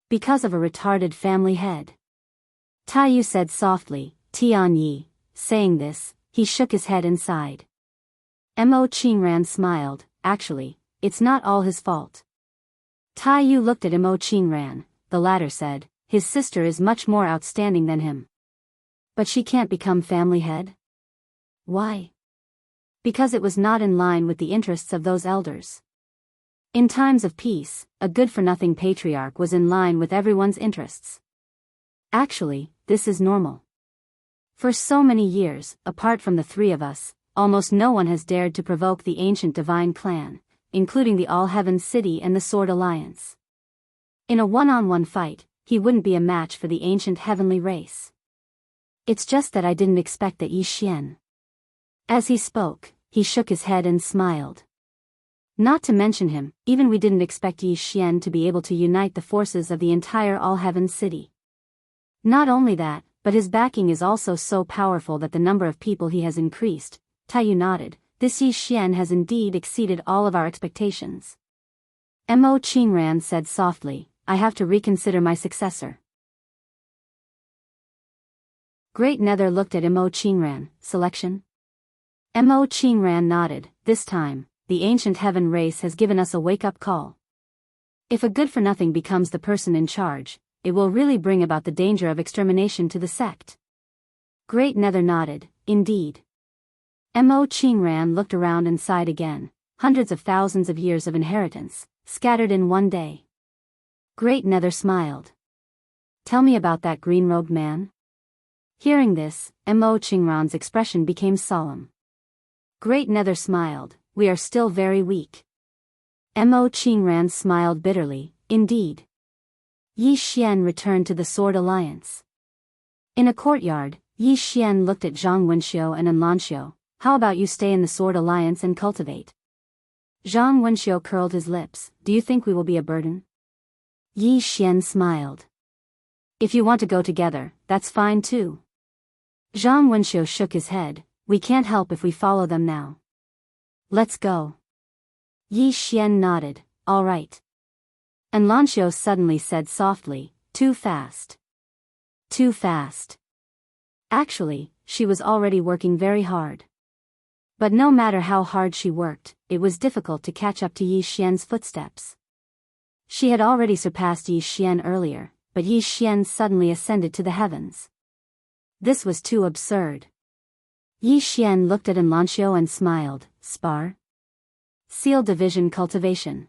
A: Because of a retarded family head. Taiyu said softly, Tian Yi. Saying this, he shook his head and sighed. Mo Qingran smiled. Actually, it's not all his fault. Taiyu looked at Mo Qingran. The latter said, his sister is much more outstanding than him. But she can't become family head? Why? Because it was not in line with the interests of those elders. In times of peace, a good-for-nothing patriarch was in line with everyone's interests. Actually, this is normal. For so many years, apart from the three of us, almost no one has dared to provoke the ancient divine clan, including the All-Heaven City and the Sword Alliance. In a one-on-one fight, he wouldn't be a match for the ancient heavenly race. It's just that I didn't expect that Yi Xian. As he spoke, he shook his head and smiled. Not to mention him, even we didn't expect Yi Xian to be able to unite the forces of the entire All-Heaven City. Not only that, but his backing is also so powerful that the number of people he has increased. Taiyu nodded. This Yi Xian has indeed exceeded all of our expectations. Mo Qingran said softly, I have to reconsider my successor. Great Nether looked at Mo Qingran. Selection? Mo Qingran nodded. This time, the ancient heaven race has given us a wake-up call. If a good-for-nothing becomes the person in charge, it will really bring about the danger of extermination to the sect. Great Nether nodded. Indeed. Mo Qingran looked around and sighed again. Hundreds of thousands of years of inheritance, scattered in one day. Great Nether smiled. Tell me about that green-robed man. Hearing this, Mo Qingran's expression became solemn. Great Nether smiled. We are still very weak. Mo Qingran smiled bitterly. Indeed. Yi Xian returned to the Sword Alliance. In a courtyard, Yi Xian looked at Zhang Wenxiu and Anlanxiu. How about you stay in the Sword Alliance and cultivate? Zhang Wenxiu curled his lips. Do you think we will be a burden? Yi Xian smiled. If you want to go together, that's fine too. Zhang Wenxiu shook his head. We can't help if we follow them now. Let's go. Yi Xian nodded. All right. Anlanxiu suddenly said softly, too fast. Too fast. Actually, she was already working very hard. But no matter how hard she worked, it was difficult to catch up to Yi Xian's footsteps. She had already surpassed Yi Xian earlier, but Yi Xian suddenly ascended to the heavens. This was too absurd. Yi Xian looked at Anlanxiu and smiled. Spar? Seal division cultivation.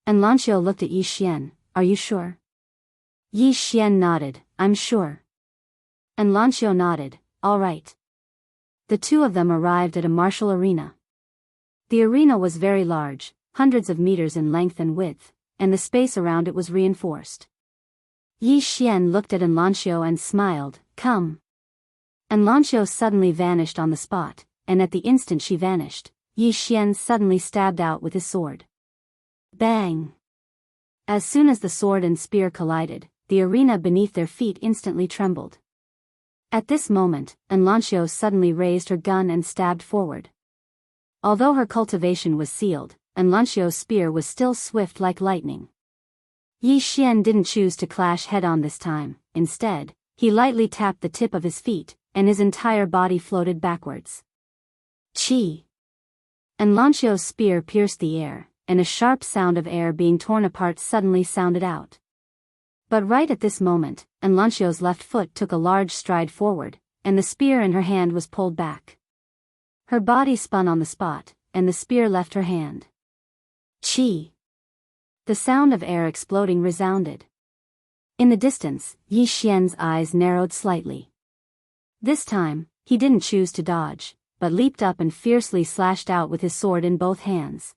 A: Anlanxiu looked at Yi Xian. Are you sure? Yi Xian nodded. I'm sure. Anlanxiu nodded. All right. The two of them arrived at a martial arena. The arena was very large, hundreds of meters in length and width, and the space around it was reinforced. Yi Xian looked at Anlanxiu and smiled. Come. Anlanxiu suddenly vanished on the spot, and at the instant she vanished, Yi Xian suddenly stabbed out with his sword. Bang! As soon as the sword and spear collided, the arena beneath their feet instantly trembled. At this moment, Anlanxiu suddenly raised her gun and stabbed forward. Although her cultivation was sealed, Anlanxiu's spear was still swift like lightning. Yi Xian didn't choose to clash head-on this time. Instead, he lightly tapped the tip of his feet, and his entire body floated backwards. Chi! Anlanxiu's spear pierced the air, and a sharp sound of air being torn apart suddenly sounded out. But right at this moment, Anlanxiu's left foot took a large stride forward, and the spear in her hand was pulled back. Her body spun on the spot, and the spear left her hand. Chi! The sound of air exploding resounded. In the distance, Yi Xian's eyes narrowed slightly. This time, he didn't choose to dodge, but leaped up and fiercely slashed out with his sword in both hands.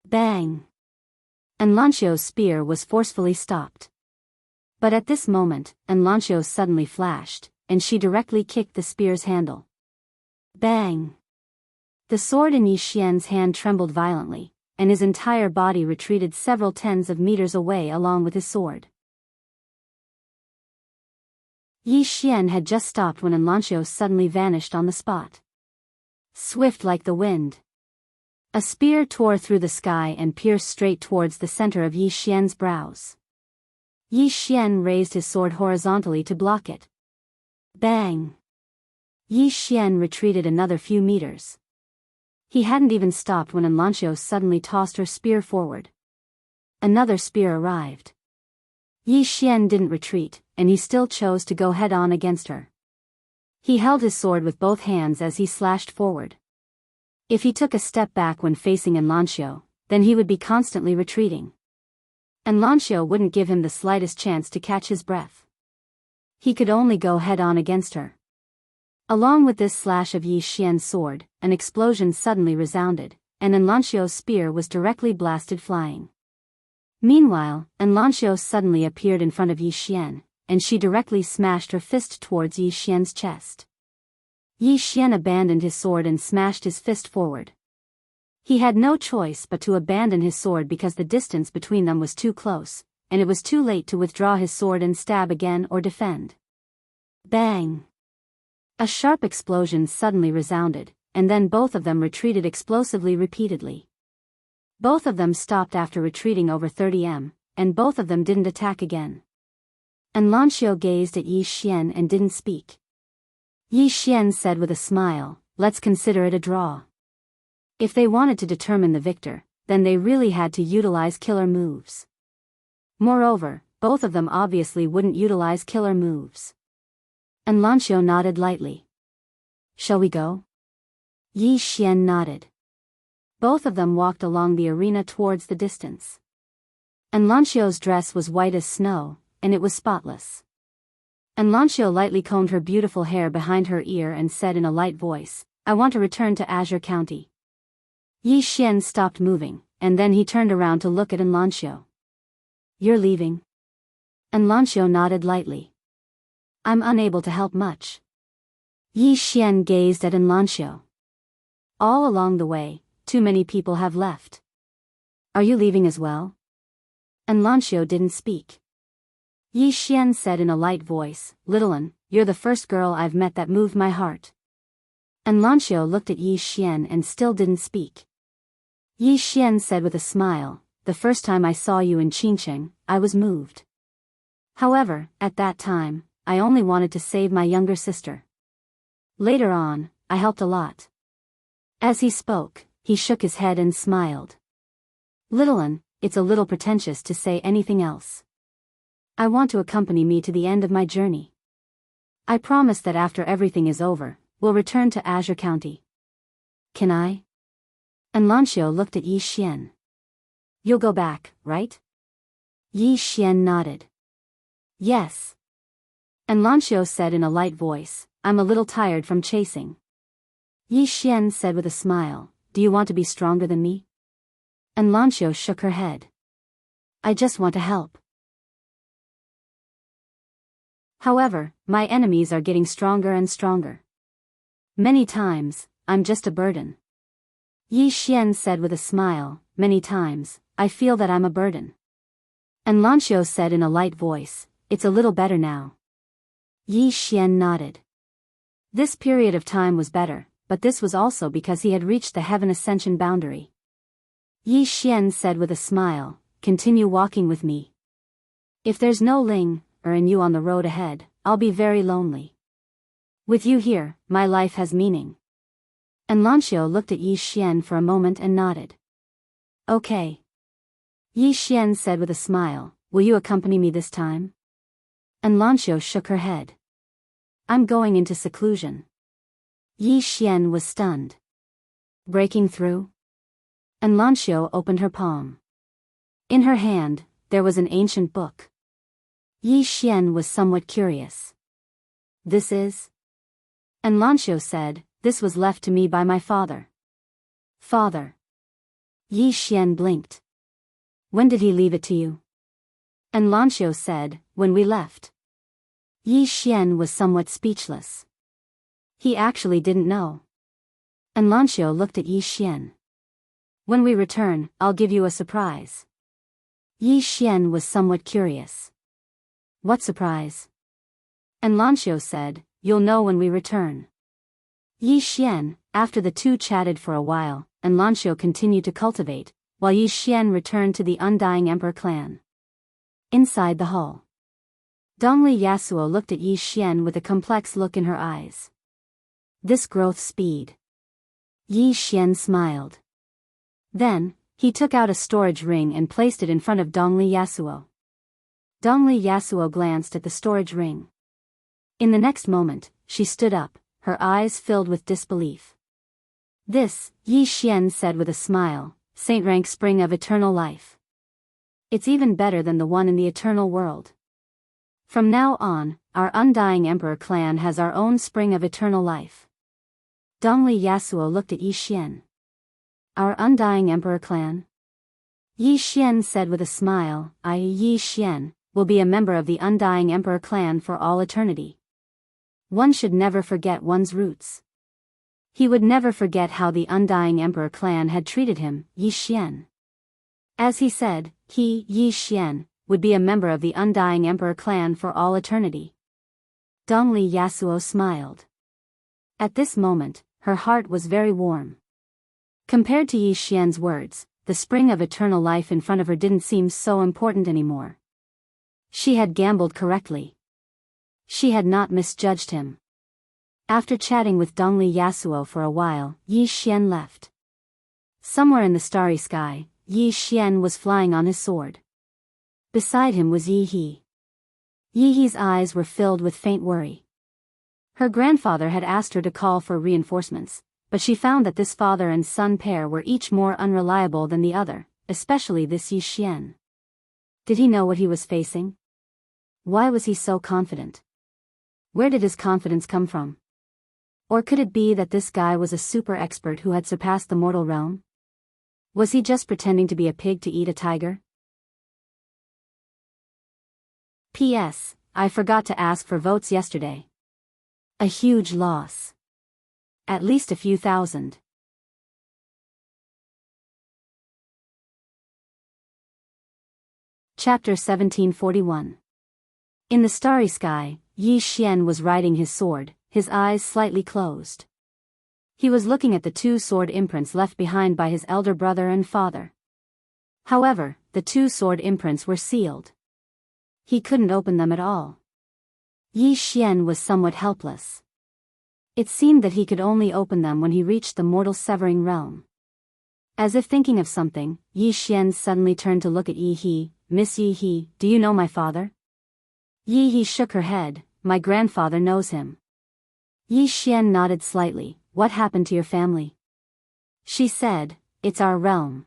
A: Bang! Anlanxiu's spear was forcefully stopped. But at this moment, Anlanxiu suddenly flashed, and she directly kicked the spear's handle. Bang! The sword in Yi Xian's hand trembled violently, and his entire body retreated several tens of meters away along with his sword. Yi Xian had just stopped when Enlancio suddenly vanished on the spot. Swift like the wind, a spear tore through the sky and pierced straight towards the center of Yi Xian's brows. Yi Xian raised his sword horizontally to block it. Bang! Yi Xian retreated another few meters. He hadn't even stopped when Enlancio suddenly tossed her spear forward. Another spear arrived. Yi Xian didn't retreat, and he still chose to go head-on against her. He held his sword with both hands as he slashed forward. If he took a step back when facing Enlancio, then he would be constantly retreating. Enlancio wouldn't give him the slightest chance to catch his breath. He could only go head-on against her. Along with this slash of Yi Xian's sword, an explosion suddenly resounded, and Enlancio's spear was directly blasted flying. Meanwhile, Enlancio suddenly appeared in front of Yi Xian, and she directly smashed her fist towards Yi Xian's chest. Yi Xian abandoned his sword and smashed his fist forward. He had no choice but to abandon his sword because the distance between them was too close, and it was too late to withdraw his sword and stab again or defend. Bang! A sharp explosion suddenly resounded, and then both of them retreated explosively repeatedly. Both of them stopped after retreating over 30 m, and both of them didn't attack again. Enlancio gazed at Yi Xian and didn't speak. Yi Xian said with a smile, "Let's consider it a draw." If they wanted to determine the victor, then they really had to utilize killer moves. Moreover, both of them obviously wouldn't utilize killer moves. Enlancio nodded lightly. "Shall we go?" Yi Xian nodded. Both of them walked along the arena towards the distance. Enlancio's dress was white as snow, and it was spotless. Enlancio lightly combed her beautiful hair behind her ear and said in a light voice, "I want to return to Azure County." Yi Xian stopped moving, and then he turned around to look at Enlancio. "You're leaving?" Enlancio nodded lightly. "I'm unable to help much." Yi Xian gazed at Enlancio. "All along the way, too many people have left." "Are you leaving as well?" Enlancio didn't speak. Yi Xian said in a light voice, "Little one, you're the first girl I've met that moved my heart." Enlancio looked at Yi Xian and still didn't speak. Yi Xian said with a smile, "The first time I saw you in Qingcheng, I was moved. However, at that time, I only wanted to save my younger sister. Later on, I helped a lot." As he spoke, he shook his head and smiled. "Little one, it's a little pretentious to say anything else. I want to accompany me to the end of my journey. I promise that after everything is over, we'll return to Azure County. Can I?" Enlancio looked at Yi Xian. "You'll go back, right?" Yi Xian nodded. "Yes." Enlancio said in a light voice, "I'm a little tired from chasing." Yi Xian said with a smile, "Do you want to be stronger than me?" Enlancio shook her head. "I just want to help. However, my enemies are getting stronger and stronger. Many times, I'm just a burden." Yi Xian said with a smile, "Many times, I feel that I'm a burden." Enlancio said in a light voice, "It's a little better now." Yi Xian nodded. This period of time was better, but this was also because he had reached the heaven ascension boundary. Yi Xian said with a smile, "Continue walking with me. If there's no Ling, and you on the road ahead, I'll be very lonely. With you here, my life has meaning." Enlancio looked at Yi Xian for a moment and nodded. "Okay." Yi Xian said with a smile, "Will you accompany me this time?" Enlancio shook her head. "I'm going into seclusion." Yi Xian was stunned. "Breaking through?" Enlancio opened her palm. In her hand, there was an ancient book. Yi Xian was somewhat curious. "This is?" Enlancio said, "This was left to me by my father." "Father?" Yi Xian blinked. "When did he leave it to you?" Enlancio said, "When we left." Yi Xian was somewhat speechless. He actually didn't know. And Lanxiu looked at Yi Xian. When we return, I'll give you a surprise. Yi Xian was somewhat curious. What surprise? And Lanxiu said, you'll know when we return. Yi Xian, after the two chatted for a while, and Lanxiu continued to cultivate, while Yi Xian returned to the Undying Emperor clan. Inside the hall, Dongli Yasuo looked at Yi Xian with a complex look in her eyes. This growth speed. Yi Xian smiled. Then, he took out a storage ring and placed it in front of Dongli Yasuo. Dongli Yasuo glanced at the storage ring. In the next moment, she stood up, her eyes filled with disbelief. This, Yi Xian said with a smile, Saint Rank Spring of Eternal Life. It's even better than the one in the Eternal World. From now on, our Undying Emperor clan has our own Spring of Eternal Life. Dongli Yasuo looked at Yi Xian. Our Undying Emperor clan? Yi Xian said with a smile, Yi Xian will be a member of the Undying Emperor clan for all eternity. One should never forget one's roots. He would never forget how the Undying Emperor clan had treated him, Yi Xian. As he said, he, Yi Xian, would be a member of the Undying Emperor clan for all eternity. Dongli Yasuo smiled. At this moment, her heart was very warm. Compared to Yi Xian's words, the spring of eternal life in front of her didn't seem so important anymore. She had gambled correctly. She had not misjudged him. After chatting with Dongli Yasuo for a while, Yi Xian left. Somewhere in the starry sky, Yi Xian was flying on his sword. Beside him was Yi He. Yi He's eyes were filled with faint worry. Her grandfather had asked her to call for reinforcements, but she found that this father and son pair were each more unreliable than the other, especially this Yi Xian. Did he know what he was facing? Why was he so confident? Where did his confidence come from? Or could it be that this guy was a super expert who had surpassed the mortal realm? Was he just pretending to be a pig to eat a tiger? P.S. I forgot to ask for votes yesterday. A huge loss. At least a few thousand. Chapter 1741. In the starry sky, Yi Xian was riding his sword, his eyes slightly closed. He was looking at the two sword imprints left behind by his elder brother and father. However, the two sword imprints were sealed. He couldn't open them at all. Yi Xian was somewhat helpless. It seemed that he could only open them when he reached the mortal severing realm. As if thinking of something, Yi Xian suddenly turned to look at Yi He. Miss Yi He, do you know my father? Yi He shook her head. My grandfather knows him. Yi Xian nodded slightly. What happened to your family? She said, it's our realm.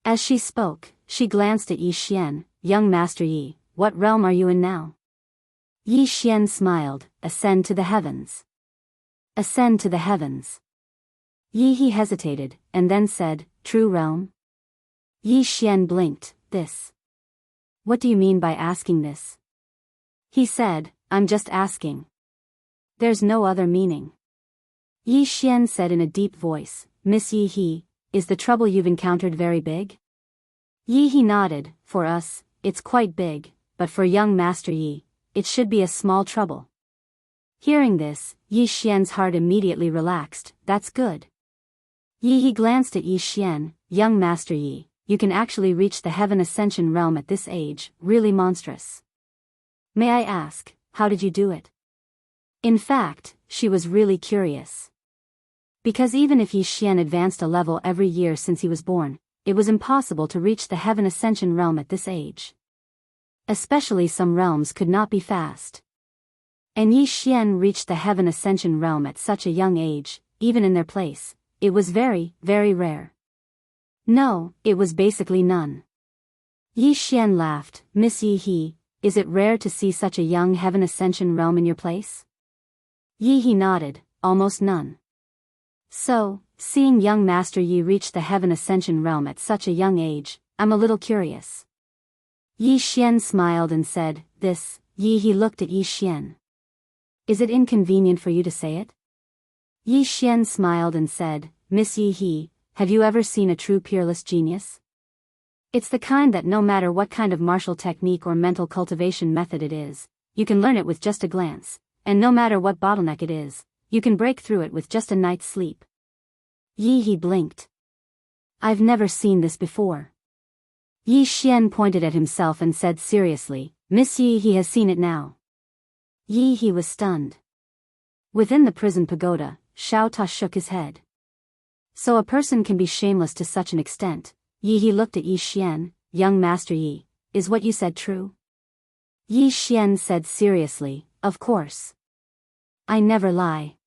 A: As she spoke, she glanced at Yi Xian. Young Master Yi, what realm are you in now? Yi Xian smiled. Ascend to the heavens. Ascend to the heavens. Yi He hesitated, and then said, true realm? Yi Xian blinked. This. What do you mean by asking this? He said, I'm just asking. There's no other meaning. Yi Xian said in a deep voice, Miss Yi He, is the trouble you've encountered very big? Yi He nodded. For us, it's quite big, but for young Master Yi, it should be a small trouble. Hearing this, Yi Xian's heart immediately relaxed. That's good. Yi He glanced at Yi Xian. Young Master Yi, you can actually reach the Heaven Ascension realm at this age, really monstrous. May I ask, how did you do it? In fact, she was really curious. Because even if Yi Xian advanced a level every year since he was born, it was impossible to reach the Heaven Ascension realm at this age. Especially some realms could not be fast. And Yi Xian reached the Heaven Ascension realm at such a young age, even in their place, it was very, very rare. No, it was basically none. Yi Xian laughed. Miss Yi He, is it rare to see such a young Heaven Ascension realm in your place? Yi He nodded. Almost none. So, seeing young Master Yi reach the Heaven Ascension realm at such a young age, I'm a little curious. Yi Xian smiled and said, this. Yi He looked at Yi Xian. Is it inconvenient for you to say it? Yi Xian smiled and said, Miss Yi He, have you ever seen a true peerless genius? It's the kind that no matter what kind of martial technique or mental cultivation method it is, you can learn it with just a glance, and no matter what bottleneck it is, you can break through it with just a night's sleep. Yi He blinked. I've never seen this before. Yi Xian pointed at himself and said seriously, Miss Yi He has seen it now. Yi He was stunned. Within the prison pagoda, Xiao Ta shook his head. So a person can be shameless to such an extent. Yi He looked at Yi Xian. Young Master Yi, is what you said true? Yi Xian said seriously, of course. I never lie.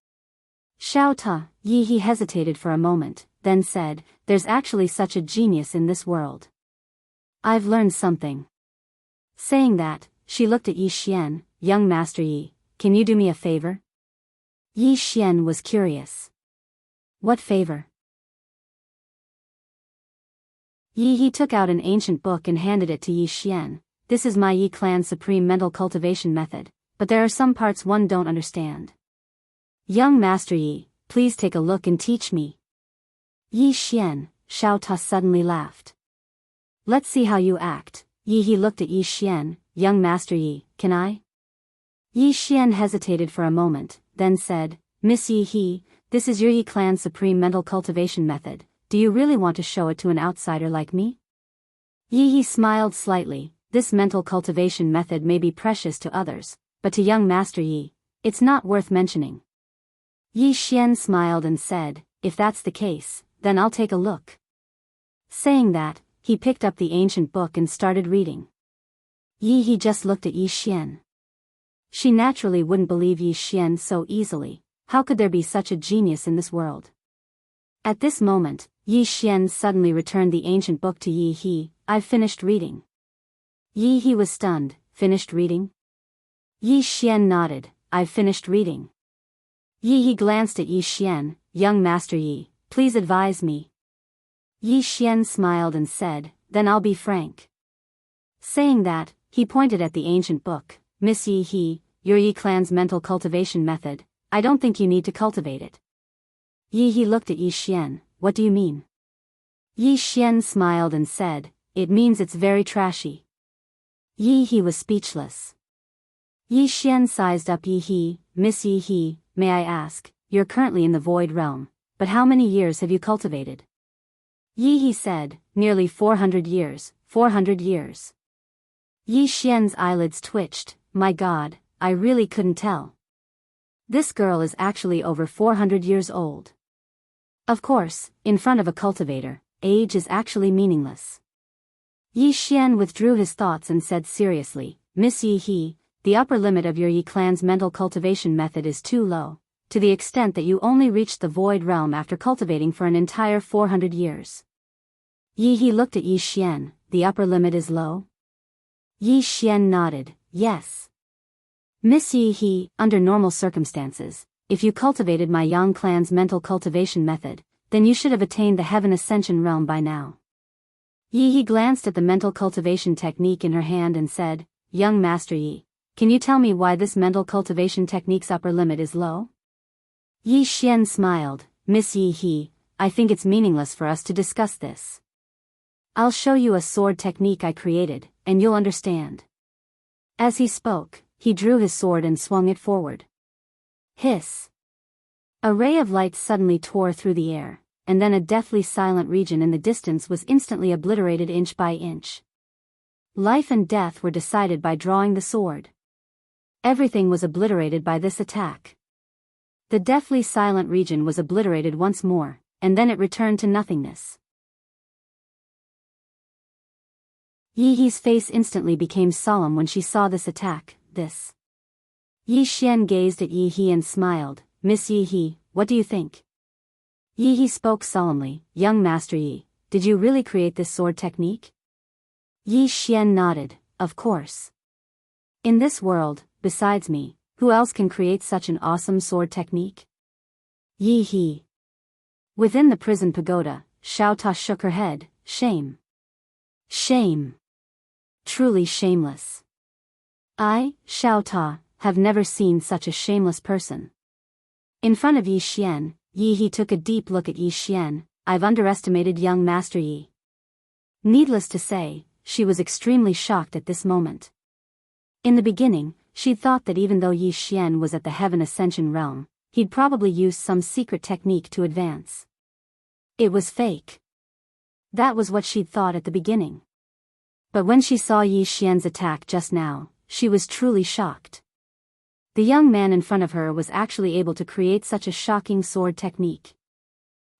A: Xiao Ta, Yi He hesitated for a moment, then said, there's actually such a genius in this world. I've learned something. Saying that, she looked at Yi Xian. Young Master Yi, can you do me a favor? Yi Xian was curious. What favor? Yi He took out an ancient book and handed it to Yi Xian. This is my Yi clan's supreme mental cultivation method, but there are some parts one don't understand. Young Master Yi, please take a look and teach me. Yi Xian, Xiao Ta suddenly laughed. Let's see how you act. Yi He looked at Yi Xian. Young Master Yi, can I? Yi Xian hesitated for a moment, then said, Miss Yi He, this is your Yi clan's supreme mental cultivation method. Do you really want to show it to an outsider like me? Yi He smiled slightly. This mental cultivation method may be precious to others, but to young Master Yi, it's not worth mentioning. Yi Xian smiled and said, if that's the case, then I'll take a look. Saying that, he picked up the ancient book and started reading. Yi He just looked at Yi Xian. She naturally wouldn't believe Yi Xian so easily. How could there be such a genius in this world? At this moment, Yi Xian suddenly returned the ancient book to Yi He. I've finished reading. Yi He was stunned. Finished reading? Yi Xian nodded. I've finished reading. Yi He glanced at Yi Xian. Young Master Yi, please advise me. Yi Xian smiled and said, then I'll be frank. Saying that, he pointed at the ancient book. Miss Yi He, your Yi clan's mental cultivation method, I don't think you need to cultivate it. Yi He looked at Yi Xian. What do you mean? Yi Xian smiled and said, it means it's very trashy. Yi He was speechless. Yi Xian sized up Yi He. Miss Yi He, may I ask, you're currently in the void realm, but how many years have you cultivated? Yi He said, nearly 400 years, 400 years. Yi Xian's eyelids twitched. My God, I really couldn't tell. This girl is actually over 400 years old. Of course, in front of a cultivator, age is actually meaningless. Yi Xian withdrew his thoughts and said seriously, Miss Yi He, the upper limit of your Yi clan's mental cultivation method is too low, to the extent that you only reached the void realm after cultivating for an entire 400 years. Yi He looked at Yi Xian. The upper limit is low? Yi Xian nodded. Yes. Miss Yi He, under normal circumstances, if you cultivated my Yang clan's mental cultivation method, then you should have attained the heaven ascension realm by now. Yi He glanced at the mental cultivation technique in her hand and said, Young Master Yi, can you tell me why this mental cultivation technique's upper limit is low? Yi Xian smiled. Miss Yi He, I think it's meaningless for us to discuss this. I'll show you a sword technique I created, and you'll understand. As he spoke, he drew his sword and swung it forward. Hiss! A ray of light suddenly tore through the air, and then a deathly silent region in the distance was instantly obliterated inch by inch. Life and death were decided by drawing the sword. Everything was obliterated by this attack. The deathly silent region was obliterated once more, and then it returned to nothingness. Yi He's face instantly became solemn when she saw this attack. This. Yi Xian gazed at Yi He and smiled. Miss Yi He, what do you think? Yi He spoke solemnly. Young Master Yi, did you really create this sword technique? Yi Xian nodded. Of course. In this world, besides me, who else can create such an awesome sword technique? Yi He. Within the prison pagoda, Xiao Ta shook her head. Shame. Shame. Truly shameless. I, Xiao Ta, have never seen such a shameless person. In front of Yi Xian, Yi He took a deep look at Yi Xian. I've underestimated young Master Yi. Needless to say, she was extremely shocked at this moment. In the beginning, she'd thought that even though Yi Xian was at the Heaven Ascension realm, he'd probably used some secret technique to advance. It was fake. That was what she'd thought at the beginning. But when she saw Yi Xian's attack just now, she was truly shocked. The young man in front of her was actually able to create such a shocking sword technique.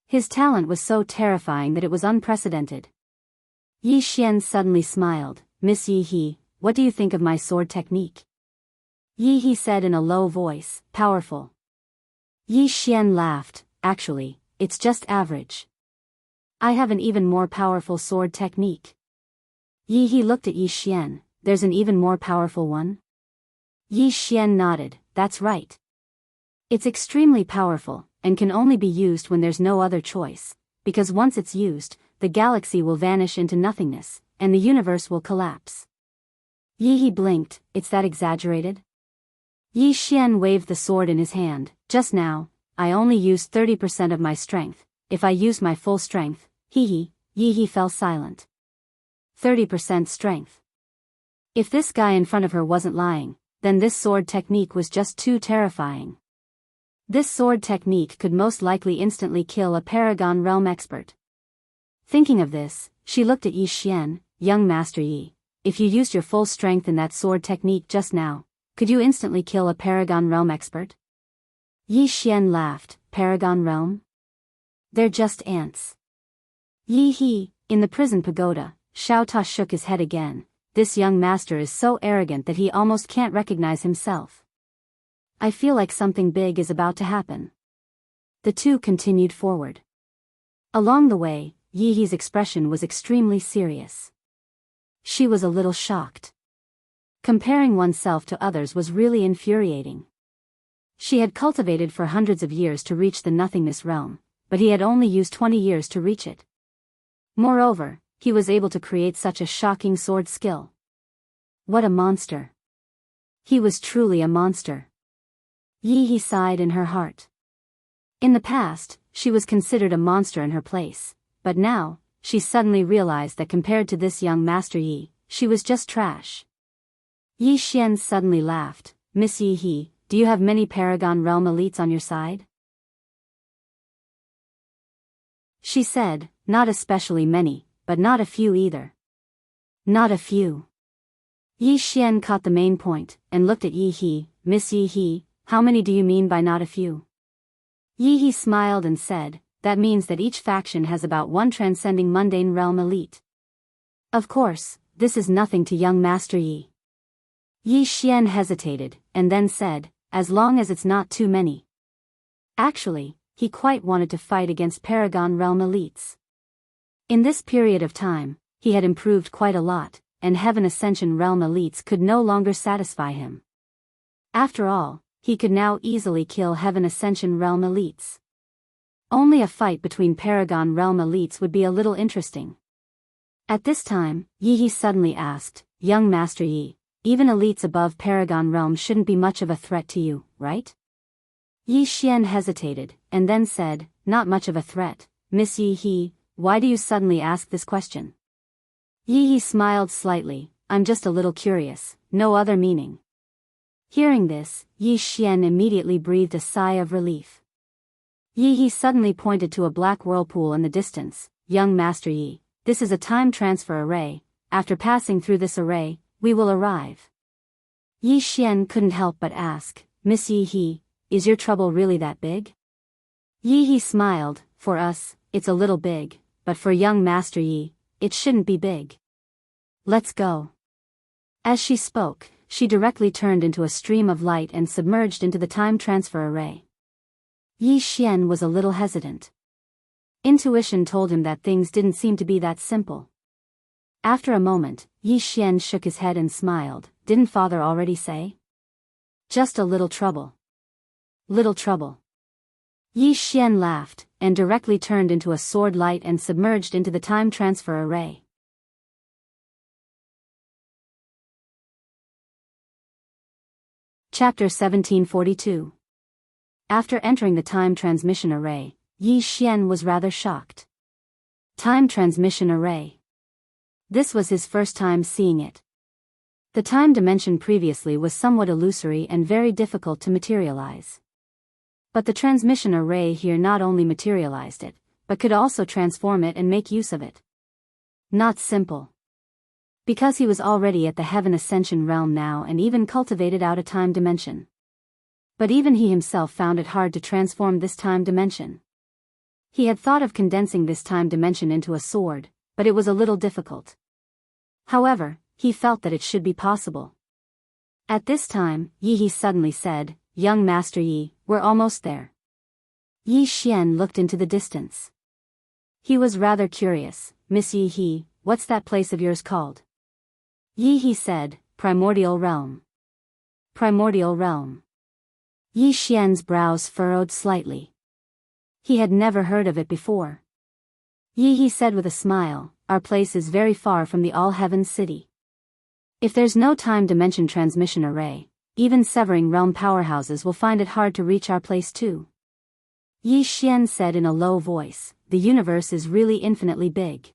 A: His talent was so terrifying that it was unprecedented. Yi Xian suddenly smiled. Miss Yi He, what do you think of my sword technique? Yi He said in a low voice, powerful. Yi Xian laughed. Actually, it's just average. I have an even more powerful sword technique. Yi He looked at Yi Xian. There's an even more powerful one? Yi Xian nodded. That's right. It's extremely powerful, and can only be used when there's no other choice, because once it's used, the galaxy will vanish into nothingness, and the universe will collapse. Yi He blinked. It's that exaggerated? Yi Xian waved the sword in his hand. Just now, I only used 30% of my strength. If I used my full strength, Yi He fell silent. 30% strength. If this guy in front of her wasn't lying, then this sword technique was just too terrifying. This sword technique could most likely instantly kill a Paragon Realm expert. Thinking of this, she looked at Yi Xian. Young Master Yi, if you used your full strength in that sword technique just now, could you instantly kill a Paragon Realm expert? Yi Xian laughed. Paragon Realm? They're just ants. Yi He, in the prison pagoda, Xiao Ta shook his head again. This young master is so arrogant that he almost can't recognize himself. I feel like something big is about to happen. The two continued forward. Along the way, Yi He's expression was extremely serious. She was a little shocked. Comparing oneself to others was really infuriating. She had cultivated for hundreds of years to reach the nothingness realm, but he had only used 20 years to reach it. Moreover, he was able to create such a shocking sword skill. What a monster. He was truly a monster. Yi He sighed in her heart. In the past, she was considered a monster in her place, but now, she suddenly realized that compared to this young Master Yi, she was just trash. Yi Xian suddenly laughed. Miss Yi He, do you have many Paragon Realm elites on your side? She said, not especially many, but not a few either. Not a few. Yi Xian caught the main point, and looked at Yi He. Miss Yi He, how many do you mean by not a few? Yi He smiled and said, that means that each faction has about one transcending mundane realm elite. Of course, this is nothing to young Master Yi. Yi Xian hesitated, and then said, as long as it's not too many. Actually, he quite wanted to fight against Paragon Realm elites. In this period of time, he had improved quite a lot, and Heaven Ascension Realm elites could no longer satisfy him. After all, he could now easily kill Heaven Ascension Realm elites. Only a fight between Paragon Realm elites would be a little interesting. At this time, Yi He suddenly asked, young Master Yi, even elites above Paragon Realm shouldn't be much of a threat to you, right? Yi Xian hesitated, and then said, not much of a threat. Miss Yi He, why do you suddenly ask this question? Yi He smiled slightly. I'm just a little curious, no other meaning. Hearing this, Yi Xian immediately breathed a sigh of relief. Yi He suddenly pointed to a black whirlpool in the distance. Young Master Yi, this is a time transfer array. After passing through this array, we will arrive. Yi Xian couldn't help but ask, Miss Yi He, is your trouble really that big? Yi He smiled. For us, it's a little big, but for young Master Yi, it shouldn't be big. Let's go. As she spoke, she directly turned into a stream of light and submerged into the time transfer array. Yi Xian was a little hesitant. Intuition told him that things didn't seem to be that simple. After a moment, Yi Xian shook his head and smiled. Didn't father already say? Just a little trouble. Little trouble. Yi Xian laughed, and directly turned into a sword light and submerged into the time transfer array. Chapter 1742. After entering the time transmission array, Yi Xian was rather shocked. Time transmission array. This was his first time seeing it. The time dimension previously was somewhat illusory and very difficult to materialize. But the transmission array here not only materialized it, but could also transform it and make use of it. Not simple. Because he was already at the heaven ascension realm now and even cultivated out a time dimension. But even he himself found it hard to transform this time dimension. He had thought of condensing this time dimension into a sword, but it was a little difficult. However, he felt that it should be possible. At this time, Yi He suddenly said, "Young Master Yi, we're almost there." Yi Xian looked into the distance. He was rather curious. "Miss Yi He, what's that place of yours called?" Yi He said, "Primordial Realm." Primordial Realm. Yi Xian's brows furrowed slightly. He had never heard of it before. Yi He said with a smile, "Our place is very far from the All-Heaven City. If there's no time dimension transmission array, even severing realm powerhouses will find it hard to reach our place too." Yi Xian said in a low voice, "The universe is really infinitely big."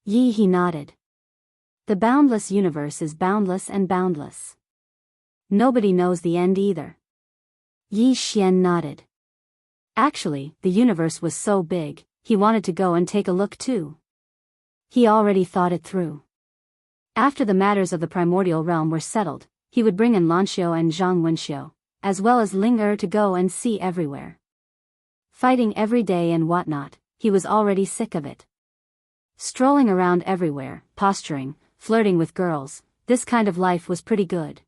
A: Yi He nodded. The boundless universe is boundless and boundless. Nobody knows the end either. Yi Xian nodded. Actually, the universe was so big, he wanted to go and take a look too. He already thought it through. After the matters of the primordial realm were settled, he would bring in Lanxiu and Zhang Wenxiu, as well as Ling Er to go and see everywhere. Fighting every day and whatnot, he was already sick of it. Strolling around everywhere, posturing, flirting with girls, this kind of life was pretty good.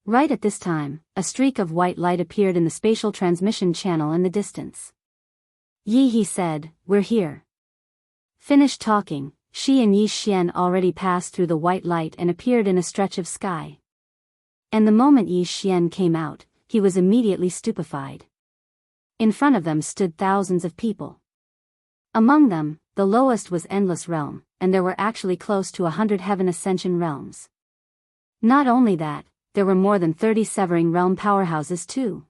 A: Right at this time, a streak of white light appeared in the spatial transmission channel in the distance. Yi He said, "We're here." Finished talking, she and Yi Xian already passed through the white light and appeared in a stretch of sky. And the moment Yi Xian came out, he was immediately stupefied. In front of them stood thousands of people. Among them, the lowest was Endless Realm, and there were actually close to 100 Heaven Ascension realms. Not only that, there were more than 30 severing realm powerhouses too.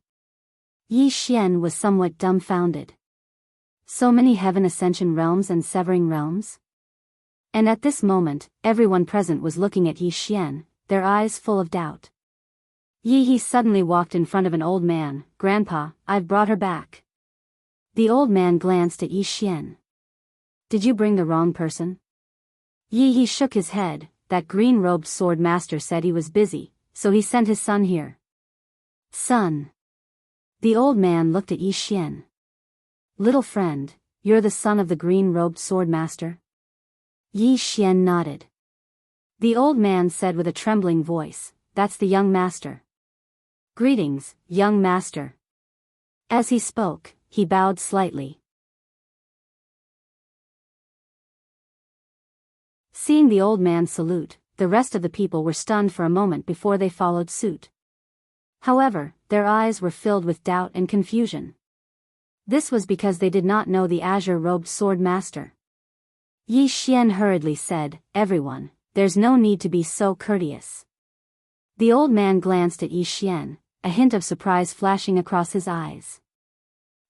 A: Yi Xian was somewhat dumbfounded. So many Heaven Ascension realms and severing realms? And at this moment, everyone present was looking at Yi Xian, their eyes full of doubt. Yi He suddenly walked in front of an old man. "Grandpa, I've brought her back." The old man glanced at Yi Xian. "Did you bring the wrong person?" Yi He shook his head. "That green-robed sword master said he was busy, so he sent his son here." "Son?" The old man looked at Yi Xian. "Little friend, you're the son of the green-robed sword master?" Yi Xian nodded. The old man said with a trembling voice, "That's the young master." "Greetings, young master." As he spoke, he bowed slightly. Seeing the old man salute, the rest of the people were stunned for a moment before they followed suit. However, their eyes were filled with doubt and confusion. This was because they did not know the azure-robed sword master. Yi Xian hurriedly said, "Everyone, there's no need to be so courteous." The old man glanced at Yi Xian, a hint of surprise flashing across his eyes.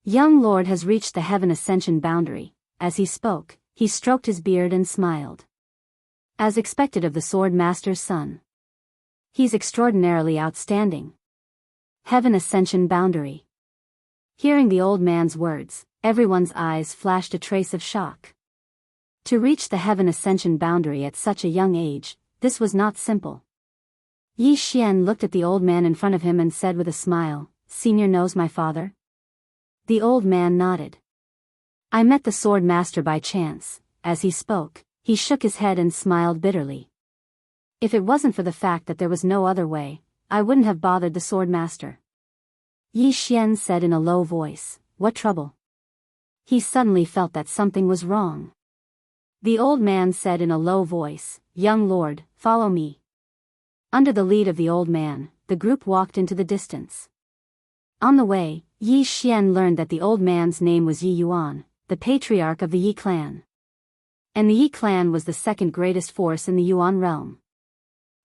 A: "Young lord has reached the Heaven Ascension boundary." As he spoke, he stroked his beard and smiled. As expected of the sword master's son. He's extraordinarily outstanding. Heaven Ascension boundary. Hearing the old man's words, everyone's eyes flashed a trace of shock. To reach the Heaven Ascension boundary at such a young age, this was not simple. Yi Xian looked at the old man in front of him and said with a smile, "Senior knows my father?" The old man nodded. "I met the sword master by chance." As he spoke, he shook his head and smiled bitterly. "If it wasn't for the fact that there was no other way, I wouldn't have bothered the sword master." Yi Xian said in a low voice, "What trouble?" He suddenly felt that something was wrong. The old man said in a low voice, "Young lord, follow me." Under the lead of the old man, the group walked into the distance. On the way, Yi Xian learned that the old man's name was Yi Yuan, the patriarch of the Yi clan. And the Yi clan was the second greatest force in the Yuan realm.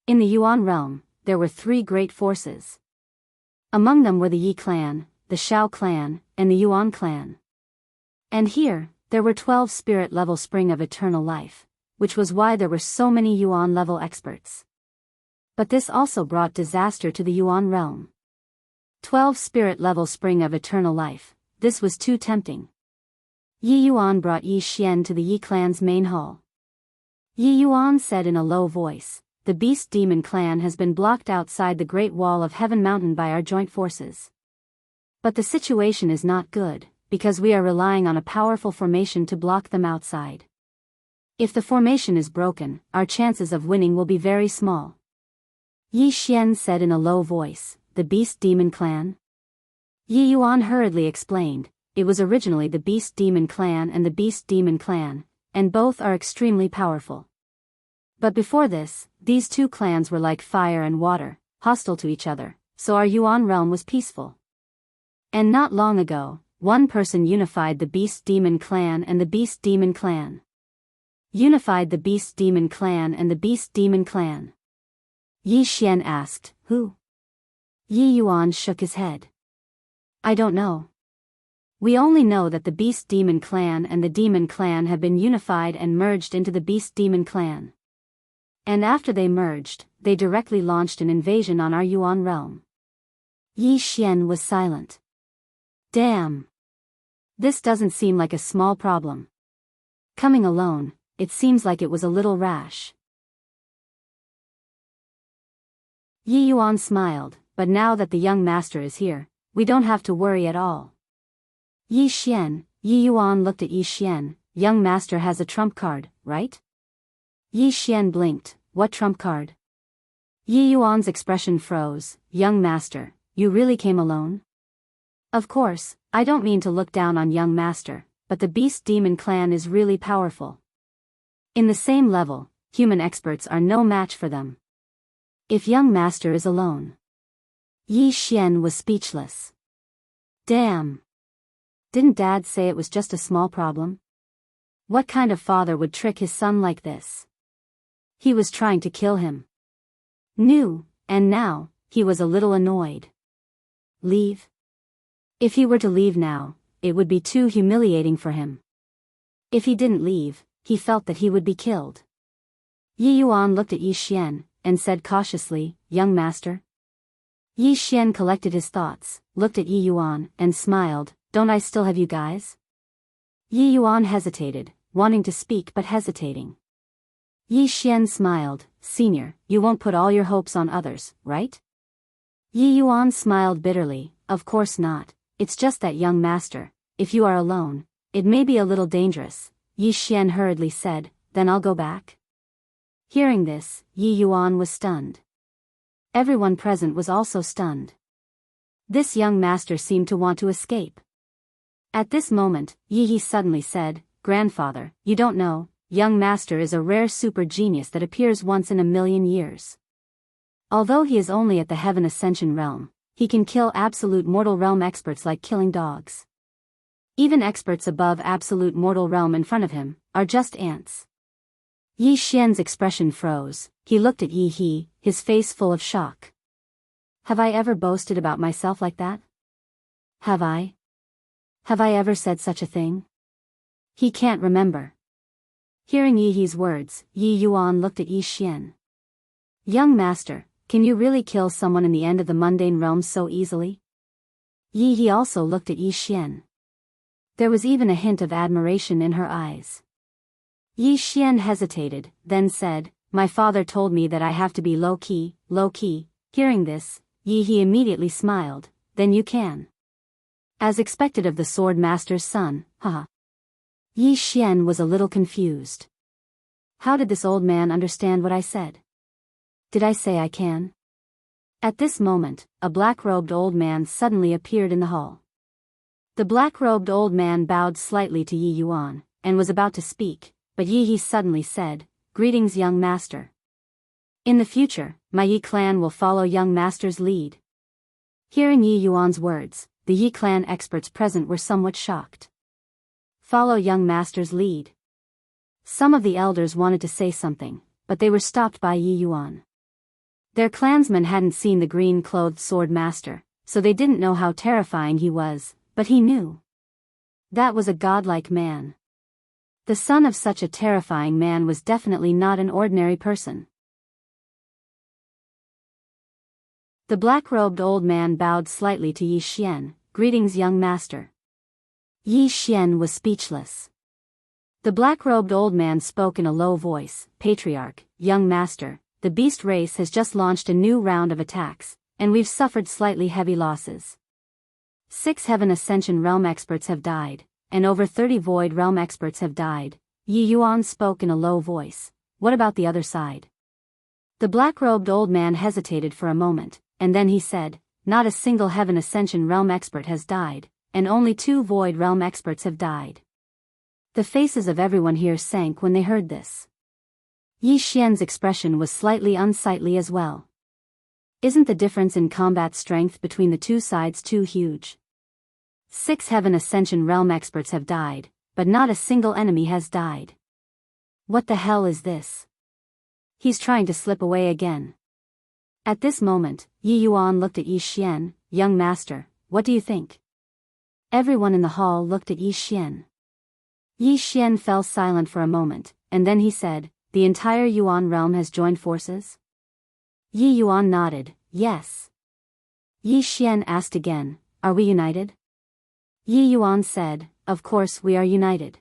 A: In the Yuan realm, there were 3 great forces. Among them were the Yi clan, the Shao clan, and the Yuan clan. And here, there were 12 spirit-level spring of eternal life, which was why there were so many Yuan-level experts. But this also brought disaster to the Yuan realm. 12 spirit-level spring of eternal life, this was too tempting. Yi Yuan brought Yi Xian to the Yi clan's main hall. Yi Yuan said in a low voice, "The Beast Demon clan has been blocked outside the Great Wall of Heaven Mountain by our joint forces. But the situation is not good, because we are relying on a powerful formation to block them outside. If the formation is broken, our chances of winning will be very small." Yi Xian said in a low voice, "The Beast Demon clan?" Yi Yuan hurriedly explained, "It was originally the Beast Demon clan and the Beast Demon clan, and both are extremely powerful. But before this, these two clans were like fire and water, hostile to each other, so our Yuan realm was peaceful. And not long ago, one person unified the Beast Demon clan and the Beast Demon clan. Unified the Beast Demon clan and the Beast Demon clan?" Yi Xian asked, "Who?" Yi Yuan shook his head. "I don't know. We only know that the Beast Demon clan and the Demon clan have been unified and merged into the Beast Demon clan. And after they merged, they directly launched an invasion on our Yuan realm." Yi Xian was silent. Damn. This doesn't seem like a small problem. Coming alone, it seems like it was a little rash. Yi Yuan smiled, "But now that the young master is here, we don't have to worry at all." Yi Yuan looked at Yi Xian, "Young master has a trump card, right?" Yi Xian blinked, "What trump card?" Yi Yuan's expression froze, "Young master, you really came alone?" "Of course, I don't mean to look down on young master, but the Beast Demon clan is really powerful. In the same level, human experts are no match for them. If young master is alone." Yi Xian was speechless. Damn. Didn't Dad say it was just a small problem? What kind of father would trick his son like this? He was trying to kill him. And now, he was a little annoyed. Leave? If he were to leave now, it would be too humiliating for him. If he didn't leave, he felt that he would be killed. Yi Yuan looked at Yi Xian, and said cautiously, "Young master?" Yi Xian collected his thoughts, looked at Yi Yuan, and smiled, "Don't I still have you guys?" Yi Yuan hesitated, wanting to speak but hesitating. Yi Xian smiled, "Senior, you won't put all your hopes on others, right?" Yi Yuan smiled bitterly, "Of course not, it's just that young master, if you are alone, it may be a little dangerous." Yi Xian hurriedly said, "Then I'll go back." Hearing this, Yi Yuan was stunned. Everyone present was also stunned. This young master seemed to want to escape. At this moment, Yi suddenly said, "Grandfather, you don't know, young master is a rare super genius that appears once in a million years. Although he is only at the Heaven Ascension realm, he can kill absolute mortal realm experts like killing dogs. Even experts above absolute mortal realm in front of him are just ants." Yi Xian's expression froze. He looked at Yi, his face full of shock. "Have I ever boasted about myself like that? Have I? Have I ever said such a thing?" He can't remember. Hearing Yi's words, Yi Yuan looked at Yi Xian. "Young master, can you really kill someone in the end of the mundane realms so easily?" Yi also looked at Yi Xian. There was even a hint of admiration in her eyes. Yi Xian hesitated, then said, "My father told me that I have to be low-key, low-key." Hearing this, Yi immediately smiled, "Then you can." As expected of the sword master's son, haha. Yi Xian was a little confused. How did this old man understand what I said? Did I say I can? At this moment, a black-robed old man suddenly appeared in the hall. The black-robed old man bowed slightly to Yi Yuan, and was about to speak, but Yi suddenly said, "Greetings, young master. In the future, my Yi clan will follow young master's lead." Hearing Yi Yuan's words, the Yi clan experts present were somewhat shocked. Follow young master's lead. Some of the elders wanted to say something, but they were stopped by Yi Yuan. Their clansmen hadn't seen the green-clothed sword master, so they didn't know how terrifying he was, but he knew. That was a godlike man. The son of such a terrifying man was definitely not an ordinary person. The black-robed old man bowed slightly to Yi Xian. "Greetings, young master." Yi Xian was speechless. The black-robed old man spoke in a low voice. "Patriarch, young master, the beast race has just launched a new round of attacks, and we've suffered slightly heavy losses. 6 Heaven Ascension Realm experts have died, and over 30 Void Realm experts have died." Yi Yuan spoke in a low voice. "What about the other side?" The black-robed old man hesitated for a moment, and then he said, "Not a single Heaven Ascension Realm expert has died, and only 2 Void Realm experts have died." The faces of everyone here sank when they heard this. Yi Xian's expression was slightly unsightly as well. Isn't the difference in combat strength between the two sides too huge? 6 Heaven Ascension Realm experts have died, but not a single enemy has died. What the hell is this? He's trying to slip away again. At this moment, Yi Yuan looked at Yi Xian. "Young master, what do you think?" Everyone in the hall looked at Yi Xian. Yi Xian fell silent for a moment, and then he said, "The entire Yuan realm has joined forces?" Yi Yuan nodded, "Yes." Yi Xian asked again, "Are we united?" Yi Yuan said, "Of course we are united.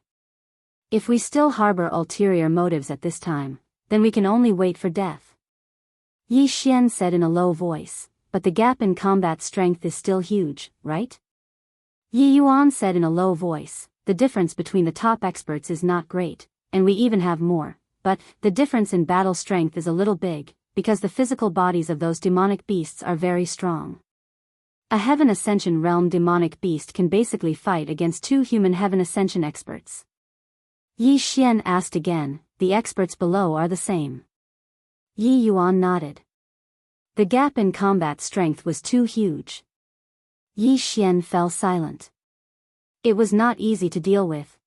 A: If we still harbor ulterior motives at this time, then we can only wait for death." Yi Xian said in a low voice, "But the gap in combat strength is still huge, right?" Yi Yuan said in a low voice, "The difference between the top experts is not great, and we even have more, but the difference in battle strength is a little big, because the physical bodies of those demonic beasts are very strong. A Heaven Ascension Realm demonic beast can basically fight against 2 human Heaven Ascension experts." Yi Xian asked again, "The experts below are the same?" Yi Yuan nodded. The gap in combat strength was too huge. Yi Xian fell silent. It was not easy to deal with.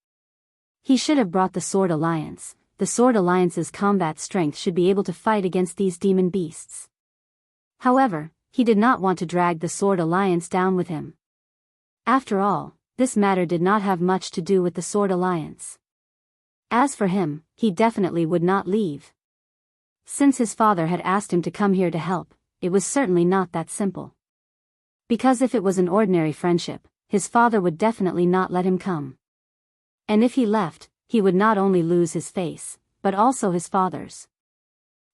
A: He should have brought the Sword Alliance. The Sword Alliance's combat strength should be able to fight against these demon beasts. However, he did not want to drag the Sword Alliance down with him. After all, this matter did not have much to do with the Sword Alliance. As for him, he definitely would not leave. Since his father had asked him to come here to help, it was certainly not that simple. Because if it was an ordinary friendship, his father would definitely not let him come. And if he left, he would not only lose his face, but also his father's.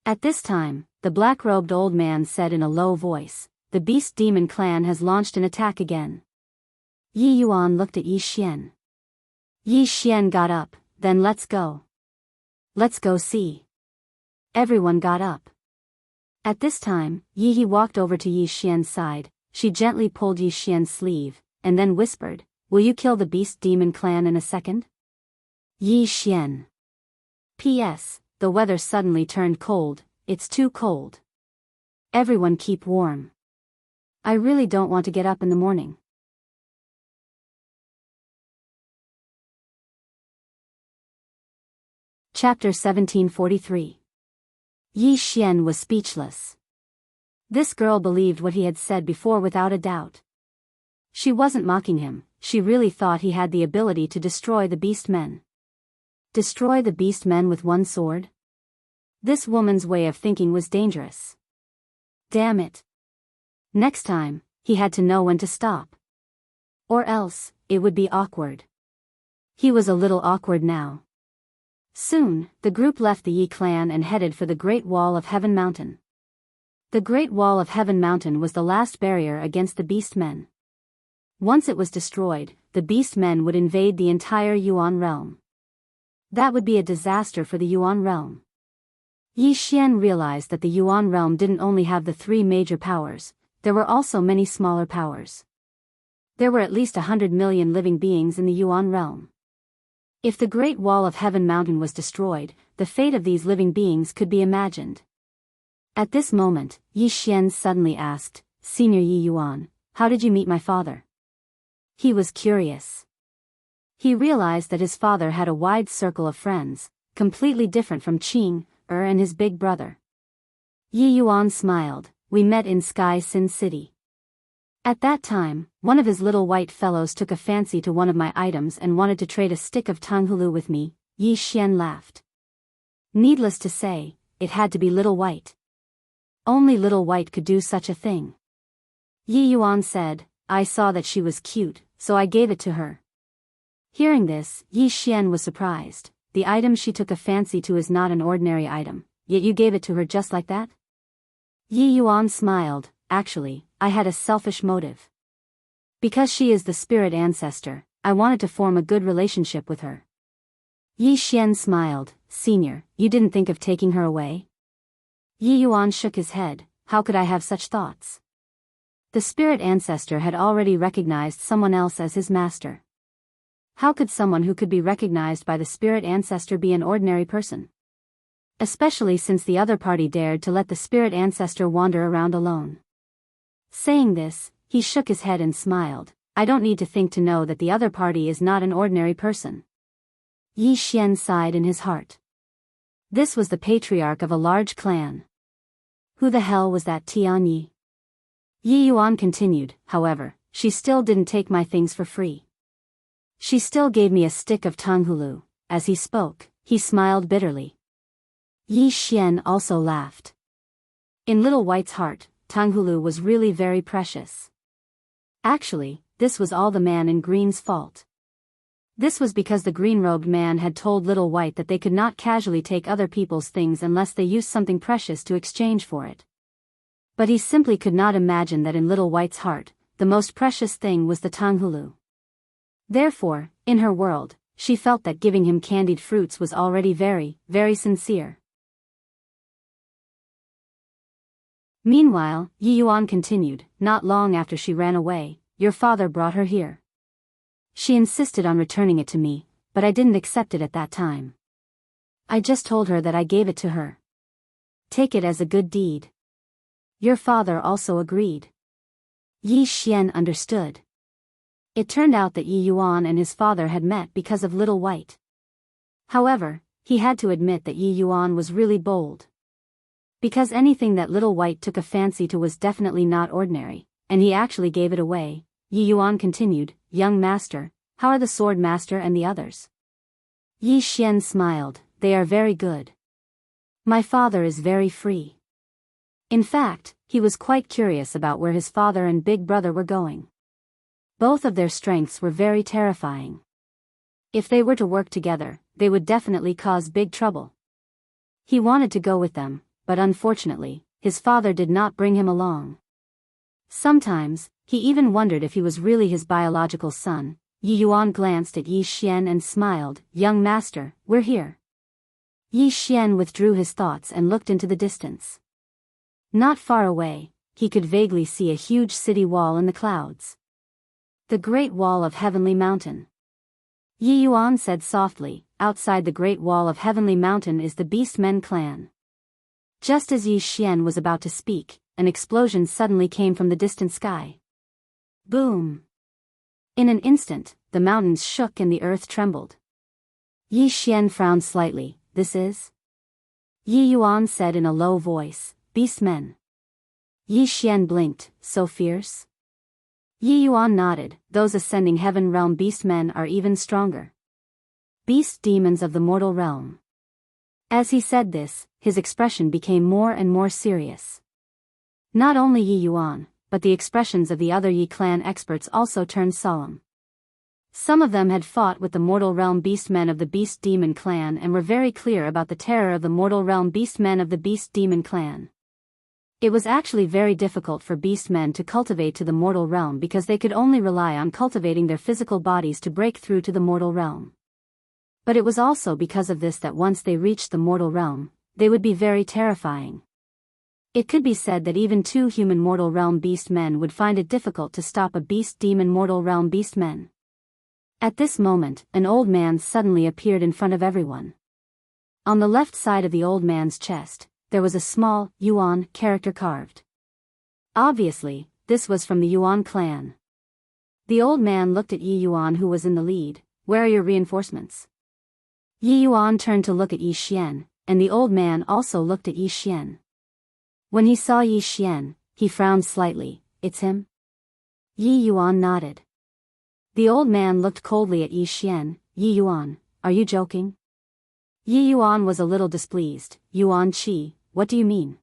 A: At this time, the black-robed old man said in a low voice, "The Beast Demon Clan has launched an attack again." Yi Yuan looked at Yi Xian. Yi Xian got up, "Then let's go. Let's go see." Everyone got up. At this time, Yi walked over to Yi Xian's side. She gently pulled Yi Xian's sleeve, and then whispered, "Will you kill the Beast Demon Clan in a second?" Yi Xian. P.S. The weather suddenly turned cold. It's too cold. Everyone keep warm. I really don't want to get up in the morning. Chapter 1743. Yi Xian was speechless. This girl believed what he had said before without a doubt. She wasn't mocking him, she really thought he had the ability to destroy the beast men. Destroy the beast men with one sword? This woman's way of thinking was dangerous. Damn it. Next time, he had to know when to stop. Or else, it would be awkward. He was a little awkward now. Soon, the group left the Yi clan and headed for the Great Wall of Heaven Mountain. The Great Wall of Heaven Mountain was the last barrier against the beast men. Once it was destroyed, the beast men would invade the entire Yuan realm. That would be a disaster for the Yuan realm. Yi Xian realized that the Yuan realm didn't only have the 3 major powers, there were also many smaller powers. There were at least 100 million living beings in the Yuan realm. If the Great Wall of Heaven Mountain was destroyed, the fate of these living beings could be imagined. At this moment, Yi Xian suddenly asked, "Senior Yi Yuan, how did you meet my father?" He was curious. He realized that his father had a wide circle of friends, completely different from Qing, and his big brother. Yi Yuan smiled, "We met in Sky Sin City." At that time, one of his little white fellows took a fancy to one of my items and wanted to trade a stick of tanghulu with me. Yi Xian laughed. Needless to say, it had to be Little White. Only Little White could do such a thing. Yi Yuan said, I saw that she was cute, so I gave it to her. Hearing this, Yi Xian was surprised. The item she took a fancy to is not an ordinary item, yet you gave it to her just like that? Yi Yuan smiled. Actually, I had a selfish motive. Because she is the spirit ancestor, I wanted to form a good relationship with her. Yi Xian smiled. Senior, you didn't think of taking her away? Yi Yuan shook his head. How could I have such thoughts? The spirit ancestor had already recognized someone else as his master. How could someone who could be recognized by the spirit ancestor be an ordinary person? Especially since the other party dared to let the spirit ancestor wander around alone. Saying this, he shook his head and smiled. I don't need to think to know that the other party is not an ordinary person. Yi Xian sighed in his heart. This was the patriarch of a large clan. Who the hell was that Tianyi? Yi Yuan continued, however, she still didn't take my things for free. She still gave me a stick of tanghulu. As he spoke, he smiled bitterly. Yi Xian also laughed. In Little White's heart, tanghulu was really very precious. Actually, this was all the man in green's fault. This was because the green-robed man had told Little White that they could not casually take other people's things unless they used something precious to exchange for it. But he simply could not imagine that in Little White's heart, the most precious thing was the tanghulu. Therefore, in her world, she felt that giving him candied fruits was already very, very sincere. Meanwhile, Yi Yuan continued, not long after she ran away, your father brought her here. She insisted on returning it to me, but I didn't accept it at that time. I just told her that I gave it to her. Take it as a good deed. Your father also agreed. Yi Xian understood. It turned out that Yi Yuan and his father had met because of Little White. However, he had to admit that Yi Yuan was really bold. Because anything that Little White took a fancy to was definitely not ordinary, and he actually gave it away. Yi Yuan continued, young master, how are the sword master and the others? Yi Xian smiled, they are very good. My father is very free. In fact, he was quite curious about where his father and big brother were going. Both of their strengths were very terrifying. If they were to work together, they would definitely cause big trouble. He wanted to go with them, but unfortunately, his father did not bring him along. Sometimes, he even wondered if he was really his biological son. Yi Yuan glanced at Yi Xian and smiled, young master, we're here. Yi Xian withdrew his thoughts and looked into the distance. Not far away, he could vaguely see a huge city wall in the clouds. The Great Wall of Heavenly Mountain. Yi Yuan said softly, outside the Great Wall of Heavenly Mountain is the Beastmen clan. Just as Yi Xian was about to speak, an explosion suddenly came from the distant sky. Boom! In an instant, the mountains shook and the earth trembled. Yi Xian frowned slightly, this is? Yi Yuan said in a low voice, Beastmen. Yi Xian blinked, so fierce? Yi Yuan nodded, those ascending heaven realm beastmen are even stronger. Beast demons of the mortal realm. As he said this, his expression became more and more serious. Not only Yi Yuan, but the expressions of the other Yi clan experts also turned solemn. Some of them had fought with the mortal realm beastmen of the beast demon clan and were very clear about the terror of the mortal realm beastmen of the beast demon clan. It was actually very difficult for beastmen to cultivate to the mortal realm because they could only rely on cultivating their physical bodies to break through to the mortal realm. But it was also because of this that once they reached the mortal realm, they would be very terrifying. It could be said that even two human mortal realm beast men would find it difficult to stop a beast demon mortal realm beast men. At this moment, an old man suddenly appeared in front of everyone. On the left side of the old man's chest, there was a small, Yuan, character carved. Obviously, this was from the Yuan clan. The old man looked at Yi Yuan who was in the lead, where are your reinforcements? Yi Yuan turned to look at Yi Xian, and the old man also looked at Yi Xian. When he saw Yi Xian, he frowned slightly, it's him? Yi Yuan nodded. The old man looked coldly at Yi Xian. Yi Yuan, are you joking? Yi Yuan was a little displeased. Yuan Qi, what do you mean?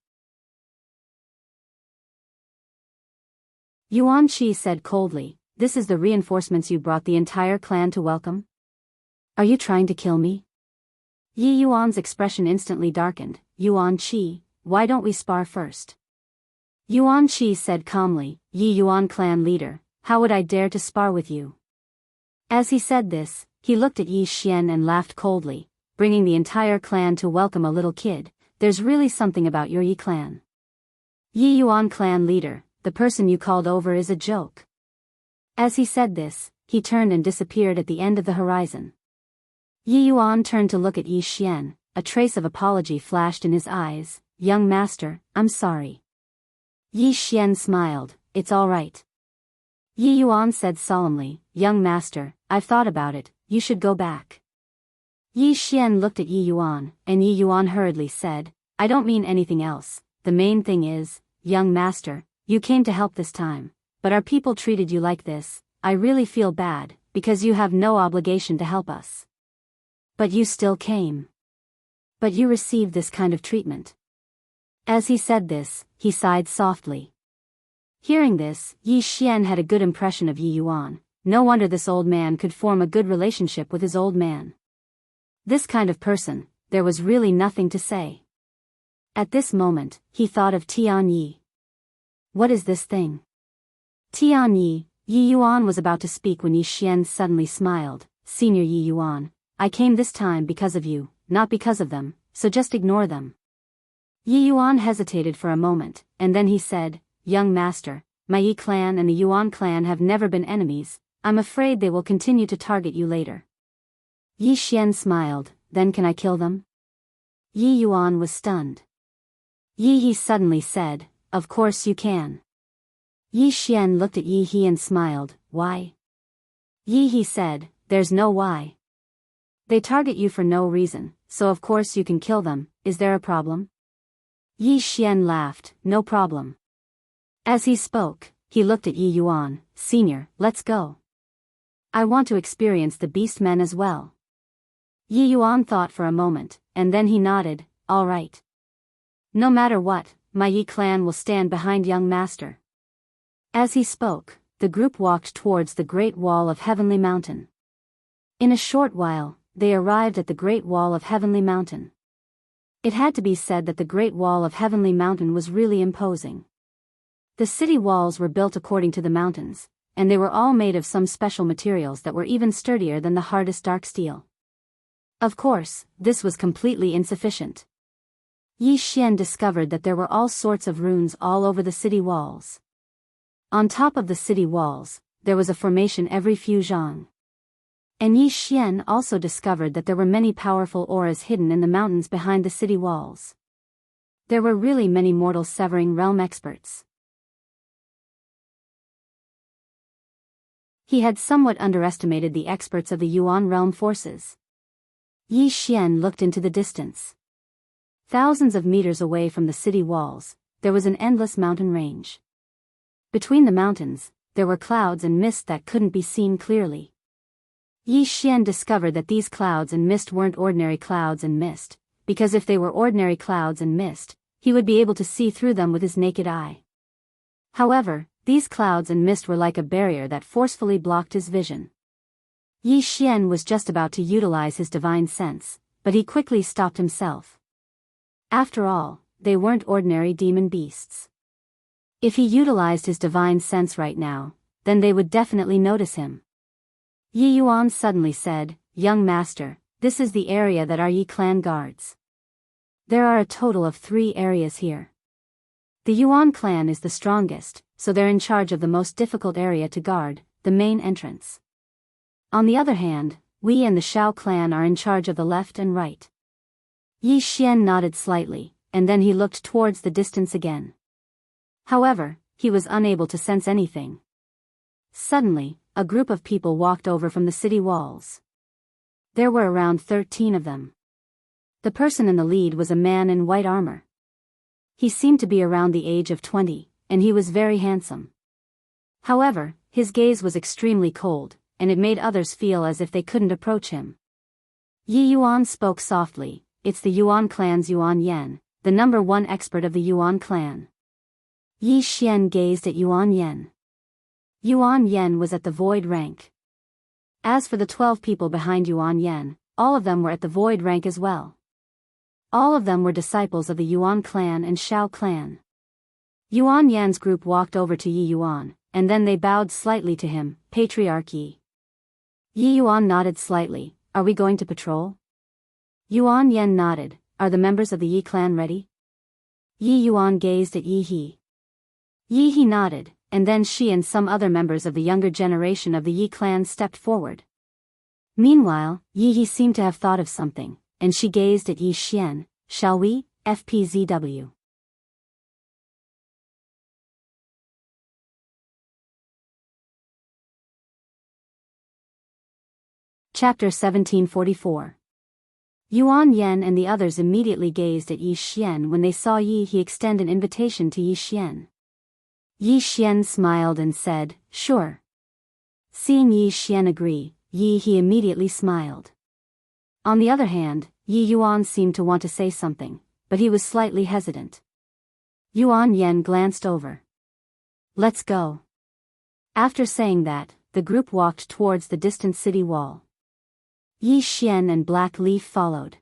A: Yuan Qi said coldly, this is the reinforcements you brought the entire clan to welcome? Are you trying to kill me? Yi Yuan's expression instantly darkened. Yuan Qi, why don't we spar first? Yuan Qi said calmly, Yi Yuan clan leader, how would I dare to spar with you? As he said this, he looked at Yi Xian and laughed coldly, bringing the entire clan to welcome a little kid, there's really something about your Yi clan. Yi Yuan clan leader, the person you called over is a joke. As he said this, he turned and disappeared at the end of the horizon. Yi Yuan turned to look at Yi Xian, a trace of apology flashed in his eyes, young master, I'm sorry. Yi Xian smiled, it's all right. Yi Yuan said solemnly, young master, I've thought about it, you should go back. Yi Xian looked at Yi Yuan, and Yi Yuan hurriedly said, I don't mean anything else, the main thing is, young master, you came to help this time, but our people treated you like this, I really feel bad, because you have no obligation to help us. But you still came. But you received this kind of treatment. As he said this, he sighed softly. Hearing this, Yi Xian had a good impression of Yi Yuan, no wonder this old man could form a good relationship with his old man. This kind of person, there was really nothing to say. At this moment, he thought of Tian Yi. What is this thing? Tian Yi, Yi Yuan was about to speak when Yi Xian suddenly smiled, Senior Yi Yuan, I came this time because of you, not because of them, so just ignore them. Yi Yuan hesitated for a moment, and then he said, young master, my Yi clan and the Yuan clan have never been enemies, I'm afraid they will continue to target you later. Yi Xian smiled, then can I kill them? Yi Yuan was stunned. Yi He suddenly said, of course you can. Yi Xian looked at Yi He and smiled, why? Yi He said, there's no why. They target you for no reason, so of course you can kill them, is there a problem? Yi Xian laughed, no problem. As he spoke, he looked at Yi Yuan, Senior, let's go. I want to experience the beastmen as well. Yi Yuan thought for a moment, and then he nodded, all right. No matter what, my Yi clan will stand behind young master. As he spoke, the group walked towards the Great Wall of Heavenly Mountain. In a short while, they arrived at the Great Wall of Heavenly Mountain. It had to be said that the Great Wall of Heavenly Mountain was really imposing. The city walls were built according to the mountains, and they were all made of some special materials that were even sturdier than the hardest dark steel. Of course, this was completely insufficient. Yi Xian discovered that there were all sorts of runes all over the city walls. On top of the city walls, there was a formation every few zhang. And Yi Xian also discovered that there were many powerful auras hidden in the mountains behind the city walls. There were really many mortal severing realm experts. He had somewhat underestimated the experts of the Yuan realm forces. Yi Xian looked into the distance. Thousands of meters away from the city walls, there was an endless mountain range. Between the mountains, there were clouds and mist that couldn't be seen clearly. Yi Xian discovered that these clouds and mist weren't ordinary clouds and mist, because if they were ordinary clouds and mist, he would be able to see through them with his naked eye. However, these clouds and mist were like a barrier that forcefully blocked his vision. Yi Xian was just about to utilize his divine sense, but he quickly stopped himself. After all, they weren't ordinary demon beasts. If he utilized his divine sense right now, then they would definitely notice him. Yi Yuan suddenly said, young master, this is the area that our Yi clan guards. There are a total of 3 areas here. The Yuan clan is the strongest, so they're in charge of the most difficult area to guard, the main entrance. On the other hand, we and the Shao clan are in charge of the left and right. Yi Xian nodded slightly, and then he looked towards the distance again. However, he was unable to sense anything. Suddenly, a group of people walked over from the city walls. There were around 13 of them. The person in the lead was a man in white armor. He seemed to be around the age of 20, and he was very handsome. However, his gaze was extremely cold, and it made others feel as if they couldn't approach him. Yi Yuan spoke softly, "It's the Yuan clan's Yuan Yan, the number one expert of the Yuan clan." Yi Xian gazed at Yuan Yan. Yuan Yan was at the void rank. As for the 12 people behind Yuan Yan, all of them were at the void rank as well. All of them were disciples of the Yuan clan and Shao clan. Yuan Yan's group walked over to Yi Yuan, and then they bowed slightly to him, "Patriarch Yi." Yi Yuan nodded slightly, "Are we going to patrol?" Yuan Yan nodded, "Are the members of the Yi clan ready?" Yi Yuan gazed at Yi He. Yi He nodded, and then she and some other members of the younger generation of the Yi clan stepped forward. Meanwhile, Yi He seemed to have thought of something, and she gazed at Yi Xian, "Shall we, FPZW?" Chapter 1744. Yuan Yan and the others immediately gazed at Yi Xian when they saw Yi He extend an invitation to Yi Xian. Yi Xian smiled and said, "Sure." Seeing Yi Xian agree, Yi He immediately smiled. On the other hand, Yi Yuan seemed to want to say something, but he was slightly hesitant. Yuan Yan glanced over. "Let's go." After saying that, the group walked towards the distant city wall. Yi Xian and Black Leaf followed.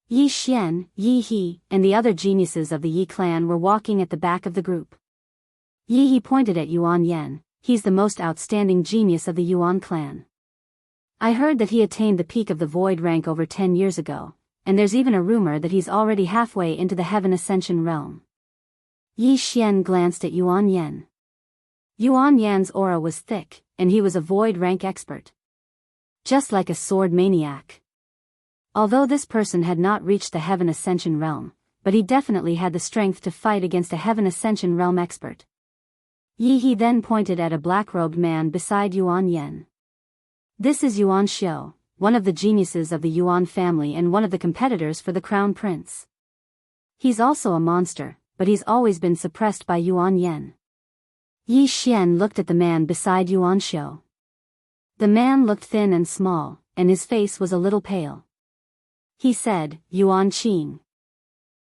A: Yi Xian, Yi He, and the other geniuses of the Yi clan were walking at the back of the group. Yi He pointed at Yuan Yan, "He's the most outstanding genius of the Yuan clan. I heard that he attained the peak of the void rank over 10 years ago, and there's even a rumor that he's already halfway into the Heaven Ascension realm." Yi Xian glanced at Yuan Yan. Yuan Yan's aura was thick, and he was a void rank expert. Just like a sword maniac. Although this person had not reached the Heaven Ascension realm, but he definitely had the strength to fight against a Heaven Ascension realm expert. Yi He then pointed at a black-robed man beside Yuan Yan. "This is Yuan Xiao, one of the geniuses of the Yuan family and one of the competitors for the crown prince. He's also a monster, but he's always been suppressed by Yuan Yan." Yi Xian looked at the man beside Yuan Xiao. The man looked thin and small, and his face was a little pale. He said, "Yuan Qing.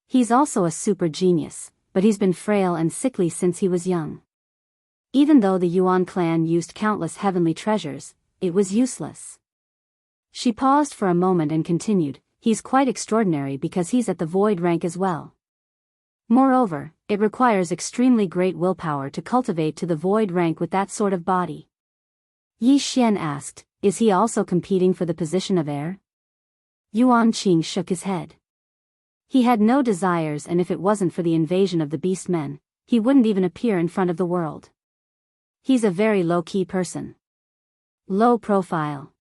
A: He's also a super genius, but he's been frail and sickly since he was young. Even though the Yuan clan used countless heavenly treasures, it was useless." She paused for a moment and continued, "He's quite extraordinary because he's at the void rank as well. Moreover, it requires extremely great willpower to cultivate to the void rank with that sort of body." Yi Xian asked, "Is he also competing for the position of heir?" Yuan Qing shook his head. He had no desires, and if it wasn't for the invasion of the beast men, he wouldn't even appear in front of the world. He's a very low-key person. Low profile.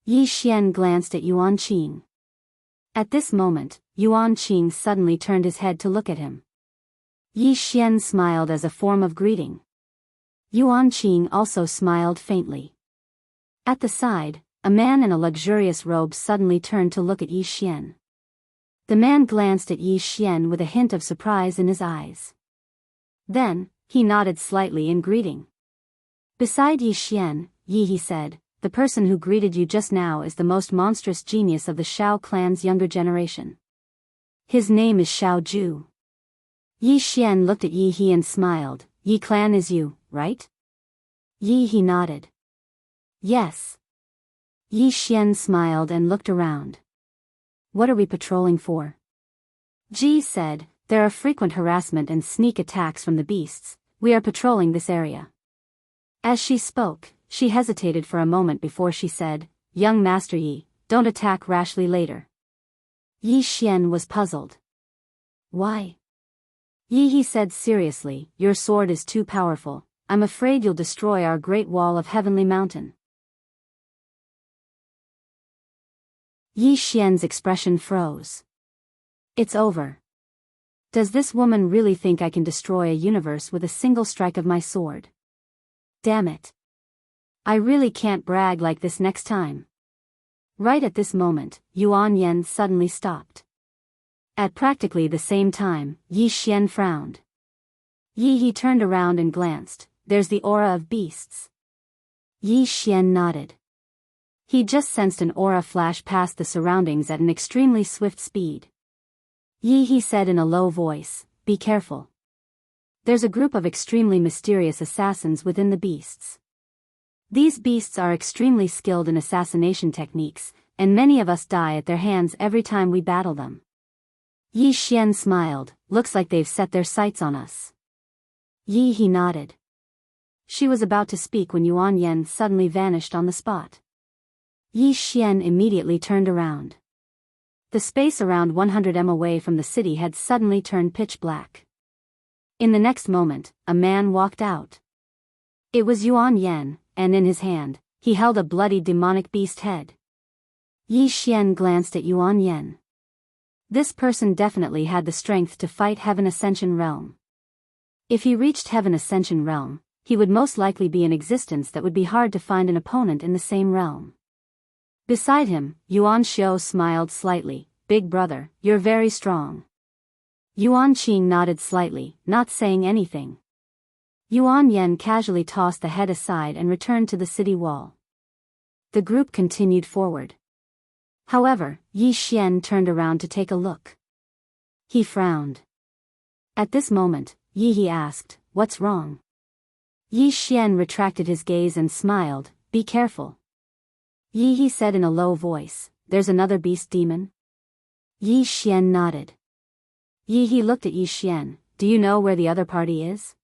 A: Yi Xian glanced at Yuan Qing. At this moment, Yuan Qing suddenly turned his head to look at him. Yi Xian smiled as a form of greeting. Yuan Qing also smiled faintly. At the side, a man in a luxurious robe suddenly turned to look at Yi Xian. The man glanced at Yi Xian with a hint of surprise in his eyes. Then, he nodded slightly in greeting. Beside Yi Xian, Yi He said, "The person who greeted you just now is the most monstrous genius of the Shao clan's younger generation. His name is Shao Ju." Yi Xian looked at Yi He and smiled. "Yi clan is you, right?" Yi He nodded. "Yes." Yi Xian smiled and looked around. "What are we patrolling for?" Ji said, "There are frequent harassment and sneak attacks from the beasts. We are patrolling this area." As she spoke, she hesitated for a moment before she said, "Young Master Yi, don't attack rashly later." Yi Xian was puzzled. "Why?" Yi He said seriously, "Your sword is too powerful. I'm afraid you'll destroy our great wall of heavenly mountain." Yi Xian's expression froze. "It's over. Does this woman really think I can destroy a universe with a single strike of my sword? Damn it. I really can't brag like this next time." Right at this moment, Yuan Yan suddenly stopped. At practically the same time, Yi Xian frowned. Yi He turned around and glanced. there's the aura of beasts. Yi Xian nodded. He just sensed an aura flash past the surroundings at an extremely swift speed. Yi, he said in a low voice, be careful. There's a group of extremely mysterious assassins within the beasts. These beasts are extremely skilled in assassination techniques, and many of us die at their hands every time we battle them. Yi Xian smiled, looks like they've set their sights on us. Yi, he nodded. She was about to speak when Yuan Yan suddenly vanished on the spot. Yi Xian immediately turned around. The space around 100 m away from the city had suddenly turned pitch black. In the next moment, a man walked out. It was Yuan Yan, and in his hand, he held a bloody demonic beast head. Yi Xian glanced at Yuan Yan. This person definitely had the strength to fight Heaven Ascension Realm. If he reached Heaven Ascension Realm, he would most likely be in existence that would be hard to find an opponent in the same realm. Beside him, Yuan Xiao smiled slightly, Big brother, you're very strong. Yuan Qing nodded slightly, not saying anything. Yuan Yan casually tossed the head aside and returned to the city wall. The group continued forward. However, Yi Xian turned around to take a look. He frowned. At this moment, Yi he asked, what's wrong? Yi Xian retracted his gaze and smiled, be careful. Yi he said in a low voice, there's another beast demon? Yi Xian nodded. Yi he looked at Yi Xian, do you know where the other party is?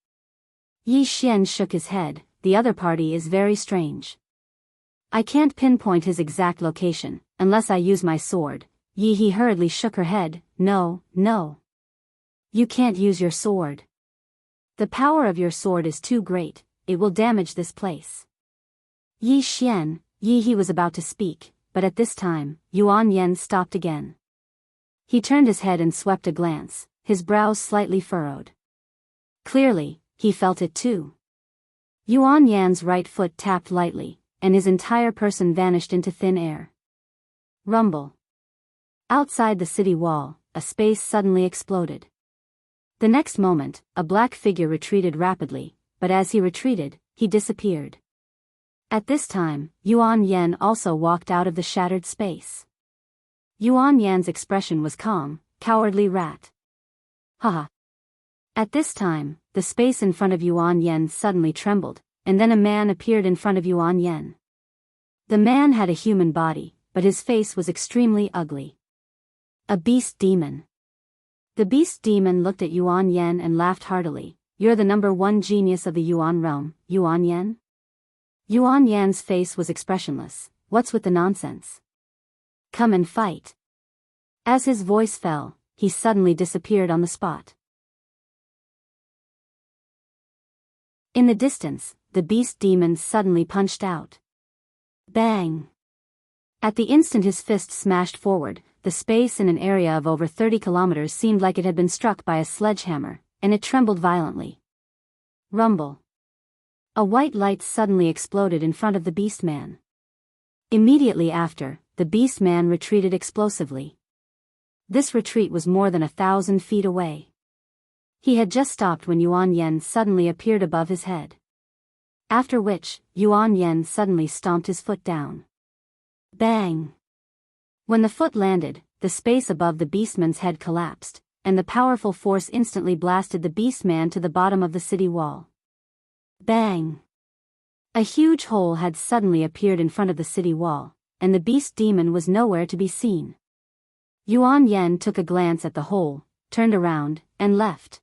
A: Yi Xian shook his head, the other party is very strange. I can't pinpoint his exact location, unless I use my sword. Yi he hurriedly shook her head, no. You can't use your sword. The power of your sword is too great, it will damage this place. Yi Xian, Yi he was about to speak, but at this time, Yuan Yan stopped again. He turned his head and swept a glance, his brows slightly furrowed. Clearly, he felt it too. Yuan Yan's right foot tapped lightly, and his entire person vanished into thin air. Rumble. Outside the city wall, a space suddenly exploded. The next moment, a black figure retreated rapidly, but as he retreated, he disappeared. At this time, Yuan Yan also walked out of the shattered space. Yuan Yan's expression was calm, cowardly rat. Haha. At this time, the space in front of Yuan Yan suddenly trembled, and then a man appeared in front of Yuan Yan. The man had a human body, but his face was extremely ugly. A beast demon. The beast demon looked at Yuan Yan and laughed heartily. You're the #1 genius of the Yuan realm, Yuan Yan? Yuan Yan's face was expressionless. What's with the nonsense? Come and fight. As his voice fell, he suddenly disappeared on the spot. In the distance, the beast demon suddenly punched out. Bang! At the instant his fist smashed forward, the space in an area of over 30 kilometers seemed like it had been struck by a sledgehammer, and it trembled violently. Rumble. A white light suddenly exploded in front of the beast man. Immediately after, the beast man retreated explosively. This retreat was more than 1,000 feet away. He had just stopped when Yuan Yan suddenly appeared above his head. After which, Yuan Yan suddenly stomped his foot down. Bang! When the foot landed, the space above the beastman's head collapsed, and the powerful force instantly blasted the beastman to the bottom of the city wall. Bang! A huge hole had suddenly appeared in front of the city wall, and the beast demon was nowhere to be seen. Yuan Yan took a glance at the hole, turned around, and left.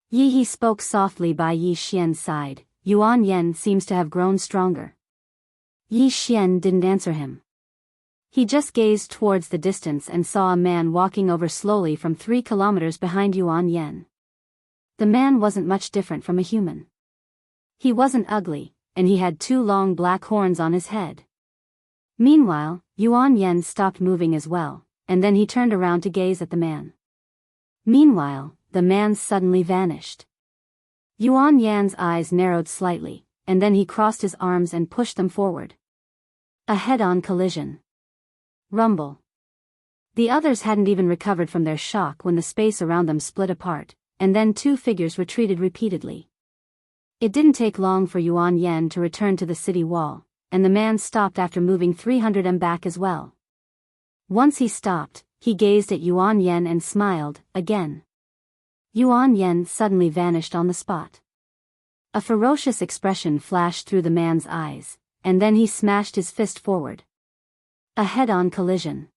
A: Yi he spoke softly by Yi Xian's side. Yuan Yan seems to have grown stronger. Yi Xian didn't answer him. He just gazed towards the distance and saw a man walking over slowly from 3 kilometers behind Yuan Yan. The man wasn't much different from a human. He wasn't ugly, and he had 2 long black horns on his head. Meanwhile, Yuan Yan stopped moving as well, and then he turned around to gaze at the man. Meanwhile, the man suddenly vanished. Yuan Yan's eyes narrowed slightly, and then he crossed his arms and pushed them forward. A head-on collision. Rumble. The others hadn't even recovered from their shock when the space around them split apart, and then 2 figures retreated repeatedly. It didn't take long for Yuan Yen to return to the city wall, and the man stopped after moving 300 m back as well. Once he stopped, he gazed at Yuan Yen and smiled, again. Yuan Yen suddenly vanished on the spot. A ferocious expression flashed through the man's eyes, and then he smashed his fist forward. A head-on collision.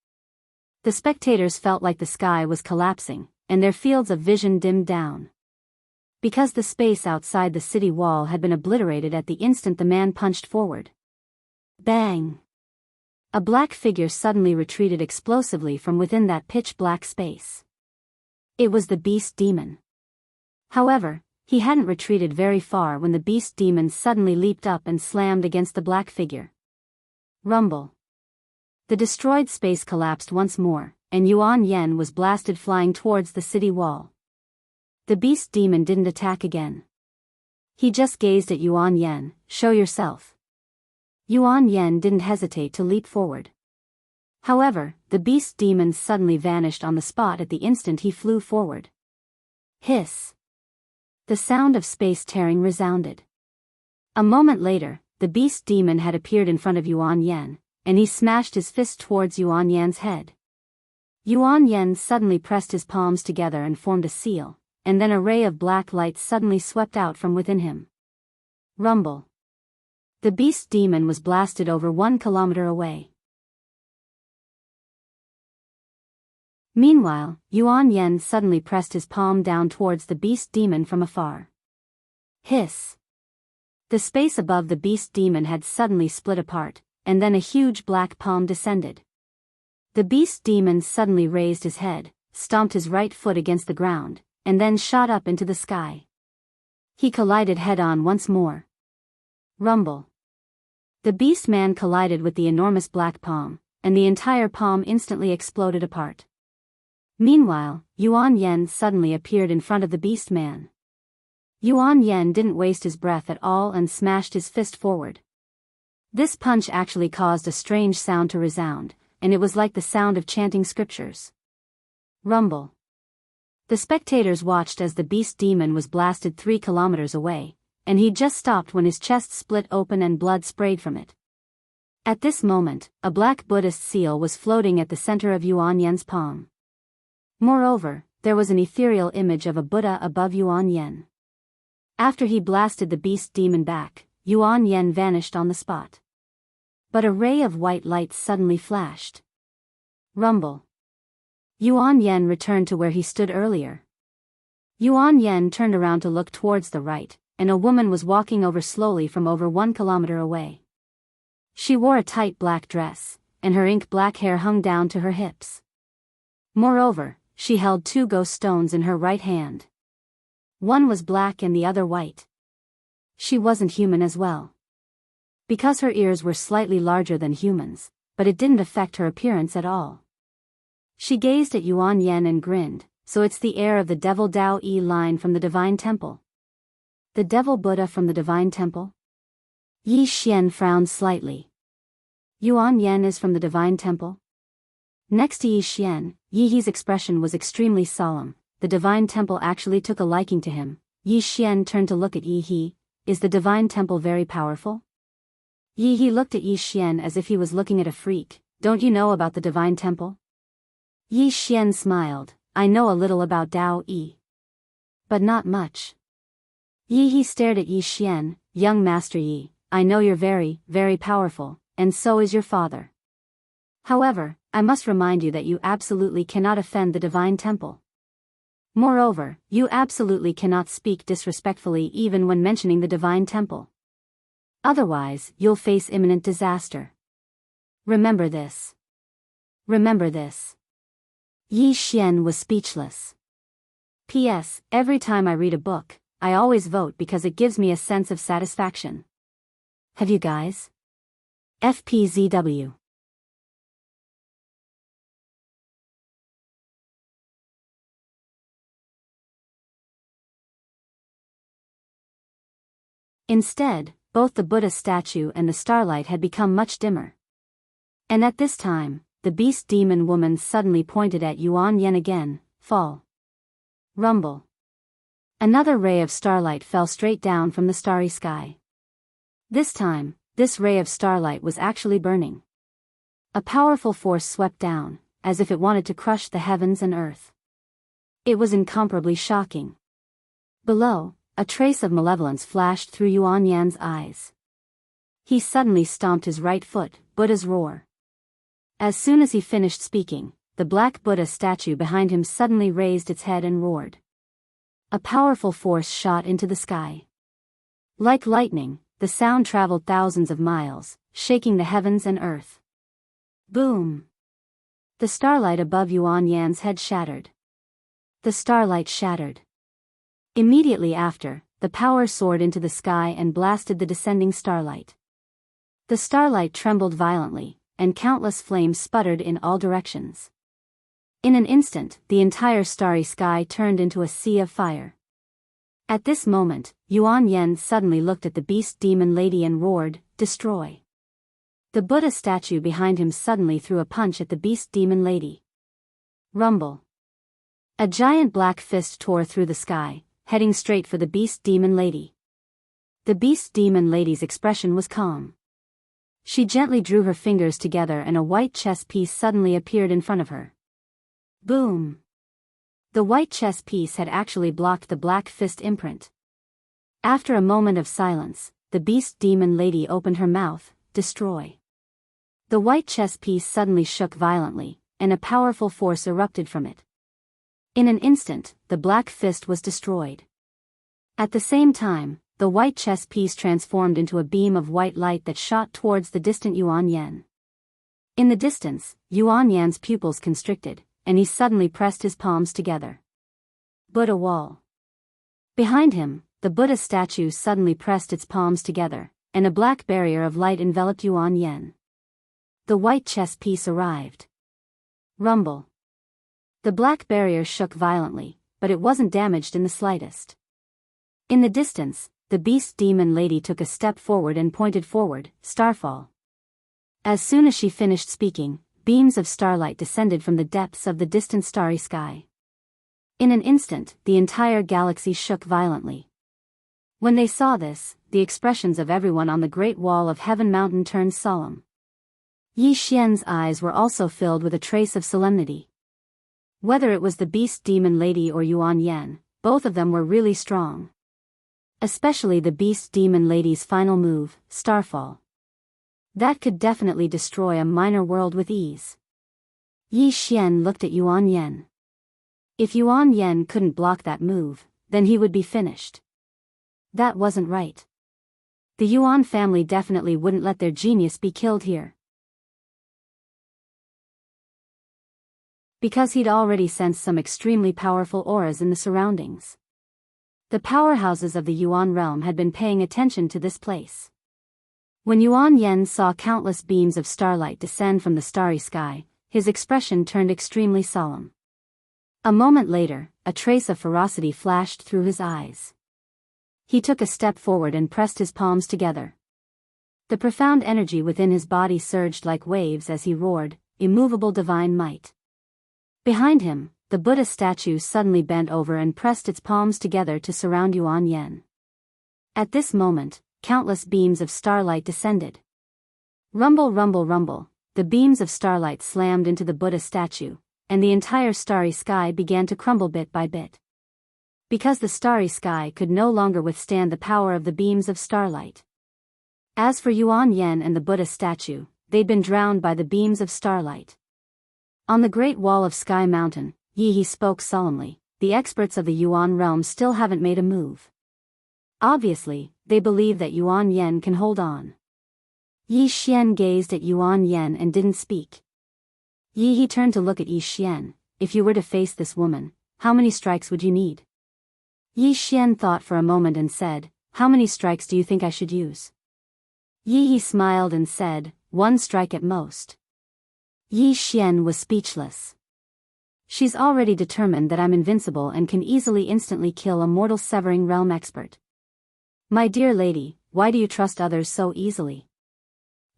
A: The spectators felt like the sky was collapsing, and their fields of vision dimmed down. Because the space outside the city wall had been obliterated at the instant the man punched forward. Bang! A black figure suddenly retreated explosively from within that pitch-black space. It was the beast demon. However, he hadn't retreated very far when the beast demon suddenly leaped up and slammed against the black figure. Rumble. The destroyed space collapsed once more, and Yuan Yen was blasted flying towards the city wall. The beast demon didn't attack again. He just gazed at Yuan Yen. Show yourself. Yuan Yen didn't hesitate to leap forward. However, the beast demon suddenly vanished on the spot at the instant he flew forward. Hiss. The sound of space tearing resounded. A moment later, the beast demon had appeared in front of Yuan Yen, and he smashed his fist towards Yuan Yan's head. Yuan Yen suddenly pressed his palms together and formed a seal, and then a ray of black light suddenly swept out from within him. Rumble. The beast demon was blasted over 1 kilometer away. Meanwhile, Yuan Yen suddenly pressed his palm down towards the beast demon from afar. Hiss. The space above the beast demon had suddenly split apart, and then a huge black palm descended. The beast demon suddenly raised his head, stomped his right foot against the ground, and then shot up into the sky. He collided head-on once more. Rumble. The beast man collided with the enormous black palm, and the entire palm instantly exploded apart. Meanwhile, Yuan Yen suddenly appeared in front of the beast man. Yuan Yen didn't waste his breath at all and smashed his fist forward. This punch actually caused a strange sound to resound, and it was like the sound of chanting scriptures. Rumble. The spectators watched as the beast demon was blasted 3 kilometers away, and he just stopped when his chest split open and blood sprayed from it. At this moment, a black Buddhist seal was floating at the center of Yuan Yen's palm. Moreover, there was an ethereal image of a Buddha above Yuan Yen. After he blasted the beast demon back, Yuan Yen vanished on the spot. But a ray of white light suddenly flashed. Rumble. Yuan Yen returned to where he stood earlier. Yuan Yen turned around to look towards the right, and a woman was walking over slowly from over 1 kilometer away. She wore a tight black dress, and her ink-black hair hung down to her hips. Moreover, she held 2 ghost stones in her right hand. One was black and the other white. She wasn't human as well. Because her ears were slightly larger than humans, but it didn't affect her appearance at all. She gazed at Yuan Yen and grinned. So it's the heir of the devil Dao Yi line from the Divine Temple. The devil Buddha from the Divine Temple? Yi Xian frowned slightly. Yuan Yen is from the Divine Temple? Next to Yi Xian, Yi He's expression was extremely solemn. The Divine Temple actually took a liking to him. Yi Xian turned to look at Yi He. Is the Divine Temple very powerful? Yi He looked at Yi Xian as if he was looking at a freak. Don't you know about the Divine Temple? Yi Xian smiled. I know a little about Dao Yi. But not much. Yi He stared at Yi Xian. Young Master Yi, I know you're very, very powerful, and so is your father. However, I must remind you that you absolutely cannot offend the Divine Temple. Moreover, you absolutely cannot speak disrespectfully even when mentioning the Divine Temple. Otherwise, you'll face imminent disaster. Remember this. Remember this. Yi Xian was speechless. P.S. Every time I read a book, I always vote because it gives me a sense of satisfaction. Have you guys? FPZW. Instead, both the Buddha statue and the starlight had become much dimmer. And at this time, the beast demon woman suddenly pointed at Yuan Yen again. Fall. Rumble. Another ray of starlight fell straight down from the starry sky. This time, this ray of starlight was actually burning. A powerful force swept down, as if it wanted to crush the heavens and earth. It was incomparably shocking. Below, a trace of malevolence flashed through Yuan Yan's eyes. He suddenly stomped his right foot, Buddha's roar. As soon as he finished speaking, the black Buddha statue behind him suddenly raised its head and roared. A powerful force shot into the sky. Like lightning, the sound traveled thousands of miles, shaking the heavens and earth. Boom! The starlight above Yuan Yan's head shattered. The starlight shattered. Immediately after, the power soared into the sky and blasted the descending starlight. The starlight trembled violently, and countless flames sputtered in all directions. In an instant, the entire starry sky turned into a sea of fire. At this moment, Yuan Yan suddenly looked at the beast demon lady and roared, "Destroy!" The Buddha statue behind him suddenly threw a punch at the beast demon lady. Rumble. A giant black fist tore through the sky, heading straight for the beast demon lady. The beast demon lady's expression was calm. She gently drew her fingers together and a white chess piece suddenly appeared in front of her. Boom! The white chess piece had actually blocked the black fist imprint. After a moment of silence, the beast demon lady opened her mouth, "Destroy." The white chess piece suddenly shook violently, and a powerful force erupted from it. In an instant, the black fist was destroyed. At the same time, the white chess piece transformed into a beam of white light that shot towards the distant Yuan Yan. In the distance, Yuan Yan's pupils constricted, and he suddenly pressed his palms together. Buddha wall. Behind him, the Buddha statue suddenly pressed its palms together, and a black barrier of light enveloped Yuan Yan. The white chess piece arrived. Rumble. The black barrier shook violently, but it wasn't damaged in the slightest. In the distance, the beast demon lady took a step forward and pointed forward, "Starfall." As soon as she finished speaking, beams of starlight descended from the depths of the distant starry sky. In an instant, the entire galaxy shook violently. When they saw this, the expressions of everyone on the Great Wall of Heaven Mountain turned solemn. Yi Xian's eyes were also filled with a trace of solemnity. Whether it was the beast demon lady or Yuan Yan, both of them were really strong. Especially the beast demon lady's final move, Starfall. That could definitely destroy a minor world with ease. Yi Xian looked at Yuan Yan. If Yuan Yan couldn't block that move, then he would be finished. That wasn't right. The Yuan family definitely wouldn't let their genius be killed here. Because he'd already sensed some extremely powerful auras in the surroundings. The powerhouses of the Yuan realm had been paying attention to this place. When Yuan Yan saw countless beams of starlight descend from the starry sky, his expression turned extremely solemn. A moment later, a trace of ferocity flashed through his eyes. He took a step forward and pressed his palms together. The profound energy within his body surged like waves as he roared, "Immovable divine might." Behind him, the Buddha statue suddenly bent over and pressed its palms together to surround Yuan Yan. At this moment, countless beams of starlight descended. Rumble, rumble, rumble, the beams of starlight slammed into the Buddha statue, and the entire starry sky began to crumble bit by bit. Because the starry sky could no longer withstand the power of the beams of starlight. As for Yuan Yan and the Buddha statue, they'd been drowned by the beams of starlight. On the Great Wall of Sky Mountain, Yi spoke solemnly, "The experts of the Yuan realm still haven't made a move. Obviously, they believe that Yuan Yan can hold on." Yi Xian gazed at Yuan Yan and didn't speak. Yi turned to look at Yi Xian. "If you were to face this woman, how many strikes would you need?" Yi Xian thought for a moment and said, "How many strikes do you think I should use?" Yi smiled and said, "One strike at most." Yi Xian was speechless. "She's already determined that I'm invincible and can easily instantly kill a mortal severing realm expert. My dear lady, why do you trust others so easily?"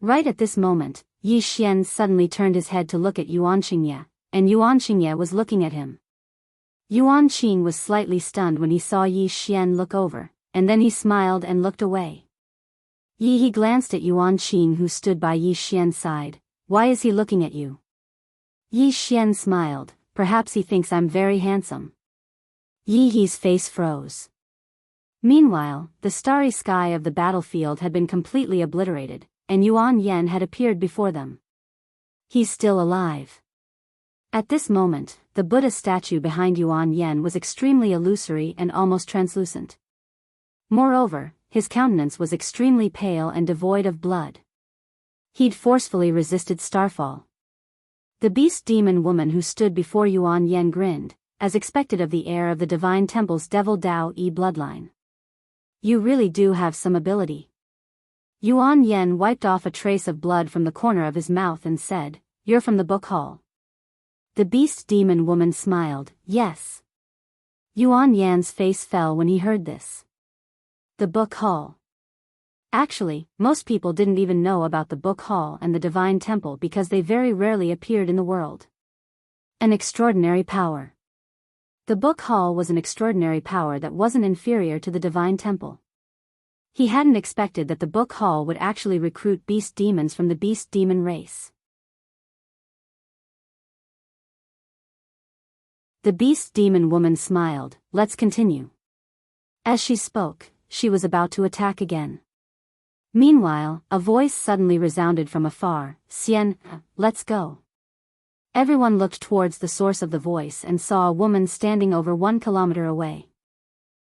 A: Right at this moment, Yi Xian suddenly turned his head to look at Yuan Qingye, and Yuan Qingye was looking at him. Yuan Qing was slightly stunned when he saw Yi Xian look over, and then he smiled and looked away. He glanced at Yuan Qing, who stood by Yi Xian's side. Why is he looking at you? Yi Xian smiled. Perhaps he thinks I'm very handsome. Yi's face froze. Meanwhile, the starry sky of the battlefield had been completely obliterated, and Yuan Yan had appeared before them. He's still alive. At this moment, the Buddha statue behind Yuan Yan was extremely illusory and almost translucent. Moreover, his countenance was extremely pale and devoid of blood. He'd forcefully resisted starfall. The beast demon woman who stood before Yuan Yan grinned, as expected of the heir of the Divine Temple's Devil Dao Yi bloodline. You really do have some ability. Yuan Yan wiped off a trace of blood from the corner of his mouth and said, You're from the book hall. The beast demon woman smiled, Yes. Yuan Yan's face fell when he heard this. The book hall. Actually, most people didn't even know about the book hall and the Divine Temple because they very rarely appeared in the world. An extraordinary power. The book hall was an extraordinary power that wasn't inferior to the Divine Temple. He hadn't expected that the book hall would actually recruit beast demons from the beast demon race. The beast demon woman smiled, Let's continue. As she spoke, she was about to attack again. Meanwhile, a voice suddenly resounded from afar, Xian, let's go. Everyone looked towards the source of the voice and saw a woman standing over 1 kilometer away.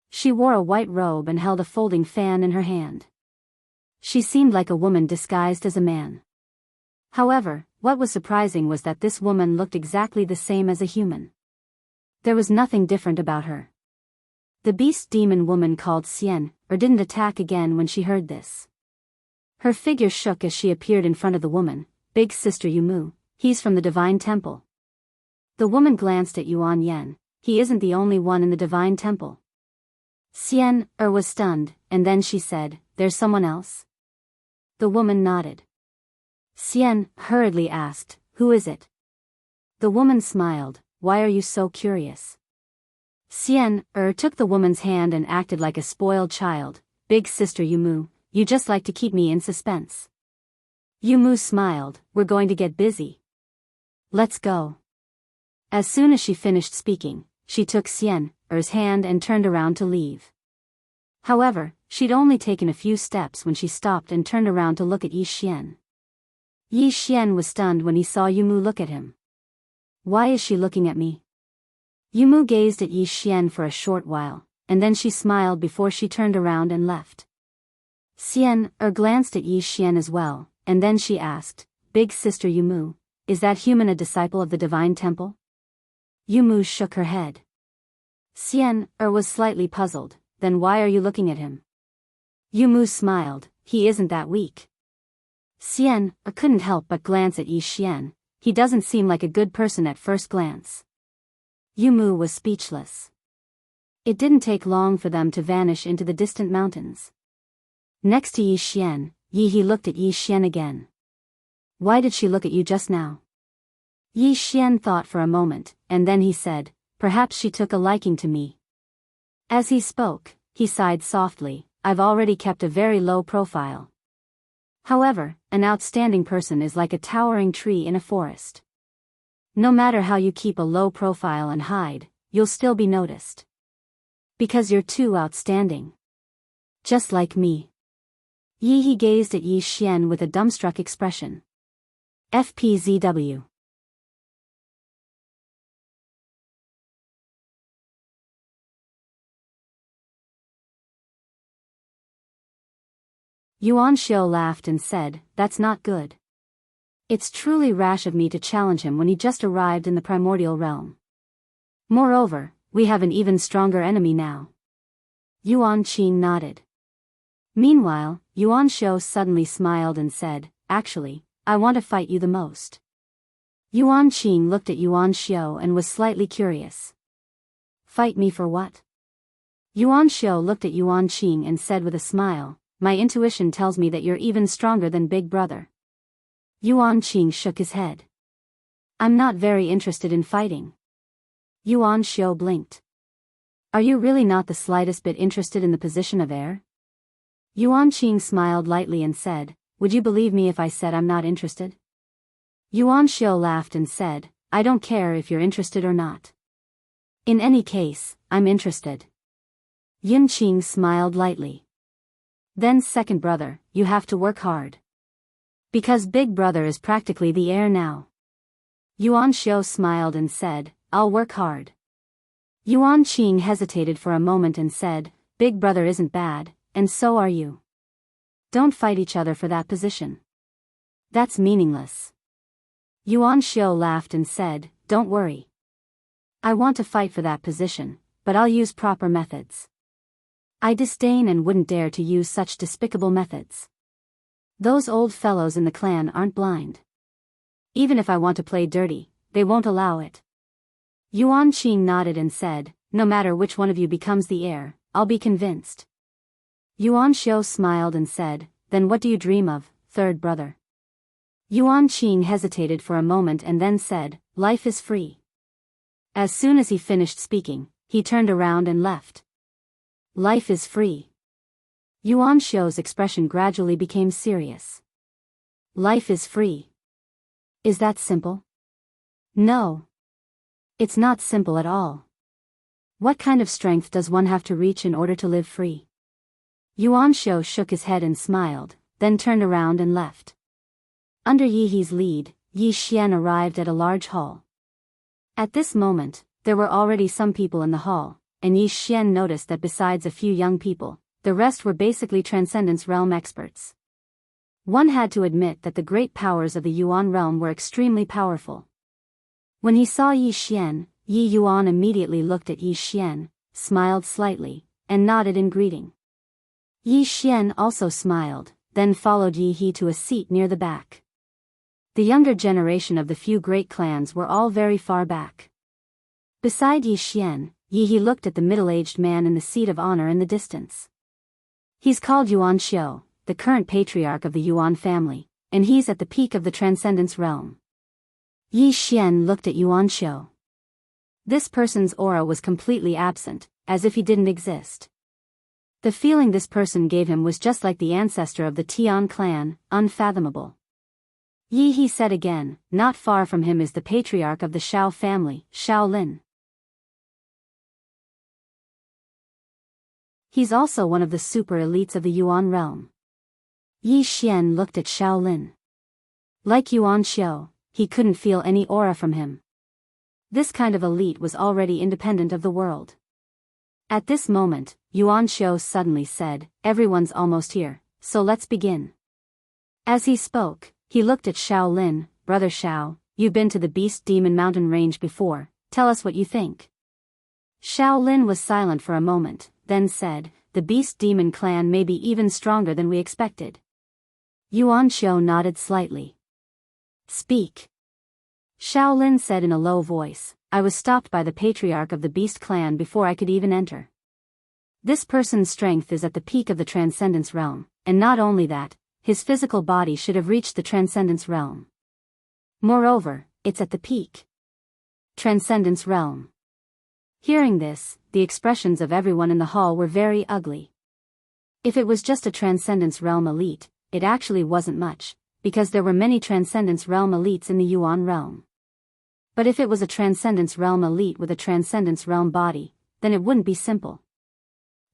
A: She wore a white robe and held a folding fan in her hand. She seemed like a woman disguised as a man. However, what was surprising was that this woman looked exactly the same as a human. There was nothing different about her. The beast demon woman called Xian, didn't attack again when she heard this. Her figure shook as she appeared in front of the woman, Big Sister Yumu, he's from the Divine Temple. The woman glanced at Yuan Yan, he isn't the only one in the Divine Temple. Xian, was stunned, and then she said, There's someone else? The woman nodded. Xian hurriedly asked, Who is it? The woman smiled, Why are you so curious? Xian took the woman's hand and acted like a spoiled child, Big Sister Yumu, you just like to keep me in suspense. Yumu smiled, We're going to get busy. Let's go. As soon as she finished speaking, she took Xian's hand and turned around to leave. However, she'd only taken a few steps when she stopped and turned around to look at Yi Xian. Yi Xian was stunned when he saw Yumu look at him. Why is she looking at me? Yumu gazed at Yi Xian for a short while, and then she smiled before she turned around and left. Xian glanced at Yi Xian as well, and then she asked, Big Sister Yumu, is that human a disciple of the Divine Temple? Yumu shook her head. Xian was slightly puzzled, then why are you looking at him? Yumu smiled, he isn't that weak. Xian couldn't help but glance at Yi Xian, he doesn't seem like a good person at first glance. Yumu was speechless. It didn't take long for them to vanish into the distant mountains. Next to Yi Xian, Yi looked at Yi Xian again. Why did she look at you just now? Yi Xian thought for a moment, and then he said, Perhaps she took a liking to me. As he spoke, he sighed softly, I've already kept a very low profile. However, an outstanding person is like a towering tree in a forest. No matter how you keep a low profile and hide, you'll still be noticed. Because you're too outstanding. Just like me. Yi gazed at Yi Xian with a dumbstruck expression. FPZW. Yuan Xiu laughed and said, That's not good. It's truly rash of me to challenge him when he just arrived in the primordial realm. Moreover, we have an even stronger enemy now. Yuan Qing nodded. Meanwhile, Yuan Xiu suddenly smiled and said, Actually, I want to fight you the most. Yuan Qing looked at Yuan Xiu and was slightly curious. Fight me for what? Yuan Xiu looked at Yuan Qing and said with a smile, My intuition tells me that you're even stronger than Big Brother. Yuan Qing shook his head. I'm not very interested in fighting. Yuan Xiao blinked. Are you really not the slightest bit interested in the position of heir? Yuan Qing smiled lightly and said, would you believe me if I said I'm not interested? Yuan Xiao laughed and said, I don't care if you're interested or not. In any case, I'm interested. Yin Qing smiled lightly. Then second brother, you have to work hard. Because big brother is practically the heir now. Yuan Xiao smiled and said, I'll work hard. Yuan Qing hesitated for a moment and said, big brother isn't bad, and so are you. Don't fight each other for that position. That's meaningless. Yuan Xiao laughed and said, don't worry. I want to fight for that position, but I'll use proper methods. I disdain and wouldn't dare to use such despicable methods. Those old fellows in the clan aren't blind. Even if I want to play dirty, they won't allow it. Yuan Qing nodded and said, no matter which one of you becomes the heir, I'll be convinced. Yuan Xiao smiled and said, then what do you dream of, third brother? Yuan Qing hesitated for a moment and then said, life is free. As soon as he finished speaking, he turned around and left. Life is free. Yuan Xiao's expression gradually became serious. Life is free. Is that simple? No. It's not simple at all. What kind of strength does one have to reach in order to live free? Yuan Xiao shook his head and smiled, then turned around and left. Under Yi He's lead, Yi Xian arrived at a large hall. At this moment, there were already some people in the hall, and Yi Xian noticed that besides a few young people, the rest were basically Transcendence Realm experts. One had to admit that the great powers of the Yuan realm were extremely powerful. When he saw Yi Xian, Yi Yuan immediately looked at Yi Xian, smiled slightly, and nodded in greeting. Yi Xian also smiled, then followed Yi He to a seat near the back. The younger generation of the few great clans were all very far back. Beside Yi Xian, Yi He looked at the middle-aged man in the seat of honor in the distance. He's called Yuan Xiao, the current patriarch of the Yuan family, and he's at the peak of the Transcendence realm. Yi Xian looked at Yuan Xiao. This person's aura was completely absent, as if he didn't exist. The feeling this person gave him was just like the ancestor of the Tian clan, unfathomable. Yi He said again, not far from him is the patriarch of the Shao family, Shaolin. He's also one of the super elites of the Yuan realm. Yi Xian looked at Shaolin. Like Yuan Xiao, he couldn't feel any aura from him. This kind of elite was already independent of the world. At this moment, Yuan Xiao suddenly said, everyone's almost here, so let's begin. As he spoke, he looked at Shaolin, brother Shao, you've been to the Beast Demon Mountain range before, tell us what you think. Shaolin was silent for a moment, then said, the Beast Demon clan may be even stronger than we expected. Yuan Xiao nodded slightly. Speak. Shaolin said in a low voice, I was stopped by the patriarch of the Beast clan before I could even enter. This person's strength is at the peak of the Transcendence realm, and not only that, his physical body should have reached the Transcendence realm. Moreover, it's at the peak. Transcendence realm. Hearing this, the expressions of everyone in the hall were very ugly. If it was just a Transcendence realm elite, it actually wasn't much, because there were many Transcendence realm elites in the Yuan realm. But if it was a Transcendence realm elite with a Transcendence realm body, then it wouldn't be simple.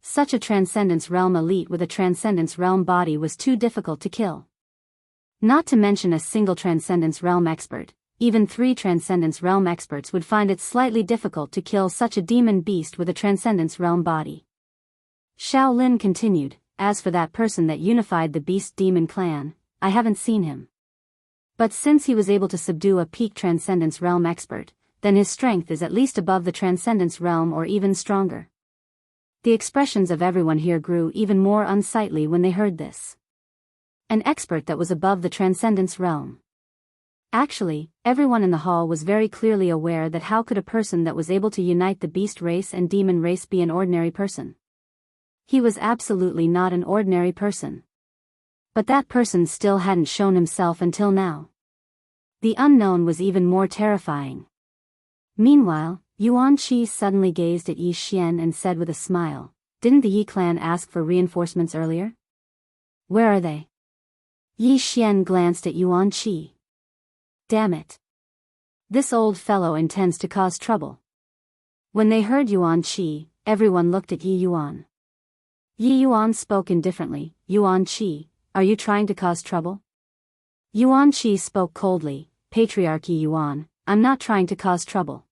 A: Such a Transcendence realm elite with a Transcendence realm body was too difficult to kill. Not to mention a single Transcendence realm expert, even 3 Transcendence realm experts would find it slightly difficult to kill such a demon beast with a Transcendence realm body. Shaolin continued, as for that person that unified the Beast Demon clan, I haven't seen him. But since he was able to subdue a peak Transcendence realm expert, then his strength is at least above the Transcendence realm or even stronger. The expressions of everyone here grew even more unsightly when they heard this. An expert that was above the Transcendence realm. Actually, everyone in the hall was very clearly aware that how could a person that was able to unite the beast race and demon race be an ordinary person? He was absolutely not an ordinary person. But that person still hadn't shown himself until now. The unknown was even more terrifying. Meanwhile, Yuan Shi suddenly gazed at Yi Xian and said with a smile, "Didn't the Yi clan ask for reinforcements earlier? Where are they?" Yi Xian glanced at Yuan Shi. "Damn it. This old fellow intends to cause trouble." When they heard Yuan Shi, everyone looked at Yi Yuan. Yi Yuan spoke indifferently, "Yuan Shi, are you trying to cause trouble?" Yuan Shi spoke coldly, "Patriarch Yi Yuan, I'm not trying to cause trouble.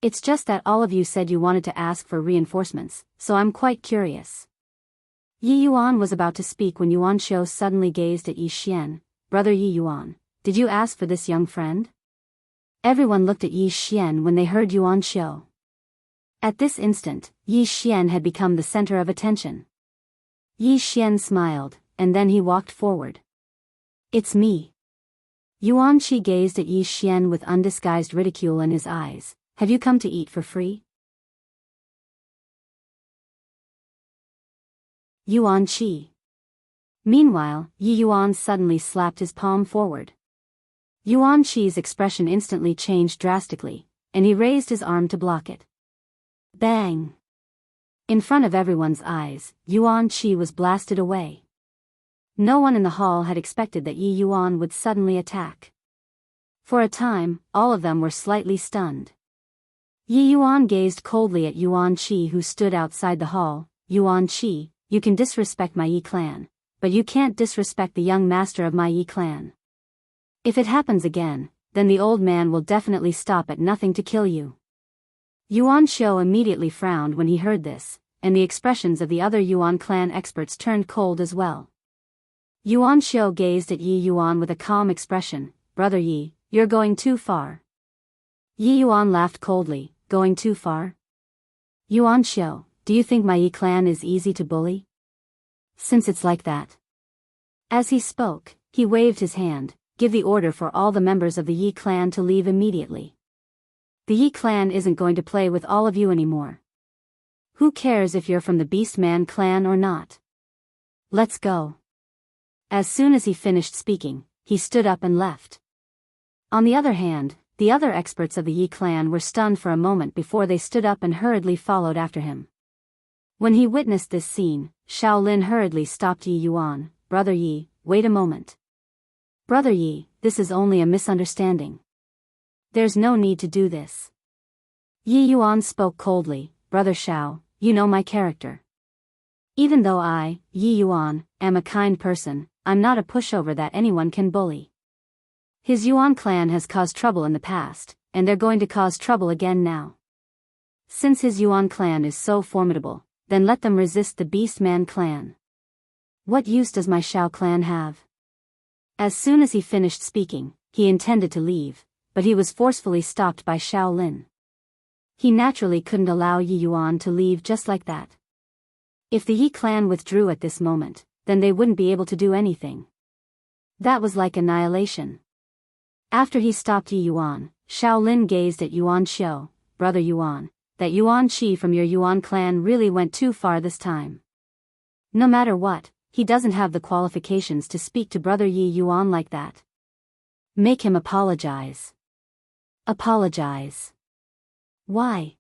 A: It's just that all of you said you wanted to ask for reinforcements, so I'm quite curious." Yi Yuan was about to speak when Yuan Xiu suddenly gazed at Yi Xian. "Brother Yi Yuan, did you ask for this young friend?" Everyone looked at Yi Xian when they heard Yuan Xiu. At this instant, Yi Xian had become the center of attention. Yi Xian smiled, and then he walked forward. "It's me." Yuan Shi gazed at Yi Xian with undisguised ridicule in his eyes. "Have you come to eat for free?" Yuan Shi. Meanwhile, Yi Yuan suddenly slapped his palm forward. Yuan Shi's expression instantly changed drastically, and he raised his arm to block it. Bang! In front of everyone's eyes, Yuan Shi was blasted away. No one in the hall had expected that Yi Yuan would suddenly attack. For a time, all of them were slightly stunned. Yi Yuan gazed coldly at Yuan Shi, who stood outside the hall. "Yuan Shi, you can disrespect my Yi clan, but you can't disrespect the young master of my Yi clan. If it happens again, then the old man will definitely stop at nothing to kill you." Yuan Xiu immediately frowned when he heard this, and the expressions of the other Yuan clan experts turned cold as well. Yuan Xiu gazed at Yi Yuan with a calm expression. "Brother Yi, you're going too far." Yi Yuan laughed coldly. "Going too far? Yuan Xiu, do you think my Yi clan is easy to bully? Since it's like that." As he spoke, he waved his hand. "Give the order for all the members of the Yi clan to leave immediately. The Yi clan isn't going to play with all of you anymore. Who cares if you're from the Beastman clan or not? Let's go." As soon as he finished speaking, he stood up and left. On the other hand, the other experts of the Yi clan were stunned for a moment before they stood up and hurriedly followed after him. When he witnessed this scene, Shaolin hurriedly stopped Yi Yuan. "Brother Yi, wait a moment. Brother Yi, this is only a misunderstanding. There's no need to do this." Yi Yuan spoke coldly. "Brother Shao, you know my character. Even though I, Yi Yuan, am a kind person, I'm not a pushover that anyone can bully. His Yuan clan has caused trouble in the past, and they're going to cause trouble again now. Since his Yuan clan is so formidable, then let them resist the Beastman clan. What use does my Shao clan have?" As soon as he finished speaking, he intended to leave, but he was forcefully stopped by Shaolin. He naturally couldn't allow Yi Yuan to leave just like that. If the Yi clan withdrew at this moment, then they wouldn't be able to do anything. That was like annihilation. After he stopped Yi Yuan, Shaolin gazed at Yuan Xiu. "Brother Yuan, that Yuan Shi from your Yuan clan really went too far this time. No matter what, he doesn't have the qualifications to speak to Brother Yi Yuan like that. Make him apologize." "Apologize? Why?"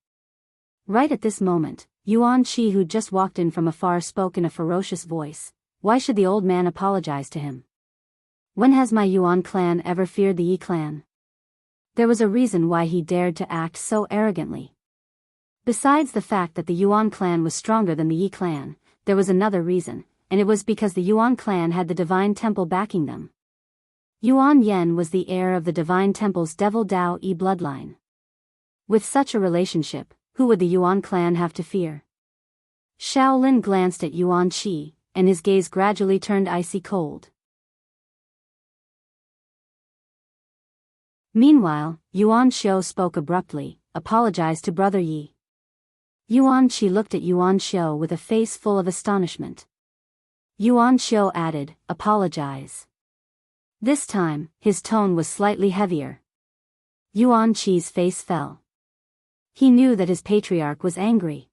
A: Right at this moment, Yuan Shi, who just walked in from afar, spoke in a ferocious voice. "Why should the old man apologize to him? When has my Yuan clan ever feared the Yi clan? There was a reason why he dared to act so arrogantly. Besides the fact that the Yuan clan was stronger than the Yi clan, there was another reason, and it was because the Yuan clan had the Divine Temple backing them. Yuan Yen was the heir of the Divine Temple's Devil Dao Yi bloodline. With such a relationship, who would the Yuan clan have to fear?" Shaolin glanced at Yuan Shi, and his gaze gradually turned icy cold. Meanwhile, Yuan Xiu spoke abruptly. "Apologize to Brother Yi." Yuan Shi looked at Yuan Xiu with a face full of astonishment. Yuan Xiu added, "Apologize." This time, his tone was slightly heavier. Yuan Shi's face fell. He knew that his patriarch was angry.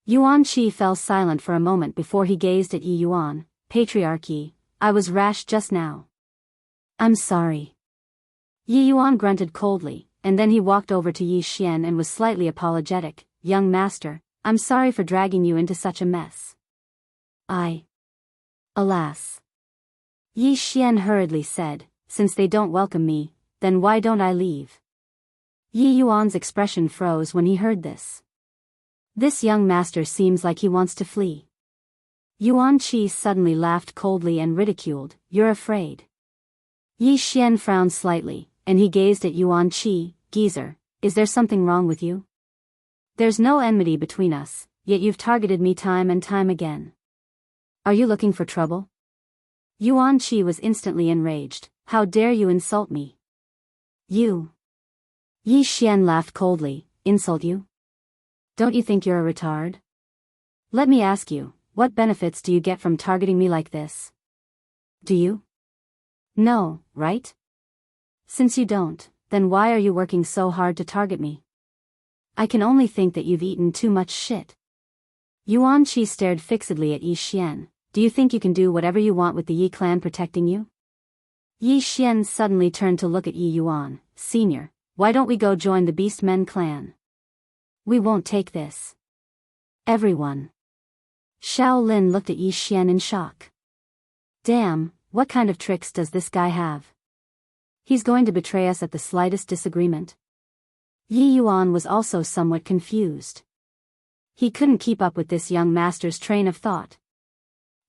A: Yuan Shi fell silent for a moment before he gazed at Yi Yuan. "Patriarch Yi, I was rash just now. I'm sorry." Yi Yuan grunted coldly. and then he walked over to Yi Xian and was slightly apologetic. "Young master, I'm sorry for dragging you into such a mess. Alas." Yi Xian hurriedly said, "Since they don't welcome me, then why don't I leave?" Yi Yuan's expression froze when he heard this. This young master seems like he wants to flee. Yuan Qi suddenly laughed coldly and ridiculed, "You're afraid?" Yi Xian frowned slightly, and he gazed at Yuan Qi. "Geezer, is there something wrong with you? There's no enmity between us, yet you've targeted me time and time again. Are you looking for trouble?" Yuan Qi was instantly enraged. "How dare you insult me? You." Yi Xian laughed coldly. "Insult you? Don't you think you're a retard? Let me ask you, what benefits do you get from targeting me like this? Do you? No, right? Since you don't, then why are you working so hard to target me? I can only think that you've eaten too much shit." Yuan Qi stared fixedly at Yi Xian. "Do you think you can do whatever you want with the Yi clan protecting you?" Yi Xian suddenly turned to look at Yi Yuan. "Senior, why don't we go join the Beastmen clan? We won't take this." Everyone. Xiao Lin looked at Yi Xian in shock. Damn, what kind of tricks does this guy have? He's going to betray us at the slightest disagreement. Yi Yuan was also somewhat confused. He couldn't keep up with this young master's train of thought.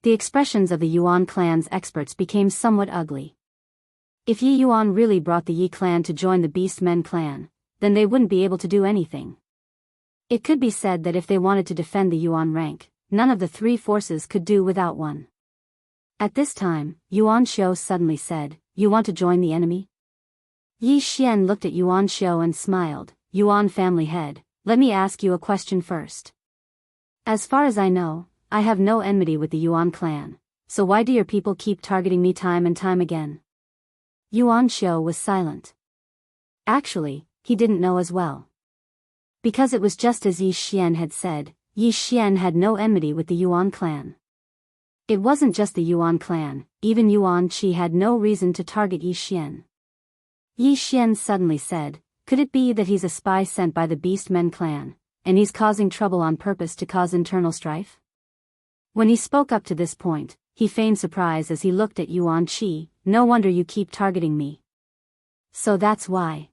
A: The expressions of the Yuan clan's experts became somewhat ugly. If Yi Yuan really brought the Yi clan to join the Beastmen clan, then they wouldn't be able to do anything. It could be said that if they wanted to defend the Yuan rank, none of the three forces could do without one. At this time, Yuan Xiu suddenly said, "You want to join the enemy?" Yi Xian looked at Yuan Xiu and smiled. "Yuan family head, let me ask you a question first. As far as I know, I have no enmity with the Yuan clan, so why do your people keep targeting me time and time again?" Yuan Xiu was silent. Actually, he didn't know as well. Because it was just as Yi Xian had said, Yi Xian had no enmity with the Yuan clan. It wasn't just the Yuan clan, even Yuan Qi had no reason to target Yi Xian. Yi Xian suddenly said, "Could it be that he's a spy sent by the Beastmen clan, and he's causing trouble on purpose to cause internal strife?" When he spoke up to this point, he feigned surprise as he looked at Yuan Qi. "No wonder you keep targeting me. So that's why.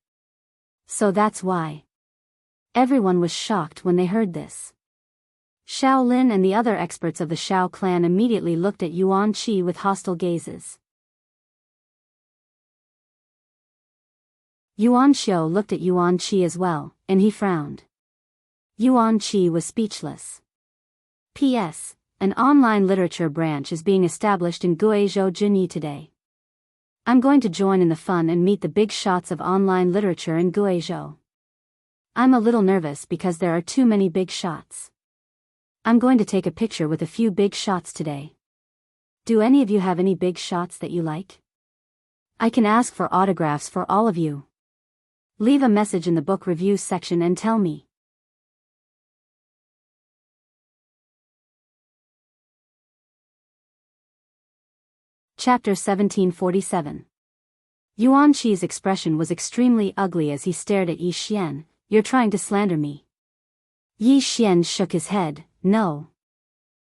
A: Everyone was shocked when they heard this. Xiao Lin and the other experts of the Xiao clan immediately looked at Yuan Qi with hostile gazes. Yuan Xiu looked at Yuan Qi as well, and he frowned. Yuan Qi was speechless. P.S. An online literature branch is being established in Guizhou Jinyi today. I'm going to join in the fun and meet the big shots of online literature in Guizhou. I'm a little nervous because there are too many big shots. I'm going to take a picture with a few big shots today. Do any of you have any big shots that you like? I can ask for autographs for all of you. Leave a message in the book review section and tell me. Chapter 1747. Yuan Qi's expression was extremely ugly as he stared at Yi Xian. "You're trying to slander me." Yi Xian shook his head. "No.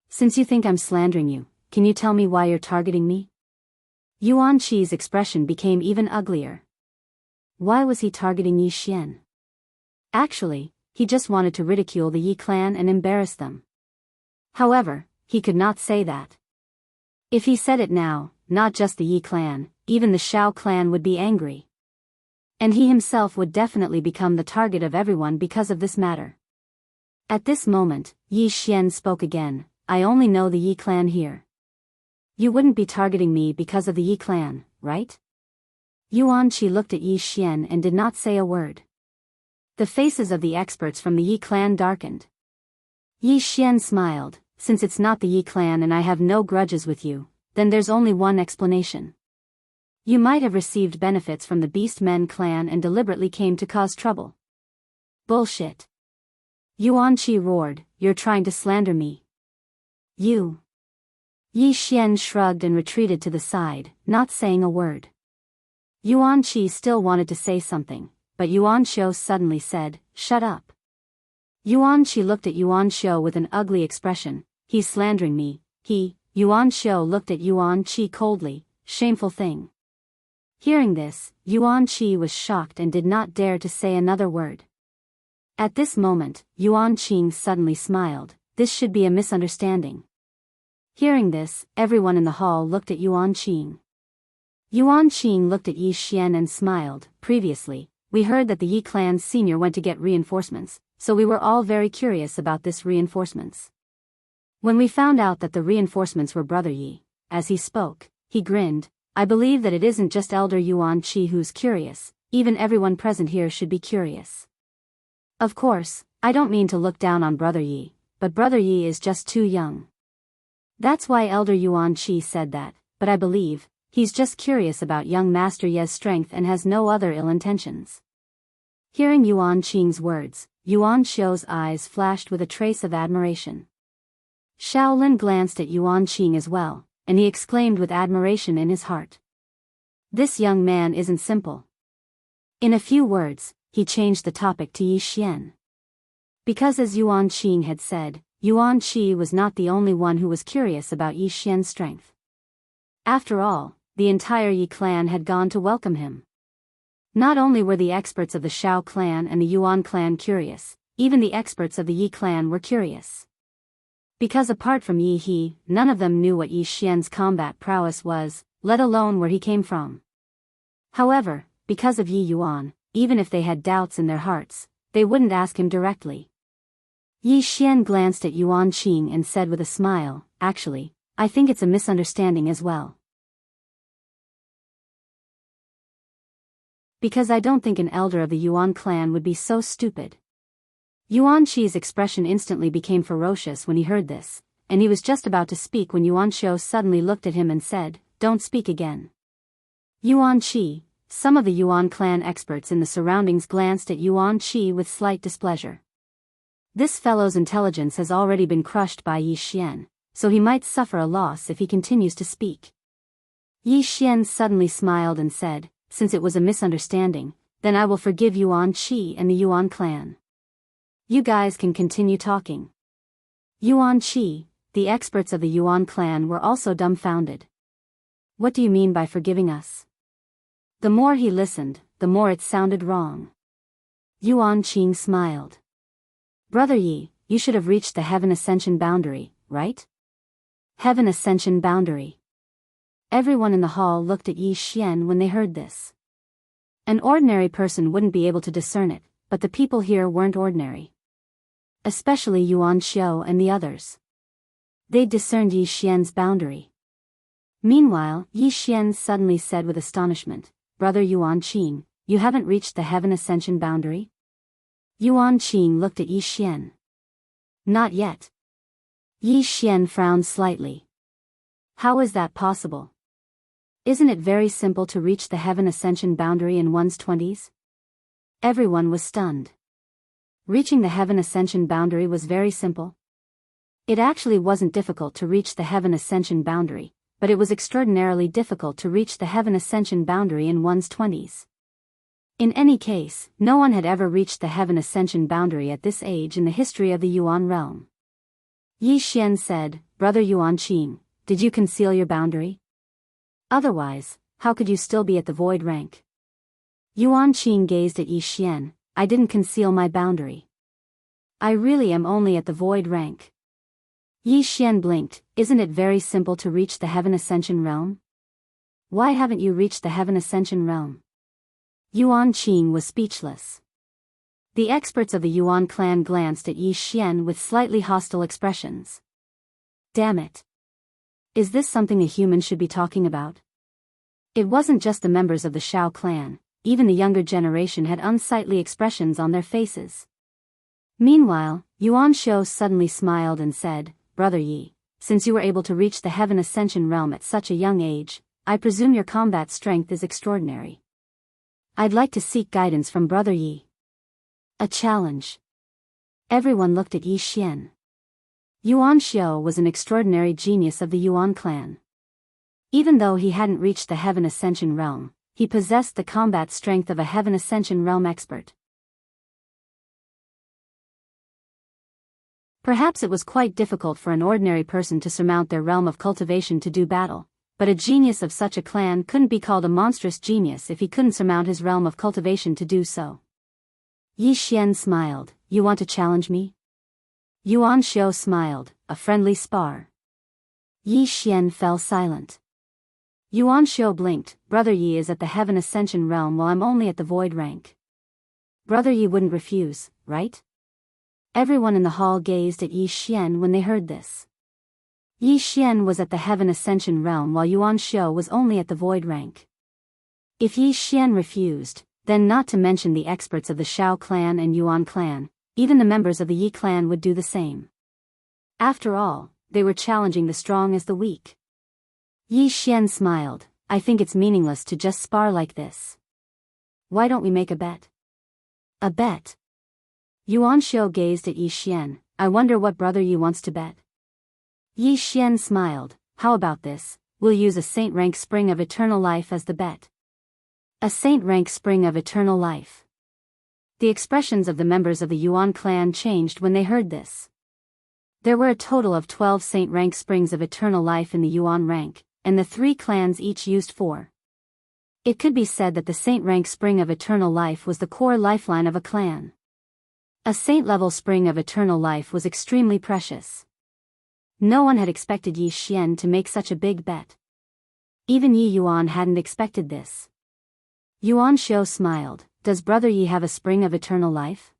A: Since you think I'm slandering you, can you tell me why you're targeting me?" Yuan Qi's expression became even uglier. Why was he targeting Yi Xian? Actually, he just wanted to ridicule the Yi clan and embarrass them. However, he could not say that. If he said it now, not just the Yi clan, even the Xiao clan would be angry. And he himself would definitely become the target of everyone because of this matter. At this moment, Yi Xian spoke again. "I only know the Yi clan here. You wouldn't be targeting me because of the Yi clan, right?" Yuan Qi looked at Yi Xian and did not say a word. The faces of the experts from the Yi clan darkened. Yi Xian smiled. "Since it's not the Yi clan and I have no grudges with you, then there's only one explanation. You might have received benefits from the Beastmen clan and deliberately came to cause trouble." "Bullshit!" Yuan Qi roared. "You're trying to slander me. You." Yi Xian shrugged and retreated to the side, not saying a word. Yuan Qi still wanted to say something, but Yuan Shou suddenly said, "Shut up." Yuan Shi looked at Yuan Shou with an ugly expression. "He's slandering me." Yuan Shou looked at Yuan Qi coldly. "Shameful thing." Hearing this, Yuan Qi was shocked and did not dare to say another word. At this moment, Yuan Qing suddenly smiled. This should be a misunderstanding. Hearing this, everyone in the hall looked at Yuan Qing. Yuan Qing looked at Yi Xian and smiled. "Previously, we heard that the Yi clan's senior went to get reinforcements, so we were all very curious about this reinforcements. When we found out that the reinforcements were Brother Yi," as he spoke, he grinned, "I believe that it isn't just Elder Yuan Qi who's curious, even everyone present here should be curious. Of course, I don't mean to look down on Brother Yi, but Brother Yi is just too young. That's why Elder Yuan Qi said that, but I believe he's just curious about young Master Ye's strength and has no other ill intentions." Hearing Yuan Qing's words, Yuan Shou's eyes flashed with a trace of admiration. Shaolin glanced at Yuan Qing as well, and he exclaimed with admiration in his heart. "This young man isn't simple." In a few words, he changed the topic to Yi Xian. Because as Yuan Qing had said, Yuan Qi was not the only one who was curious about Yi Xian's strength. After all, the entire Yi clan had gone to welcome him. Not only were the experts of the Shao clan and the Yuan clan curious, even the experts of the Yi clan were curious. Because apart from Yi He, none of them knew what Yi Xian's combat prowess was, let alone where he came from. However, because of Yi Yuan, even if they had doubts in their hearts, they wouldn't ask him directly. Yi Xian glanced at Yuan Qing and said with a smile, "Actually, I think it's a misunderstanding as well. Because I don't think an elder of the Yuan clan would be so stupid." Yuan Qi's expression instantly became ferocious when he heard this, and he was just about to speak when Yuan Shou suddenly looked at him and said, "Don't speak again." Yuan Qi. Some of the Yuan clan experts in the surroundings glanced at Yuan Qi with slight displeasure. This fellow's intelligence has already been crushed by Yi Xian, so he might suffer a loss if he continues to speak. Yi Xian suddenly smiled and said, "Since it was a misunderstanding, then I will forgive Yuan Qi and the Yuan clan. You guys can continue talking." Yuan Qi, the experts of the Yuan clan were also dumbfounded. "What do you mean by forgiving us?" The more he listened, the more it sounded wrong. Yuan Qing smiled. "Brother Yi, you should have reached the Heaven Ascension boundary, right?" Heaven Ascension boundary. Everyone in the hall looked at Yi Xian when they heard this. An ordinary person wouldn't be able to discern it, but the people here weren't ordinary. Especially Yuan Shou and the others. They discerned Yi Xian's boundary. Meanwhile, Yi Xian suddenly said with astonishment, "Brother Yuan Qing, you haven't reached the Heaven Ascension boundary?" Yuan Qing looked at Yi Xian. "Not yet." Yi Xian frowned slightly. "How is that possible? Isn't it very simple to reach the Heaven Ascension boundary in one's 20s? Everyone was stunned. Reaching the Heaven Ascension boundary was very simple. It actually wasn't difficult to reach the Heaven Ascension boundary, but it was extraordinarily difficult to reach the Heaven Ascension boundary in one's 20s. In any case, no one had ever reached the Heaven Ascension boundary at this age in the history of the Yuan realm. Yi Xian said, "Brother Yuan Qing, did you conceal your boundary? Otherwise, how could you still be at the void rank?" Yuan Qing gazed at Yi Xian. "I didn't conceal my boundary. I really am only at the void rank." Yi Xian blinked. "Isn't it very simple to reach the Heaven Ascension realm? Why haven't you reached the Heaven Ascension realm?" Yuan Qing was speechless. The experts of the Yuan clan glanced at Yi Xian with slightly hostile expressions. Damn it. Is this something a human should be talking about? It wasn't just the members of the Shao clan, even the younger generation had unsightly expressions on their faces. Meanwhile, Yuan Shou suddenly smiled and said, "Brother Yi, since you were able to reach the Heaven Ascension realm at such a young age, I presume your combat strength is extraordinary. I'd like to seek guidance from Brother Yi." A challenge. Everyone looked at Yi Xian. Yuan Shou was an extraordinary genius of the Yuan clan. Even though he hadn't reached the Heaven Ascension realm, he possessed the combat strength of a Heaven Ascension realm expert. Perhaps it was quite difficult for an ordinary person to surmount their realm of cultivation to do battle, but a genius of such a clan couldn't be called a monstrous genius if he couldn't surmount his realm of cultivation to do so. Yi Xian smiled. You want to challenge me? Yuan Xiao smiled. A friendly spar. Yi Xian fell silent. Yuan Xiao blinked. Brother Yi is at the Heaven Ascension realm while I'm only at the Void rank. Brother Yi wouldn't refuse, right? Everyone in the hall gazed at Yi Xian when they heard this. Yi Xian was at the Heaven Ascension realm while Yuan Xiao was only at the Void rank. If Yi Xian refused, then not to mention the experts of the Shao clan and Yuan clan, even the members of the Yi clan would do the same. After all, they were challenging the strong as the weak. Yi Xian smiled. I think it's meaningless to just spar like this. Why don't we make a bet? A bet? Yuan Xiao gazed at Yi Xian. I wonder what brother Yi wants to bet. Yi Xian smiled. How about this? We'll use a saint rank spring of eternal life as the bet. A saint rank spring of eternal life. The expressions of the members of the Yuan clan changed when they heard this. There were a total of 12 saint rank springs of eternal life in the Yuan rank, and the 3 clans each used 4. It could be said that the saint rank spring of eternal life was the core lifeline of a clan. A saint-level spring of eternal life was extremely precious. No one had expected Yi Xian to make such a big bet. Even Yi Yuan hadn't expected this. Yuan Xiao smiled. Does brother Yi have a spring of eternal life?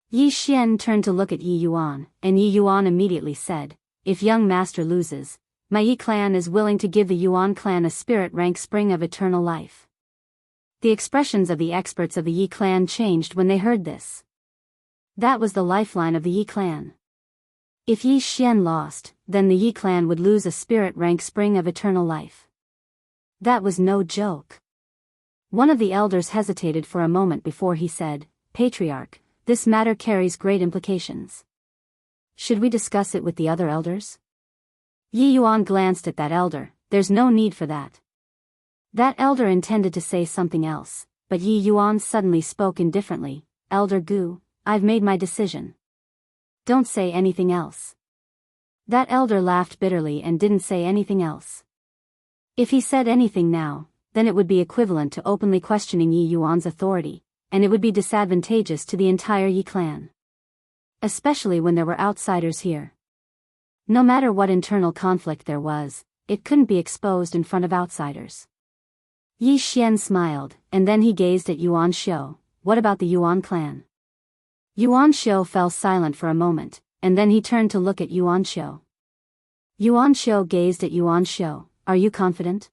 A: Yi Xian turned to look at Yi Yuan, and Yi Yuan immediately said, if young master loses, my Yi clan is willing to give the Yuan clan a spirit rank spring of eternal life. The expressions of the experts of the Yi clan changed when they heard this. That was the lifeline of the Yi clan. If Yi Xian lost, then the Yi clan would lose a spirit rank spring of eternal life. That was no joke. One of the elders hesitated for a moment before he said, Patriarch, this matter carries great implications. Should we discuss it with the other elders? Yi Yuan glanced at that elder. There's no need for that. That elder intended to say something else, but Yi Yuan suddenly spoke indifferently. Elder Gu, I've made my decision. Don't say anything else. That elder laughed bitterly and didn't say anything else. If he said anything now, then it would be equivalent to openly questioning Yi Yuan's authority, and it would be disadvantageous to the entire Yi clan. Especially when there were outsiders here. No matter what internal conflict there was, it couldn't be exposed in front of outsiders. Yi Xian smiled, and then he gazed at Yuan Xiao. What about the Yuan clan? Yuan Xiao fell silent for a moment, and then he turned to look at Yuan Xiao. Yuan Xiao gazed at Yuan Xiao. Are you confident?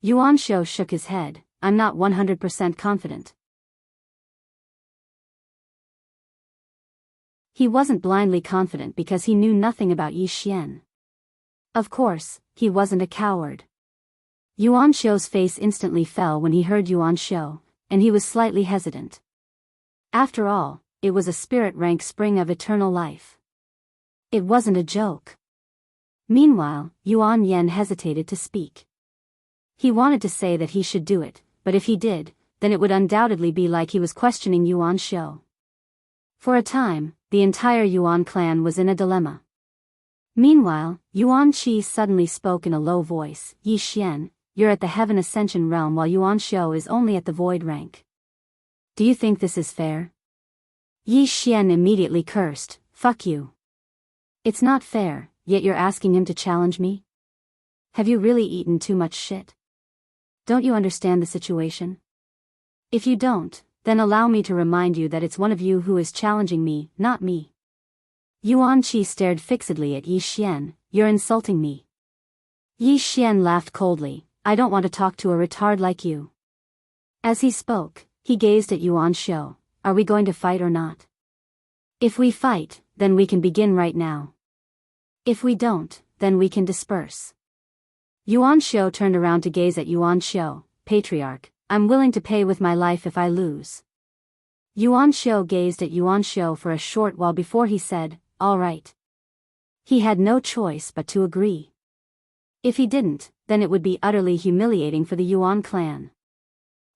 A: Yuan Xiao shook his head. I'm not 100% confident. He wasn't blindly confident because he knew nothing about Yi Xian. Of course, he wasn't a coward. Yuan Xiao's face instantly fell when he heard Yuan Xiao, and he was slightly hesitant. After all, it was a spirit rank spring of eternal life. It wasn't a joke. Meanwhile, Yuan Yan hesitated to speak. He wanted to say that he should do it, but if he did, then it would undoubtedly be like he was questioning Yuan Xiao. For a time, the entire Yuan clan was in a dilemma. Meanwhile, Yuan Qi suddenly spoke in a low voice. Yi Xian, you're at the Heaven Ascension realm while Yuan Xiao is only at the Void rank. Do you think this is fair? Yi Xian immediately cursed. Fuck you. It's not fair, yet you're asking him to challenge me? Have you really eaten too much shit? Don't you understand the situation? If you don't, then allow me to remind you that it's one of you who is challenging me, not me. Yuan Qi stared fixedly at Yi Xian. You're insulting me. Yi Xian laughed coldly. I don't want to talk to a retard like you. As he spoke, he gazed at Yuan Xiao. Are we going to fight or not? If we fight, then we can begin right now. If we don't, then we can disperse. Yuan Xiao turned around to gaze at Yuan Xiao. Patriarch, I'm willing to pay with my life if I lose. Yuan Xiao gazed at Yuan Xiao for a short while before he said, all right. He had no choice but to agree. If he didn't, then it would be utterly humiliating for the Yuan clan.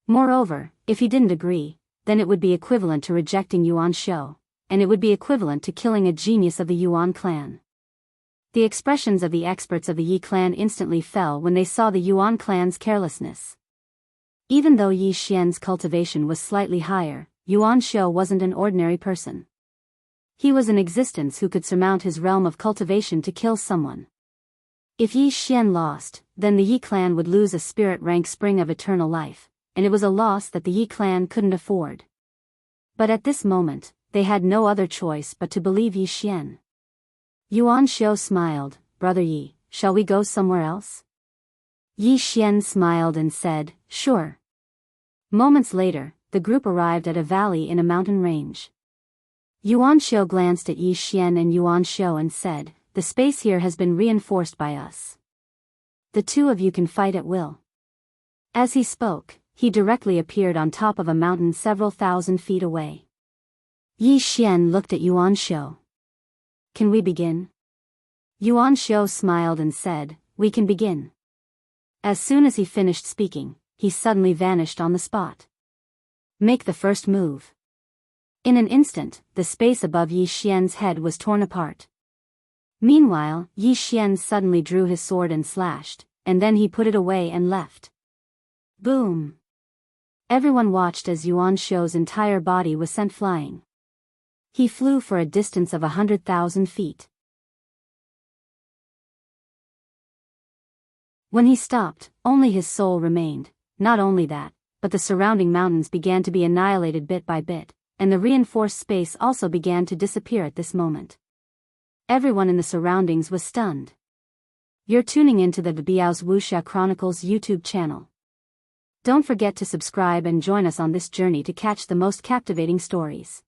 A: Moreover, if he didn't agree, then it would be equivalent to rejecting Yuan Shou, and it would be equivalent to killing a genius of the Yuan clan. The expressions of the experts of the Yi clan instantly fell when they saw the Yuan clan's carelessness. Even though Yi Xian's cultivation was slightly higher, Yuan Shou wasn't an ordinary person. He was an existence who could surmount his realm of cultivation to kill someone. If Yi Xian lost, then the Yi clan would lose a spirit rank spring of eternal life, and it was a loss that the Yi clan couldn't afford. But at this moment, they had no other choice but to believe Yi Xian. Yuan Shou smiled, "Brother Yi, shall we go somewhere else?" Yi Xian smiled and said, "Sure." Moments later, the group arrived at a valley in a mountain range. Yuan Shou glanced at Yi Xian and Yuan Shou and said, "The space here has been reinforced by us. The two of you can fight at will." As he spoke, he directly appeared on top of a mountain several thousand feet away. Yi Xian looked at Yuan Shou. "Can we begin?" Yuan Shou smiled and said, "We can begin." As soon as he finished speaking, he suddenly vanished on the spot. "Make the first move." In an instant, the space above Yi Xian's head was torn apart. Meanwhile, Yi Xian suddenly drew his sword and slashed, and then he put it away and left. Boom! Everyone watched as Yuan Shou's entire body was sent flying. He flew for a distance of 100,000 feet. When he stopped, only his soul remained. Not only that, but the surrounding mountains began to be annihilated bit by bit, and the reinforced space also began to disappear at this moment. Everyone in the surroundings was stunned. You're tuning into the Biyao's Wuxia Chronicles YouTube channel. Don't forget to subscribe and join us on this journey to catch the most captivating stories.